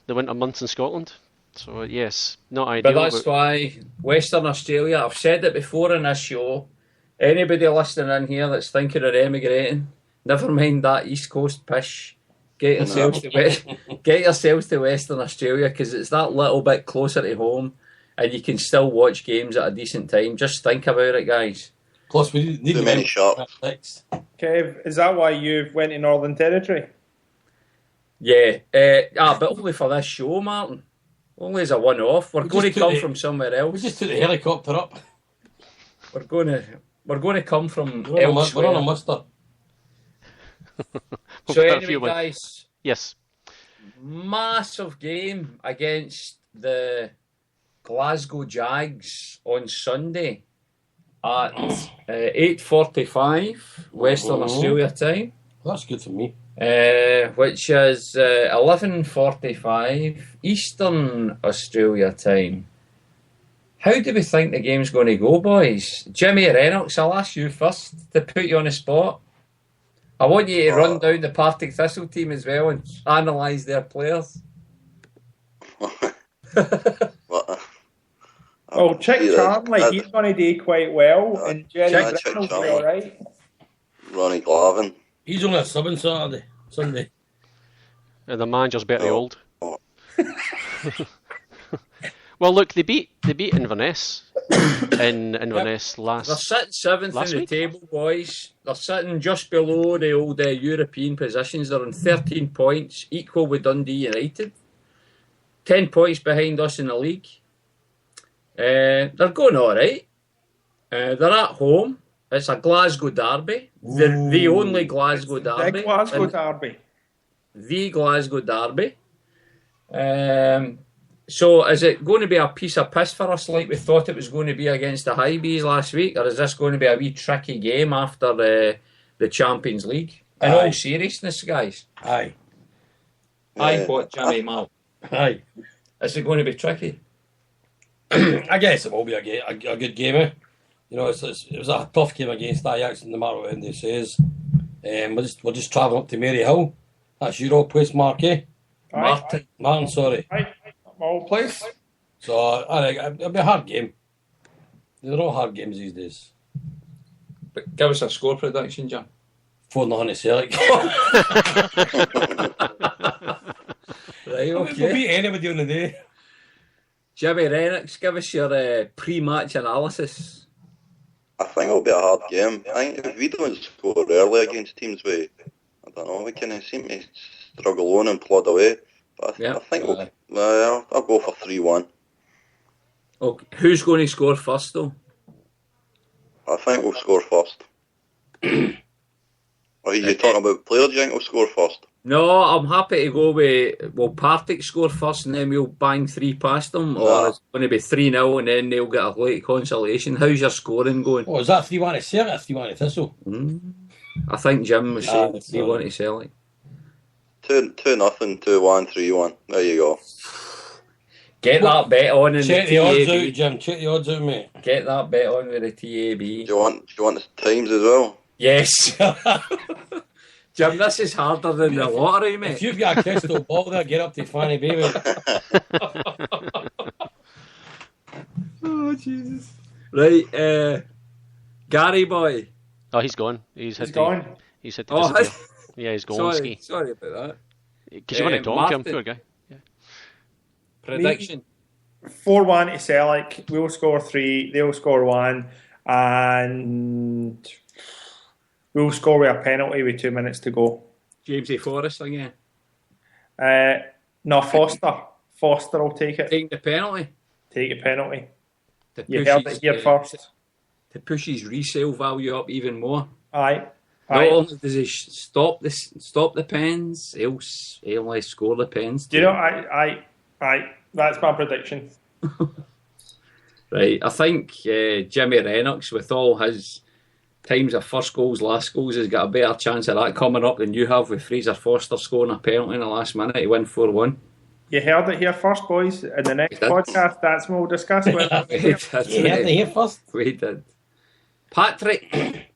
winter months in Scotland. So yes, not ideal. But that's why Western Australia, I've said it before in this show, anybody listening in here that's thinking of emigrating, never mind that East Coast pish. Get yourselves to Western Australia, because it's that little bit closer to home, and you can still watch games at a decent time. Just think about it, guys. Plus, we need too many shops. Kev, is that why you went to Northern Territory? Yeah, but only for this show, Martin. Only as a one-off. We're going to come from somewhere else. We just took the helicopter up. We're going to come from elsewhere. We're on a muster. So anyway, guys. Yes. Massive game against the Glasgow Jags on Sunday at 8:45 Western Australia time. That's good for me. Which is 11:45 Eastern Australia time. How do we think the game's going to go, boys? Jimmy Rennox, I'll ask you first to put you on the spot. I want you to run down the Partick Thistle team as well and analyse their players. Chick Charnley, he's going to do quite well, and Jerry Reynolds will be all right. Ronnie Glavin. He's only a sub on Sunday. And the manager's better old. Well, look, they beat Inverness in Inverness last. They're sitting 7th in the table, boys. They're sitting just below the old European positions. They're on 13 points, equal with Dundee United. 10 points behind us in the league. They're going all right. They're at home. It's a Glasgow derby. The only Glasgow derby. The Glasgow derby. The Glasgow derby. So is it going to be a piece of piss for us like we thought it was going to be against the Highbees last week? Or is this going to be a wee tricky game after the Champions League? In all seriousness, guys. Aye. What, Jimmy Mal? Aye. Is it going to be tricky? I guess it will be a good game. Eh? It was a tough game against Ajax, no matter what anybody says. We're just travelling up to Maryhill. That's your old place, Mark, eh? Martin, sorry. Aye. Old place. So, it'll be a hard game. They're all hard games these days. But give us a score prediction, John. 4-0 to Celtic. Right, okay. We'll beat anybody on the day. Jimmy Rennox, give us your pre-match analysis. I think it'll be a hard game. I think if we don't score early against teams we kind of seem to struggle on and plod away. But I think I'll go for 3-1. Okay. Who's going to score first, though? I think we'll score first. Or are you talking about player? Do you think we'll score first? No, I'm happy to go with, will Partick score first and then we'll bang 3 past them, or it's going to be 3-0 and then they'll get a late consolation? How's your scoring going? Oh, is that 3-1 to Celtic or 3-1 to Thistle? I think Jim was saying 3-1 to Celtic. 2-0, 2-1, 3-1. There you go. Get that bet on in Check the the odds TAB. out, Jim. Check the odds out, mate. Get that bet on with the TAB. Do you want the times as well? Yes. Jim, this is harder than the lottery, mate. If you've got a crystal ball there, get up to Fanny Baby. Oh, Jesus. Right, Gary boy. Oh, he's gone. He's gone. He's had to disappear. Yeah, he's gone. Sorry about that. Because you want to talk to him, poor guy. Yeah. Prediction. 4-1 to Celtic. We'll score 3. They'll score 1. And we'll score with a penalty with 2 minutes to go. James A. Forrest again. No, Foster. Foster will take it. Taking the penalty. Take a penalty. To You push heard his, it here first. To push his resale value up even more. Aye. Not only does he stop the pens, he'll only score the pens. Do you know? Aye. That's my prediction. Right, I think Jimmy Rennox, with all his times of first goals, last goals, has got a better chance of that coming up than you have with Fraser Foster scoring a penalty in the last minute to win 4-1. You heard it here first, boys. In the next podcast, that's what we'll discuss. You heard it here first. We did. Patrick.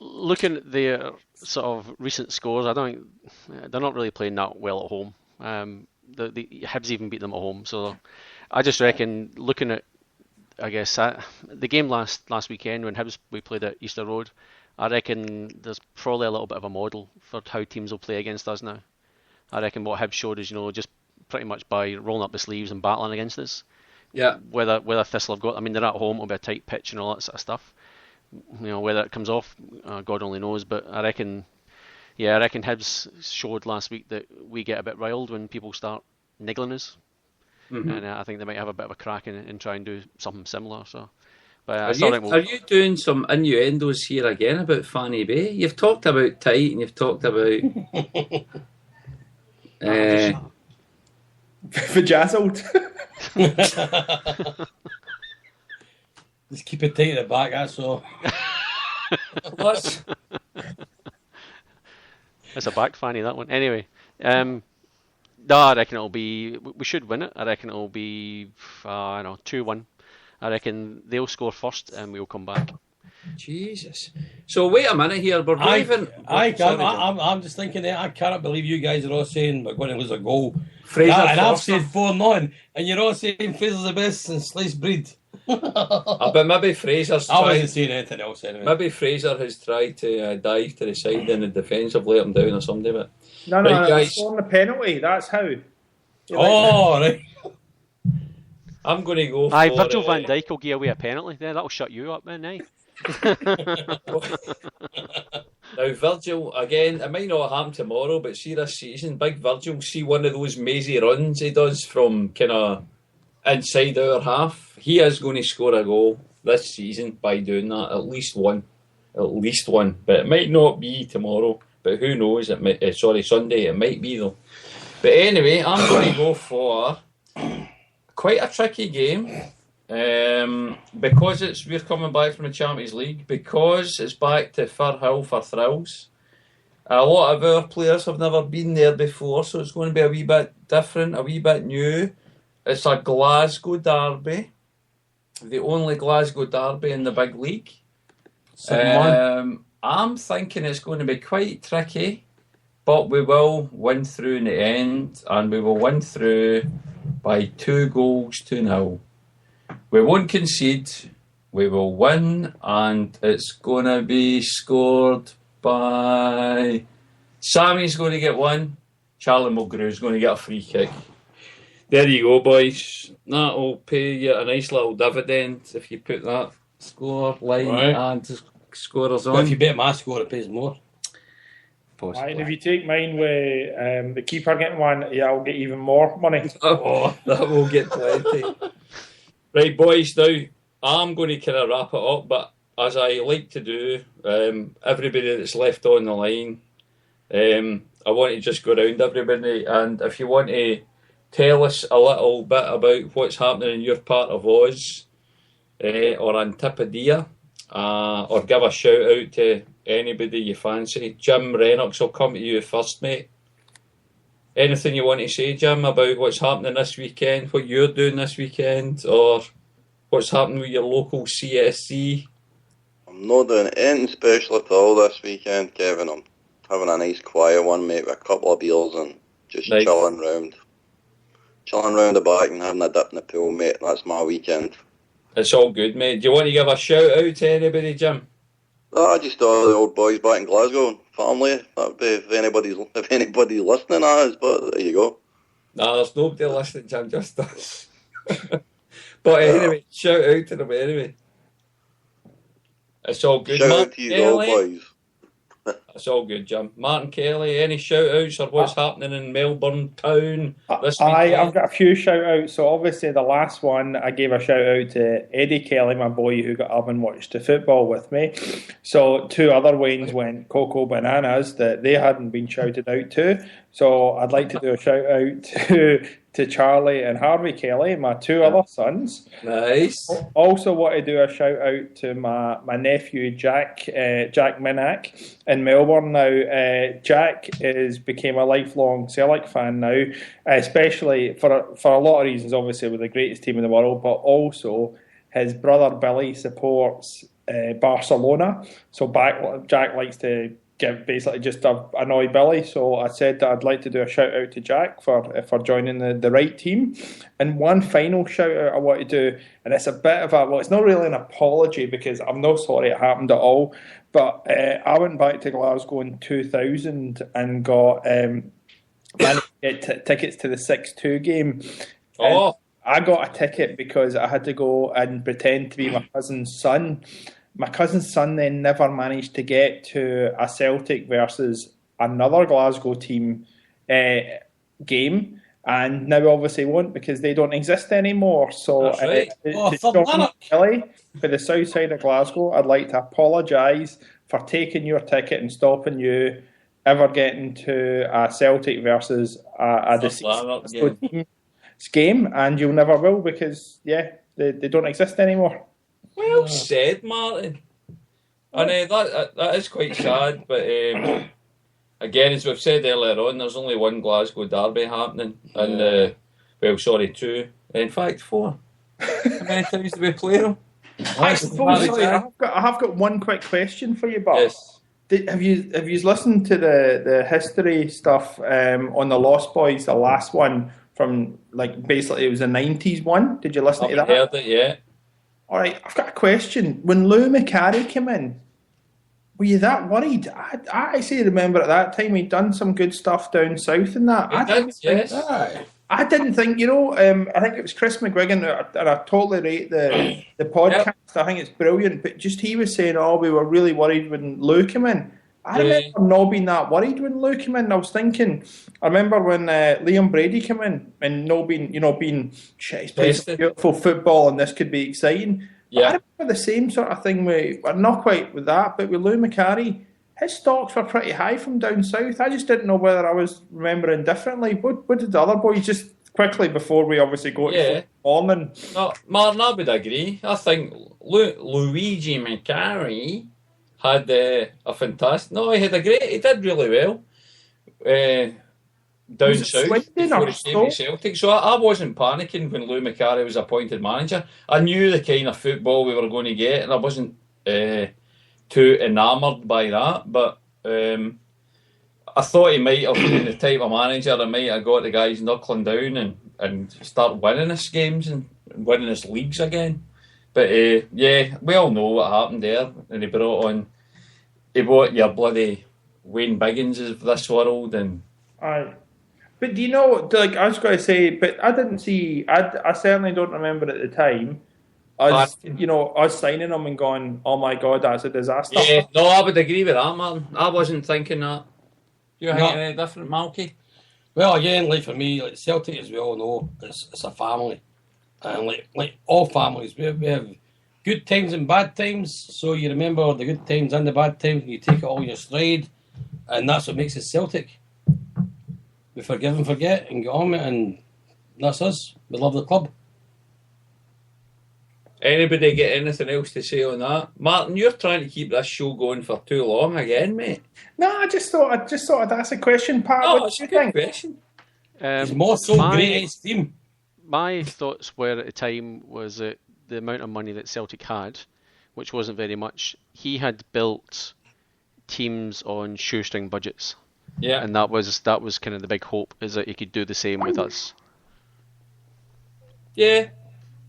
Looking at their sort of recent scores, they're not really playing that well at home. The Hibs even beat them at home, so I just reckon looking at, I guess the game last weekend when we played at Easter Road, I reckon there's probably a little bit of a model for how teams will play against us now. I reckon what Hibs showed is, just pretty much by rolling up the sleeves and battling against us. Yeah. Whether Thistle have got, they're at home, it'll be a tight pitch and all that sort of stuff. Whether it comes off, God only knows. But I reckon Hibs showed last week that we get a bit riled when people start niggling us, and I think they might have a bit of a crack and try and do something similar. So, but are you doing some innuendos here again about Fanny Bay? You've talked about tight and you've talked about Vajazzled. Just keep it tight at the back, that's all. What? It's a back fanny, that one. Anyway, no, I reckon it'll be. We should win it. I reckon it'll be 2-1. I reckon they'll score first and we'll come back. Jesus. So wait a minute here. We're leaving. I'm just thinking that I cannot believe you guys are all saying we're going to lose a goal. Fraser and I've Foster. said 4-0, and you're all saying Fraser's the best and sliced breed. But maybe Fraser's I wasn't saying anything else anyway. Maybe Fraser has tried to dive to the side and the defence have let him down or something. But No, guys, scoring the penalty. That's how. Right. I'm going to go for... Aye, Virgil van Dijk will give away a penalty. Then that'll shut you up, man. Aye. Now, Virgil, again, it might not happen tomorrow, but see this season, big Virgil, see one of those mazy runs he does from kind of inside our half. He is going to score a goal this season by doing that, at least one. But it might not be tomorrow, but who knows? Sunday, it might be though. But anyway, I'm going to go for quite a tricky game. Because we're coming back from the Champions League, because it's back to Firhill for thrills. A lot of our players have never been there before, so it's going to be a wee bit different, a wee bit new. It's a Glasgow derby, the only Glasgow derby in the big league. I'm thinking it's going to be quite tricky, but we will win through in the end, and we will win through by 2-0. We won't concede, we will win, and it's going to be scored by... Sammy's going to get one, Charlie Mulgrew's going to get a free kick. There you go, boys. That'll pay you a nice little dividend if you put that score line and scorers on. But if you bet my score, it pays more. Possibly. Right, and if you take mine with the keeper getting one, I'll get even more money. Oh, that will get plenty. Right, boys, now I'm going to kind of wrap it up, but as I like to do, everybody that's left on the line, I want to just go round everybody, and if you want to tell us a little bit about what's happening in your part of Oz or Antipodia, or give a shout out to anybody you fancy. Jim Rennox, will come to you first, mate. Anything you want to say, Jim, about what's happening this weekend, what you're doing this weekend, or what's happening with your local CSC? I'm not doing anything special at all this weekend, Kevin. I'm having a nice quiet one, mate, with a couple of beers and just nice. chilling round the back and having a dip in the pool, mate. That's my weekend. It's all good, mate. Do you want to give a shout out to anybody, Jim? I just thought the old boys back in Glasgow, family. That'd be if anybody's listening, but there you go. Nah, there's nobody listening, Jim, just us. But anyway, shout out to them anyway. It's all good. Shout Martin out to you old boys. It's all good, Jim. Martin Kelly, any shout outs or what's happening in Melbourne town this weekend? I've got a few shout outs. So obviously the last one I gave a shout out to Eddie Kelly, my boy who got up and watched the football with me. So 2 other Waynes went Coco Bananas that they hadn't been shouted out to. So I'd like to do a shout out to Charlie and Harvey Kelly, my 2 other sons. Nice. Also want to do a shout out to my nephew Jack Minnack in Melbourne now. Jack became a lifelong Celtic fan now, especially for a lot of reasons. Obviously, we're the greatest team in the world, but also his brother Billy supports Barcelona. So Jack likes to basically just annoy Billy. So I said that I'd like to do a shout out to Jack for joining the right team. And one final shout out I want to do, and it's a bit of it's not really an apology because I'm not sorry it happened at all, but I went back to Glasgow in 2000 and got managed to get tickets to the 6-2 game. Oh. I got a ticket because I had to go and pretend to be my cousin's son. My cousin's son then never managed to get to a Celtic versus another Glasgow team game, and now obviously won't because they don't exist anymore. So right. Kelly, for the south side of Glasgow, I'd like to apologise for taking your ticket and stopping you ever getting to a Celtic versus a deceased game, and you'll never will because they don't exist anymore. Well said, Martin. And that is quite sad, but again, as we've said earlier on, there's only one Glasgow derby happening, and 2. In fact, 4. How many times do we play them? I have got one quick question for you, Bob. Yes. Have you listened to the history stuff on the Lost Boys, the last one from basically it was a 90s one? Did you listen to that? I haven't heard it yet. All right, I've got a question. When Lou McCarry came in, were you that worried? I actually remember at that time he'd done some good stuff down south and that. I didn't think, I think it was Chris McGuigan, and I totally rate the podcast. Yep. I think it's brilliant, but just he was saying, we were really worried when Lou came in. I remember not being that worried when Lou came in. I was thinking, I remember when Liam Brady came in and not being, he's playing some beautiful football and this could be exciting. Yeah. I remember the same sort of thing not quite with that, but with Lou McCarry, his stocks were pretty high from down south. I just didn't know whether I was remembering differently. What did the other boys, just quickly before we obviously go to morning? No, Martin, I would agree. I think Luigi McCarry had a fantastic... No, he did really well down south before he came to Celtic. So I wasn't panicking when Lou McCarry was appointed manager. I knew the kind of football we were going to get, and I wasn't too enamoured by that. But I thought he might have been the type of manager that might have got the guys knuckling down and start winning his games and winning his leagues again. But we all know what happened there, and he brought your bloody Wayne Biggins of this world, and but do you know? I was going to say, but I didn't see. I certainly don't remember at the time. Us signing him and going, "Oh my God, that's a disaster." Yeah, no, I would agree with that, man. I wasn't thinking that. You think any different, Malky? Well, again, for me, Celtic, as we all know, it's a family. And like all families, we have good times and bad times. So you remember the good times and the bad times, and you take it all in your stride. and that's what makes us Celtic. We forgive and forget and get on with it, and that's us. We love the club. Anybody get anything else to say on that? Martin, you're trying to keep this show going for too long again, mate. No, I just thought I'd ask a question, Pat. Oh, what it's do a you good think? question. He's more so great as team. My thoughts were at the time was that the amount of money that Celtic had, which wasn't very much, he had built teams on shoestring budgets. Yeah. And that was kind of the big hope, is that he could do the same with us. Yeah.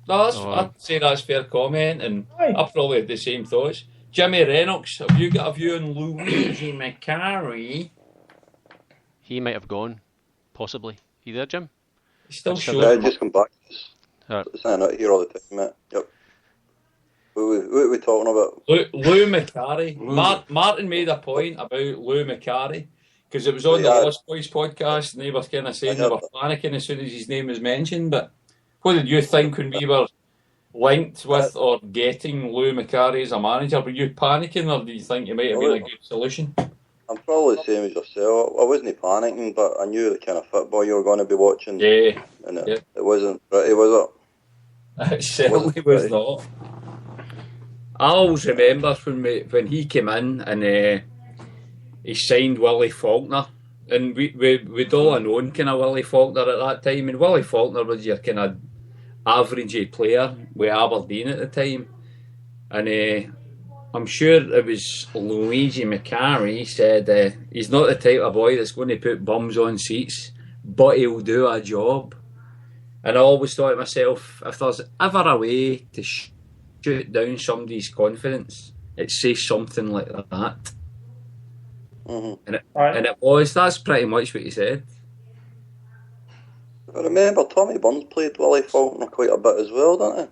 No, I'd say that's fair comment, and I probably had the same thoughts. Jimmy Rennox, have you got a view on Luigi McCarry? He might have gone, possibly. You there, Jim? He's still Yeah, showing. just come back. I'm not here all the time, mate. Yep. What are we talking about? Lou McCarry. Martin made a point about Lou McCarry, because it was on the Lost Boys podcast, and they were kind of saying they were panicking as soon as his name was mentioned. But what did you think when we were linked with or getting Lou McCarry as a manager? Were you panicking, or do you think it might have been a good solution? I'm probably the same as yourself. I wasn't panicking, but I knew the kind of football you were going to be watching. Yeah. And it wasn't pretty, was it? It certainly was not. I always remember when he came in and he signed Willie Faulkner, and we'd all known kind of Willie Faulkner at that time, and Willie Faulkner was your kind of averagey player with Aberdeen at the time, and I'm sure it was Luigi McCarry said he's not the type of boy that's going to put bums on seats, but he'll do a job. And I always thought to myself, if there's ever a way to shoot down somebody's confidence, it's say something like that. Mm-hmm. And it was. That's pretty much what he said. I remember Tommy Burns played Willie Faulkner quite a bit as well, didn't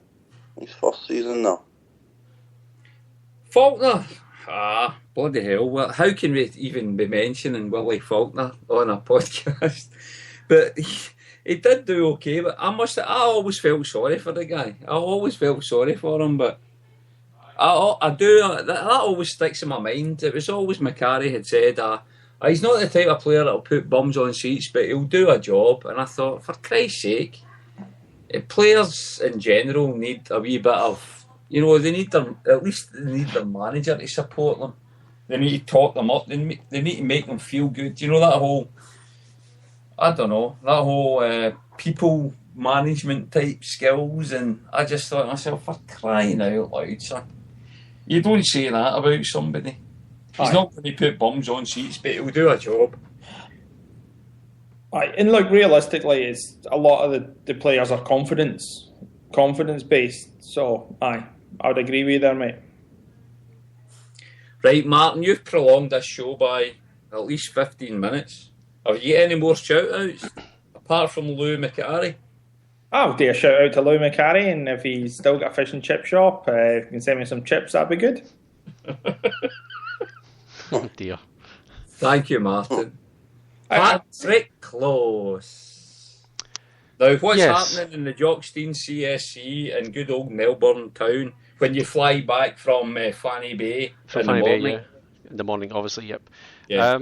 he? His first season there. Faulkner? Bloody hell. Well, how can we even be mentioning Willie Faulkner on a podcast? But he did do okay, but I always felt sorry for the guy. I always felt sorry for him, but I do, that always sticks in my mind. It was always McCarry had said, he's not the type of player that'll put bums on seats, but he'll do a job. And I thought, for Christ's sake, players in general need a wee bit of, they need at least they need their manager to support them. They need to talk them up. They need to make them feel good. That whole, I don't know, that whole people management type skills. And I just thought to myself, for crying out loud, son, you don't say that about somebody. He's not going to put bums on seats, but he'll do a job. And look, realistically, it's a lot of the players are confidence based. So, I would agree with you there, mate. Right, Martin, you've prolonged this show by at least 15 minutes. Have you got any more shout-outs, apart from Lou McCarry? I'll do a shout-out to Lou McCarry, and if he's still got a fish and chip shop, you can send me some chips, that'd be good. Oh, dear. Thank you, Martin. Patrick Close. Now, what's happening in the Jockstein CSC in good old Melbourne town when you fly back from Fanny Bay in the morning? In the morning, obviously, yep. Yeah.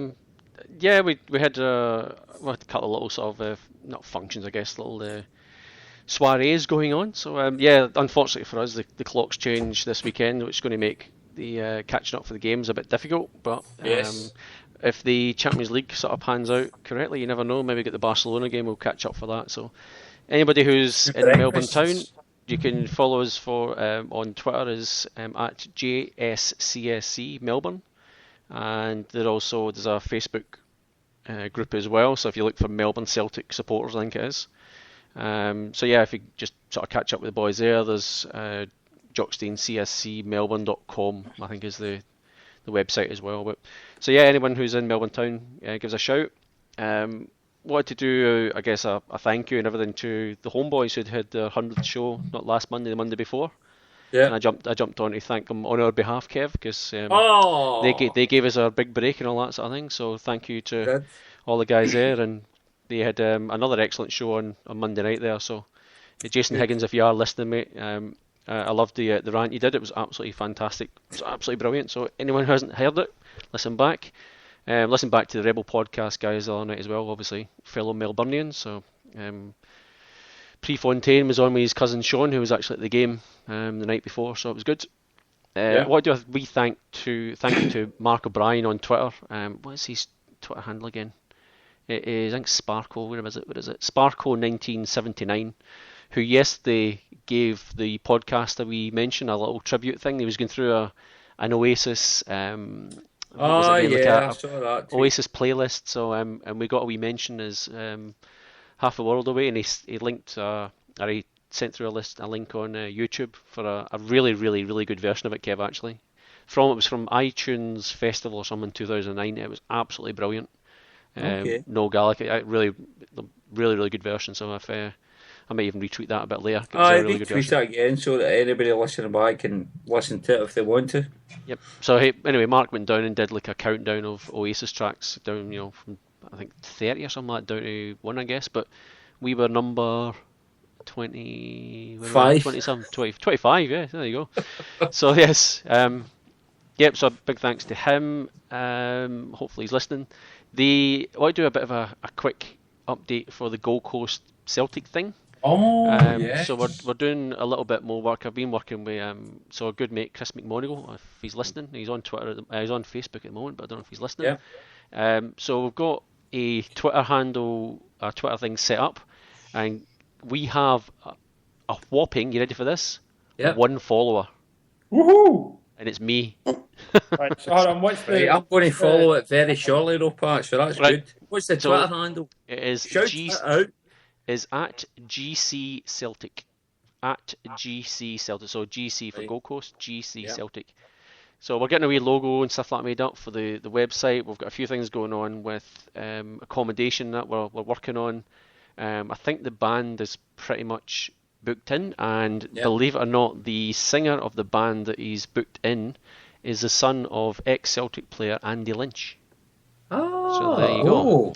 We had a couple of little sort of, not functions, I guess, little soirees going on. So, unfortunately for us, the clocks changed this weekend, which is going to make the catching up for the games a bit difficult. But if the Champions League sort of pans out correctly, you never know. Maybe get the Barcelona game, we'll catch up for that. So anybody who's in Melbourne town, you can follow us on Twitter is at JSCSC Melbourne, and there's a Facebook group as well. So if you look for Melbourne Celtic supporters, I think it is. If you just sort of catch up with the boys there, there's jocksteincscmelbourne.com, I think is the website as well. But anyone who's in Melbourne town, give us a shout. Wanted to do, I guess, a thank you and everything to the homeboys who'd had their 100th show, not last Monday, the Monday before. Yeah. And I jumped on to thank them on our behalf, Kev, because they gave us our big break and all that sort of thing. So thank you to all the guys there, and they had another excellent show on Monday night there. So Jason Higgins, if you are listening, mate, I loved the rant you did. It was absolutely fantastic. It was absolutely brilliant. So anyone who hasn't heard it, listen back. Listen back to the Rebel podcast guys the other night as well, obviously fellow Melburnians. So Prefontaine was on with his cousin Sean, who was actually at the game the night before, so it was good. I want to do a wee thank you to Mark O'Brien on Twitter. What is his Twitter handle again? It is, I think, Sparkle. Where is it? Sparkle1979, who yesterday gave the podcast that we mentioned a little tribute thing. He was going through an Oasis. I saw that too. Oasis playlist. So and we got a wee mention as Half a World Away, and he linked or he sent through a link on YouTube for a really, really, really good version of it, Kev, actually. It was from iTunes Festival or something in 2009. It was absolutely brilliant. No Gallic, really, really, really good version. So if I might even retweet that a bit later. Really retweet that again so that anybody listening back can listen to it if they want to. Yep. So anyway, Mark went down and did like a countdown of Oasis tracks down, from I think 30 or something like that down to 1, I guess. But we were number 25. 25, yeah, there you go. So yes, so big thanks to him. Hopefully he's listening. I want to do a bit of a quick update for the Gold Coast Celtic thing. Yes. So we're doing a little bit more work. I've been working with so a good mate, Chris McMonigal, if he's listening. He's on Twitter, he's on Facebook at the moment, but I don't know if he's listening. Yeah. So we've got a Twitter handle, a Twitter thing set up, and we have a whopping, you ready for this? Yep. 1 follower. Woohoo! And it's me. Right, so hold on, I'm going to follow it very shortly, though, Pat, so that's good. What's the Twitter handle? It is Shout it out. Is at GC Celtic. At GC Celtic. So GC for Gold Coast, GC Celtic. So we're getting a wee logo and stuff like that made up for the website. We've got a few things going on with accommodation that we're working on. I think the band is pretty much booked in, and believe it or not, the singer of the band that he's booked in is the son of ex-Celtic player Andy Lynch. So there you go.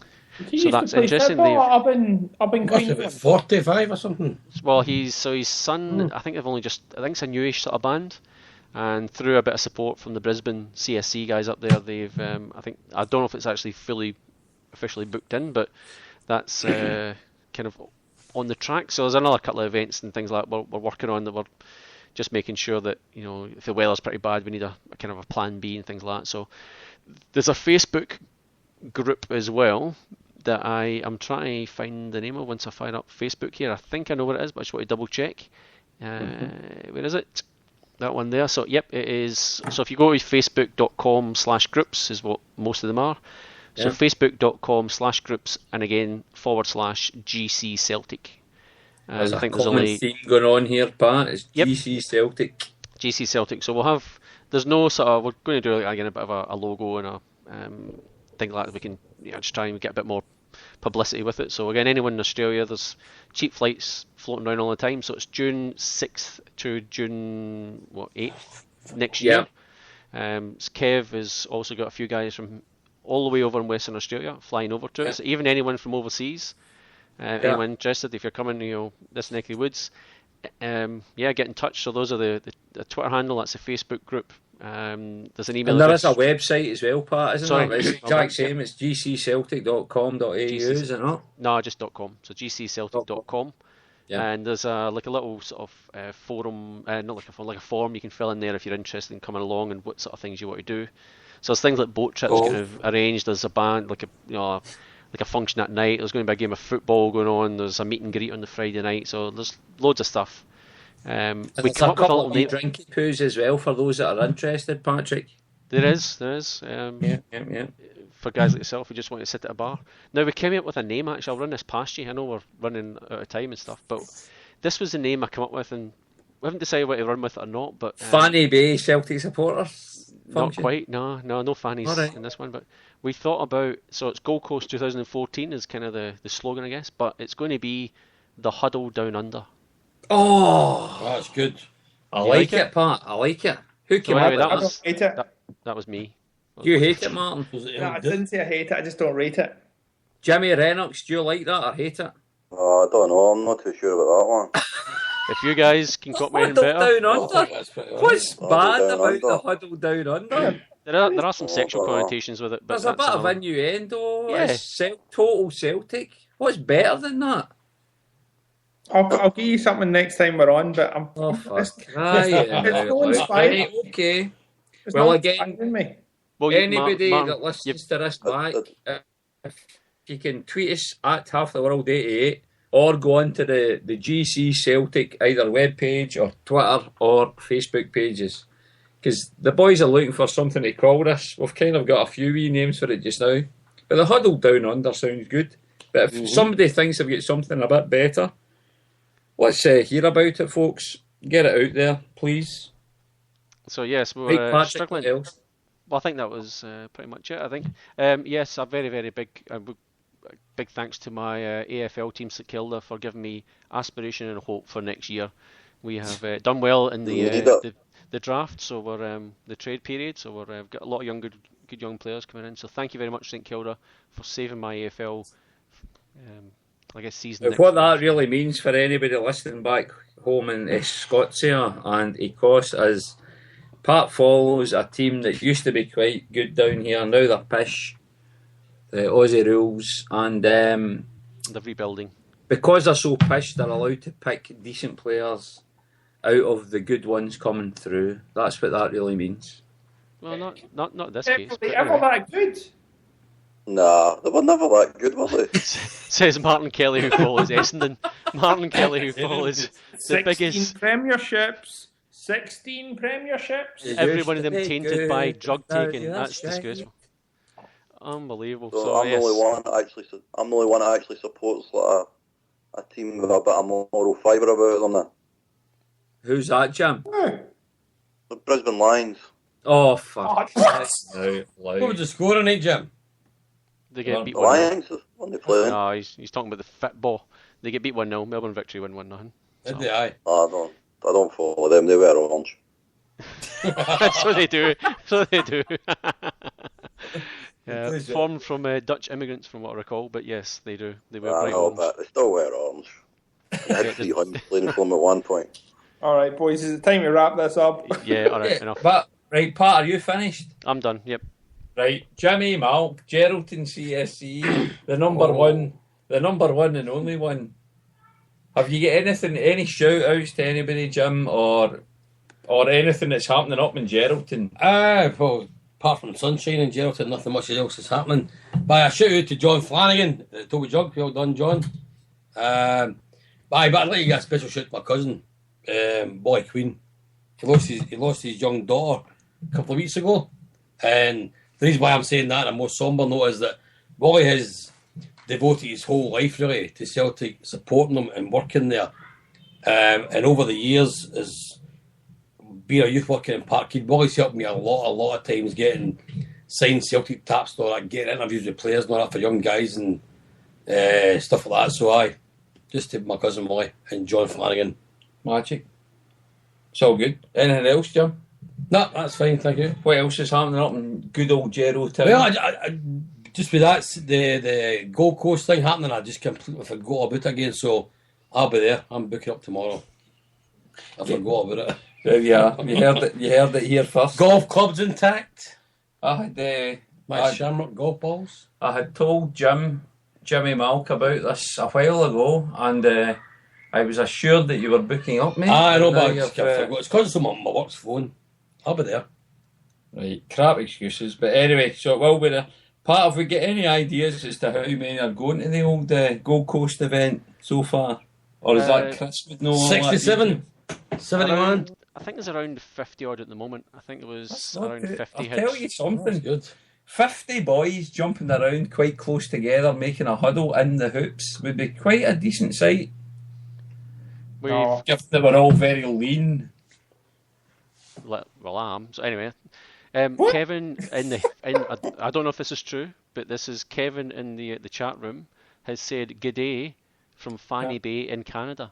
So that's interesting. I've been kind of 45 or something. Well, his son. I think it's a newish sort of band, and through a bit of support from the Brisbane CSC guys up there, they've. I don't know if it's actually fully officially booked in, but that's kind of on the track. So there's another couple of events and things like that we're working on that we're just making sure that if the weather's pretty bad, we need a kind of a plan B and things like that. So there's a Facebook group as well that I am trying to find the name of once I fire up Facebook here. I think I know what it is, but I just want to double check. Where is it? That one there. So yep, it is. So if you go to facebook.com/groups is what most of them are. So facebook.com/groups and again /GC Celtic. There's a common theme going on here, Pat. It's GC Celtic. GC Celtic. So we'll have. There's no sort of. We're going to do again a bit of a logo and a thing like that. We can just try and get a bit more publicity with it. So again, anyone in Australia, there's cheap flights floating around all the time. So it's June 6th to June 8th next year. Kev has also got a few guys from all the way over in Western Australia flying over to it. So even anyone from overseas, anyone interested, if you're coming, this neck of the woods, get in touch. So those are the Twitter handle. That's the Facebook group. There's an email. And there is a website as well, Pat, isn't there? It's the exact same. It's gcceltic.com.au, is it not? No, just .com. So gcceltic.com. And there's a little sort of forum, not like a forum, like a form you can fill in there if you're interested in coming along and what sort of things you want to do. So there's things like boat trips kind of arranged. There's a band, like a function at night. There's going to be a game of football going on. There's a meet and greet on the Friday night. So there's loads of stuff. We come up with a couple of drinking poos as well for those that are interested, Patrick. There is. For guys like yourself who just want to sit at a bar. Now we came up with a name actually. I'll run this past you. I know we're running out of time and stuff, but this was the name I came up with, and we haven't decided whether to run with it or not. But Fanny Bay Celtic supporters. Not quite. No fannies in this one. But we thought about it's Gold Coast 2014 is kind of the slogan, I guess. But it's going to be the Huddle Down Under. Oh, that's good. I like it, Pat. I like it. Who came up with I don't hate it. That was me. Do you hate it, Martin? No, I didn't say I hate it. I just don't rate it. Jimmy Rennox, do you like that or hate it? Oh, I don't know. I'm not too sure about that one. If you guys can cut me in better. Down under? What's bad about the Huddle Down Under? There are some sexual connotations with it, but there's a bit of innuendo. Yeah. It's total Celtic. What's better than that? I'll give you something next time we're on, but I'm. Oh, fuck. It's so inspiring. Right, okay. It's Well, not again, inspiring me. Well, anybody Martin, that listens to this back, if you can tweet us at halftheworld88 or go onto the GC Celtic either webpage or Twitter or Facebook pages, because the boys are looking for something to call this. We've kind of got a few wee names for it just now, but the Huddle Down Under sounds good. But if somebody thinks they've got something a bit better, let's hear about it, folks. Get it out there, please. So yes, we're Patrick, struggling. what else? Well, I think that was pretty much it. I think yes, a very very big thanks to my AFL team St Kilda for giving me aspiration and hope for next year. We have done well in the draft, so we're the trade period, so we've got a lot of good young players coming in. So thank you very much, St Kilda, for saving my AFL. I guess season. What that really means for anybody listening back home in Scotia and Ecosse is Pat follows a team that used to be quite good down here. Now they're pish. The Aussie rules, and the rebuilding. Because they're so pish, they're allowed to pick decent players out of the good ones coming through. That's what that really means. Well, not this case. Were they ever that good? Nah, they were never that good, were they? Says Martin Kelly, who follows Essendon. Martin Kelly, who follows the biggest. 16 premierships. Every one of them tainted by drug taking. That's disgraceful. Unbelievable. So I'm the only one that actually supports like a team with a bit of moral fibre about them. Now. Who's that, Jim? The Brisbane Lions. Oh, fuck. What was the score on it, Jim? They get beat 1-0. Lions when they play. No, he's talking about the football. They get beat 1-0. Melbourne victory 1-0. Did they? Aye. I don't follow them. They wear orange. So they do. Formed from Dutch immigrants, from what I recall. But yes, they do. They wear bright orange. But they still wear orange. They had 300 playing for them at one point. All right, boys, is it time to wrap this up? Yeah, all right, enough. But right, Pat, are you finished? I'm done. Yep. Right, Jimmy Malk, Geraldton CSC, the number one and only one. Have you got any shout outs to anybody, Jim, or anything that's happening up in Geraldton? Well, apart from sunshine in Geraldton, nothing much else is happening. But a shout out to John Flanagan, Toby Jug, well done, John. But I'd like to get a special shout to my cousin, Boy Queen. He lost his young daughter a couple of weeks ago, and the reason why I'm saying that on a more sombre note is that Boy has devoted his whole life really to Celtic, supporting them and working there. And over the years, as being a youth working in Parkhead, Wally's helped me a lot of times getting signed Celtic taps and all that, getting interviews with players and all that for young guys and stuff like that. So just to my cousin Wally and John Flanagan. Magic. It's all good. Anything else, Jim? No, that's fine, thank you. What else is happening up in good old Geraldton? Well, I just with that, the Gold Coast thing happening, I just completely forgot about it again, so I'll be there. I'm booking up tomorrow. I forgot about it. There you are. You heard it here first. Golf clubs intact. I had my Shamrock golf balls. I had told Jimmy Malk about this a while ago, and I was assured that you were booking up, mate. I know, but I just forgot. It's because it's on my work's phone. I'll be there. Right, crap excuses. But anyway, so it will be there. Pat, have we got any ideas as to how many are going to the old Gold Coast event so far? Or is that Chris would know? 67? 71? I think there's around 50 odd at the moment. I think it was around 50 I'll hits. tell you something. That's good. 50 boys jumping around quite close together, making a huddle in the hoops would be quite a decent sight. If they were all very lean. Well, I am. So anyway, Kevin I don't know if this is true, but this is Kevin in the chat room has said "G'day" from Fanny Bay in Canada.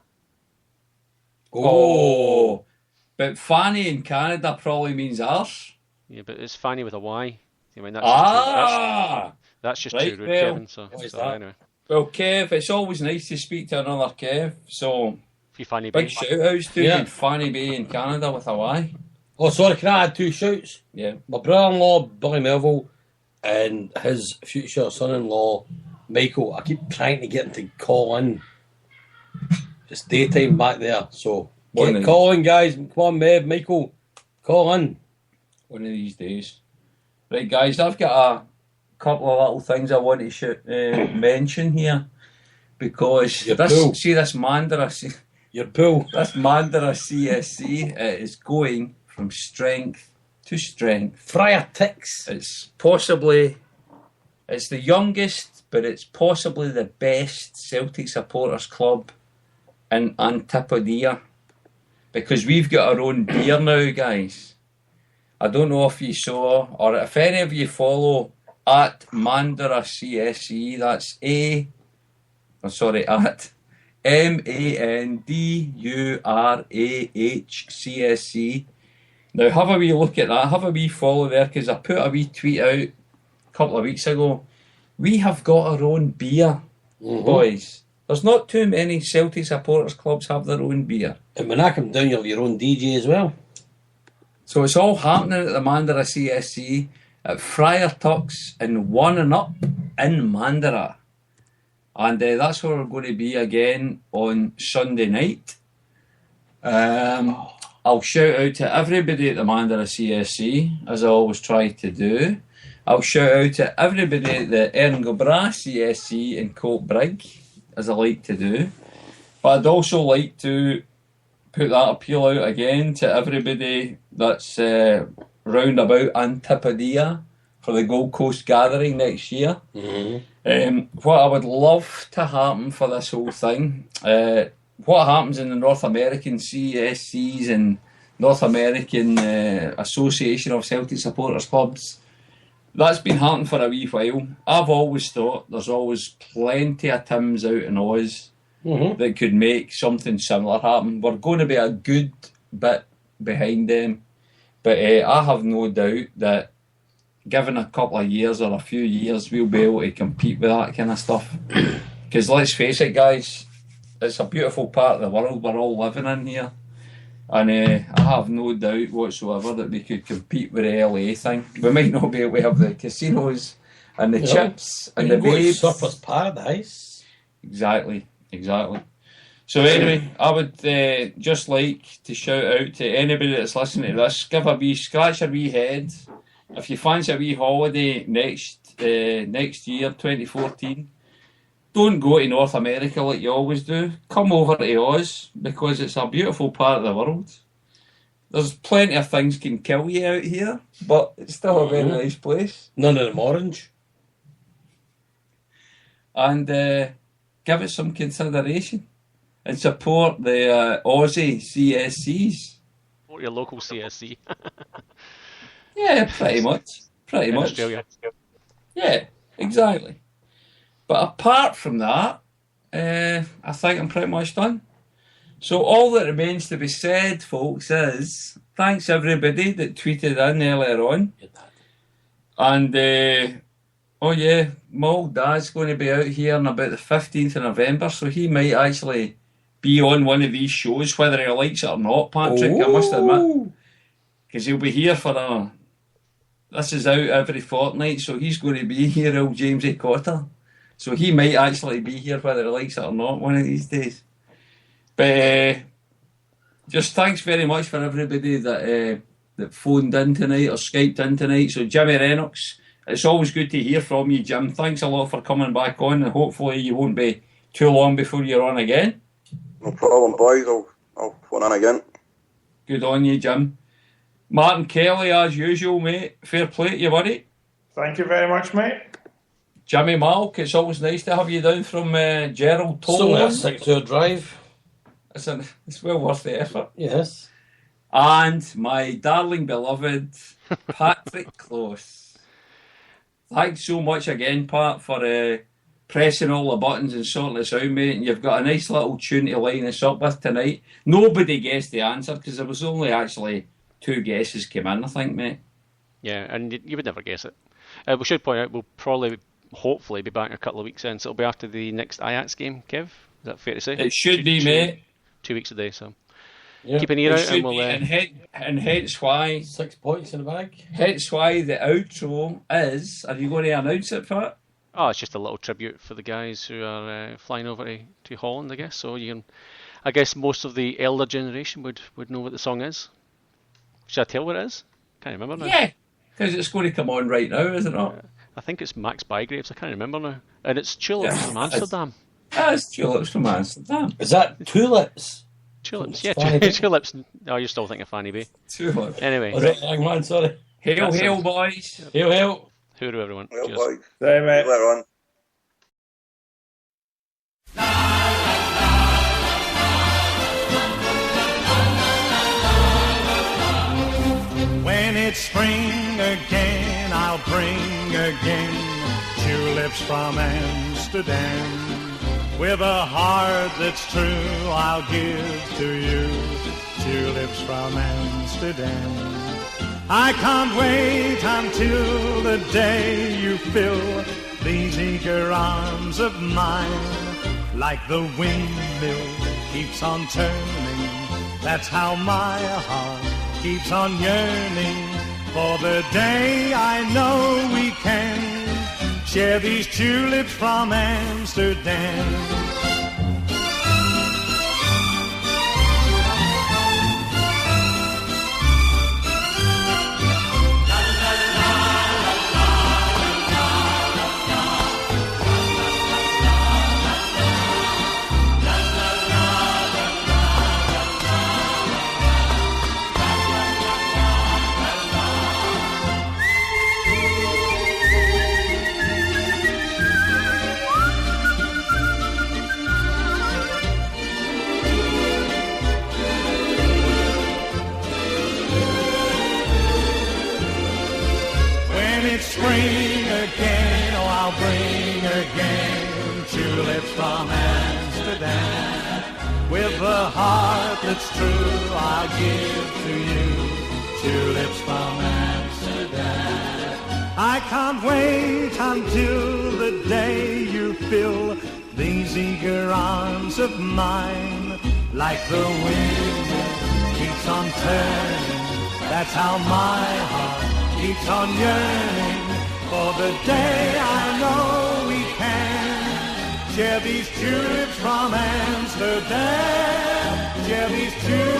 Oh, but Fanny in Canada probably means arse. Yeah, but it's Fanny with a Y. I mean, that's just right, too rude, Kevin. So anyway. Well, Kev, it's always nice to speak to another Kev. So Fanny big Bay. shout outs to you, Fanny Bay in Canada with a Y. Oh, sorry, can I add 2 shouts? Yeah. My brother-in-law, Billy Melville, and his future son-in-law, Michael. I keep trying to get him to call in. It's daytime back there, so call in, guys. Come on, Mev, Michael, call in. One of these days. Right, guys, I've got a couple of little things I want to mention here. Because see this Mandara... Your pool. This Mandara CSC is going from strength to strength. Friar Ticks. It's the youngest, but it's possibly the best Celtic supporters club in Antipodia. Because we've got our own beer now, guys. I don't know if you saw, or if any of you follow at Mandara CSC, that's at MANDURAHCSC. Now have a wee look at that, have a wee follow there, because I put a wee tweet out a couple of weeks ago. We have got our own beer, boys. There's not too many Celtic supporters clubs have their own beer. And when I come down, you have your own DJ as well. So it's all happening at the Mandara CSC at Friar Tuck's in 1 and Up in Mandara. And that's where we're going to be again on Sunday night. I'll shout out to everybody at the Mandara CSC, as I always try to do. I'll shout out to everybody at the Erngobra CSC in Coatbrig, as I like to do. But I'd also like to put that appeal out again to everybody that's round about Antipodia for the Gold Coast Gathering next year. What I would love to happen for this whole thing, what happens in the North American CSCs and North American Association of Celtic Supporters Clubs, that's been happening for a wee while. I've always thought there's always plenty of Tims out in Oz that could make something similar happen. We're going to be a good bit behind them, but I have no doubt that given a couple of years or a few years, we'll be able to compete with that kind of stuff. Because let's face it, guys, it's a beautiful part of the world we're all living in here. And I have no doubt whatsoever that we could compete with the LA thing. We might not be able to have the casinos and the chips and the babes. Surfers Paradise. Exactly. So anyway, I would just like to shout out to anybody that's listening to this, scratch a wee head. If you fancy a wee holiday next year, 2014, don't go to North America like you always do. Come over to Oz, because it's a beautiful part of the world. There's plenty of things can kill you out here, but it's still a very nice place. None of them orange. And give it some consideration and support the Aussie CSCs. Support your local CSC. Yeah, pretty much. Australia. Yeah, exactly. But apart from that, I think I'm pretty much done. So all that remains to be said, folks, is thanks everybody that tweeted in earlier on. And, oh yeah, my old dad's going to be out here on about the 15th of November, so he might actually be on one of these shows, whether he likes it or not, Patrick, I must admit. Because he'll be here for this is out every fortnight, so he's going to be here, old James A. Cotter. So he might actually be here whether he likes it or not one of these days. But just thanks very much for everybody that phoned in tonight or Skyped in tonight. So Jimmy Lennox, it's always good to hear from you, Jim. Thanks a lot for coming back on, and hopefully you won't be too long before you're on again. No problem, boys. I'll phone in again. Good on you, Jim. Martin Kelly, as usual, mate. Fair play to you, buddy. Thank you very much, mate. Jimmy Malk, it's always nice to have you down from Gerald Toll. It's only a 6-hour drive. It's well worth the effort. Yes. And my darling beloved Patrick Close. Thanks so much again, Pat, for pressing all the buttons and sorting this out, mate. And you've got a nice little tune to line us up with tonight. Nobody guessed the answer because there was only actually 2 guesses came in, I think, mate. Yeah, and you would never guess it. We should point out we'll probably, hopefully, be back in a couple of weeks in, so it'll be after the next Ajax game, Kev. Is that fair to say? It should be, mate. 2 weeks a day, so. keep an ear out, and Be, we'll. And hence why 6 points in the bag. Hence why the outro is. Are you going to announce it, Pat? Oh, it's just a little tribute for the guys who are flying over to Holland, I guess. So I guess most of the elder generation would know what the song is. Should I tell what it is? Can't remember now. Yeah, because it's going to come on right now, is it not? I think it's Max Bygraves. I can't remember now. And it's Tulips from Amsterdam. It's Tulips from Amsterdam. Is that Tulips? Tulips, yeah, Tulips. Oh, you're still thinking Fanny B. Tulips. Anyway. Was it young man, sorry. Hail, boys. Hail. Hooroo, everyone. Well, Cheers. boys. There, mate. Later on. When it's spring again, I'll bring again tulips from Amsterdam. With a heart that's true, I'll give to you tulips from Amsterdam. I can't wait until the day you fill these eager arms of mine. Like the windmill keeps on turning, that's how my heart keeps on yearning for the day I know we can share these tulips from Amsterdam. Spring again, oh, I'll bring again tulips from Amsterdam. With a heart that's true, I'll give to you tulips from Amsterdam. I can't wait until the day you fill these eager arms of mine. Like the wind keeps on turning, that's how my heart keeps on yearning for the day I know we can share these tulips from Amsterdam, share these tulips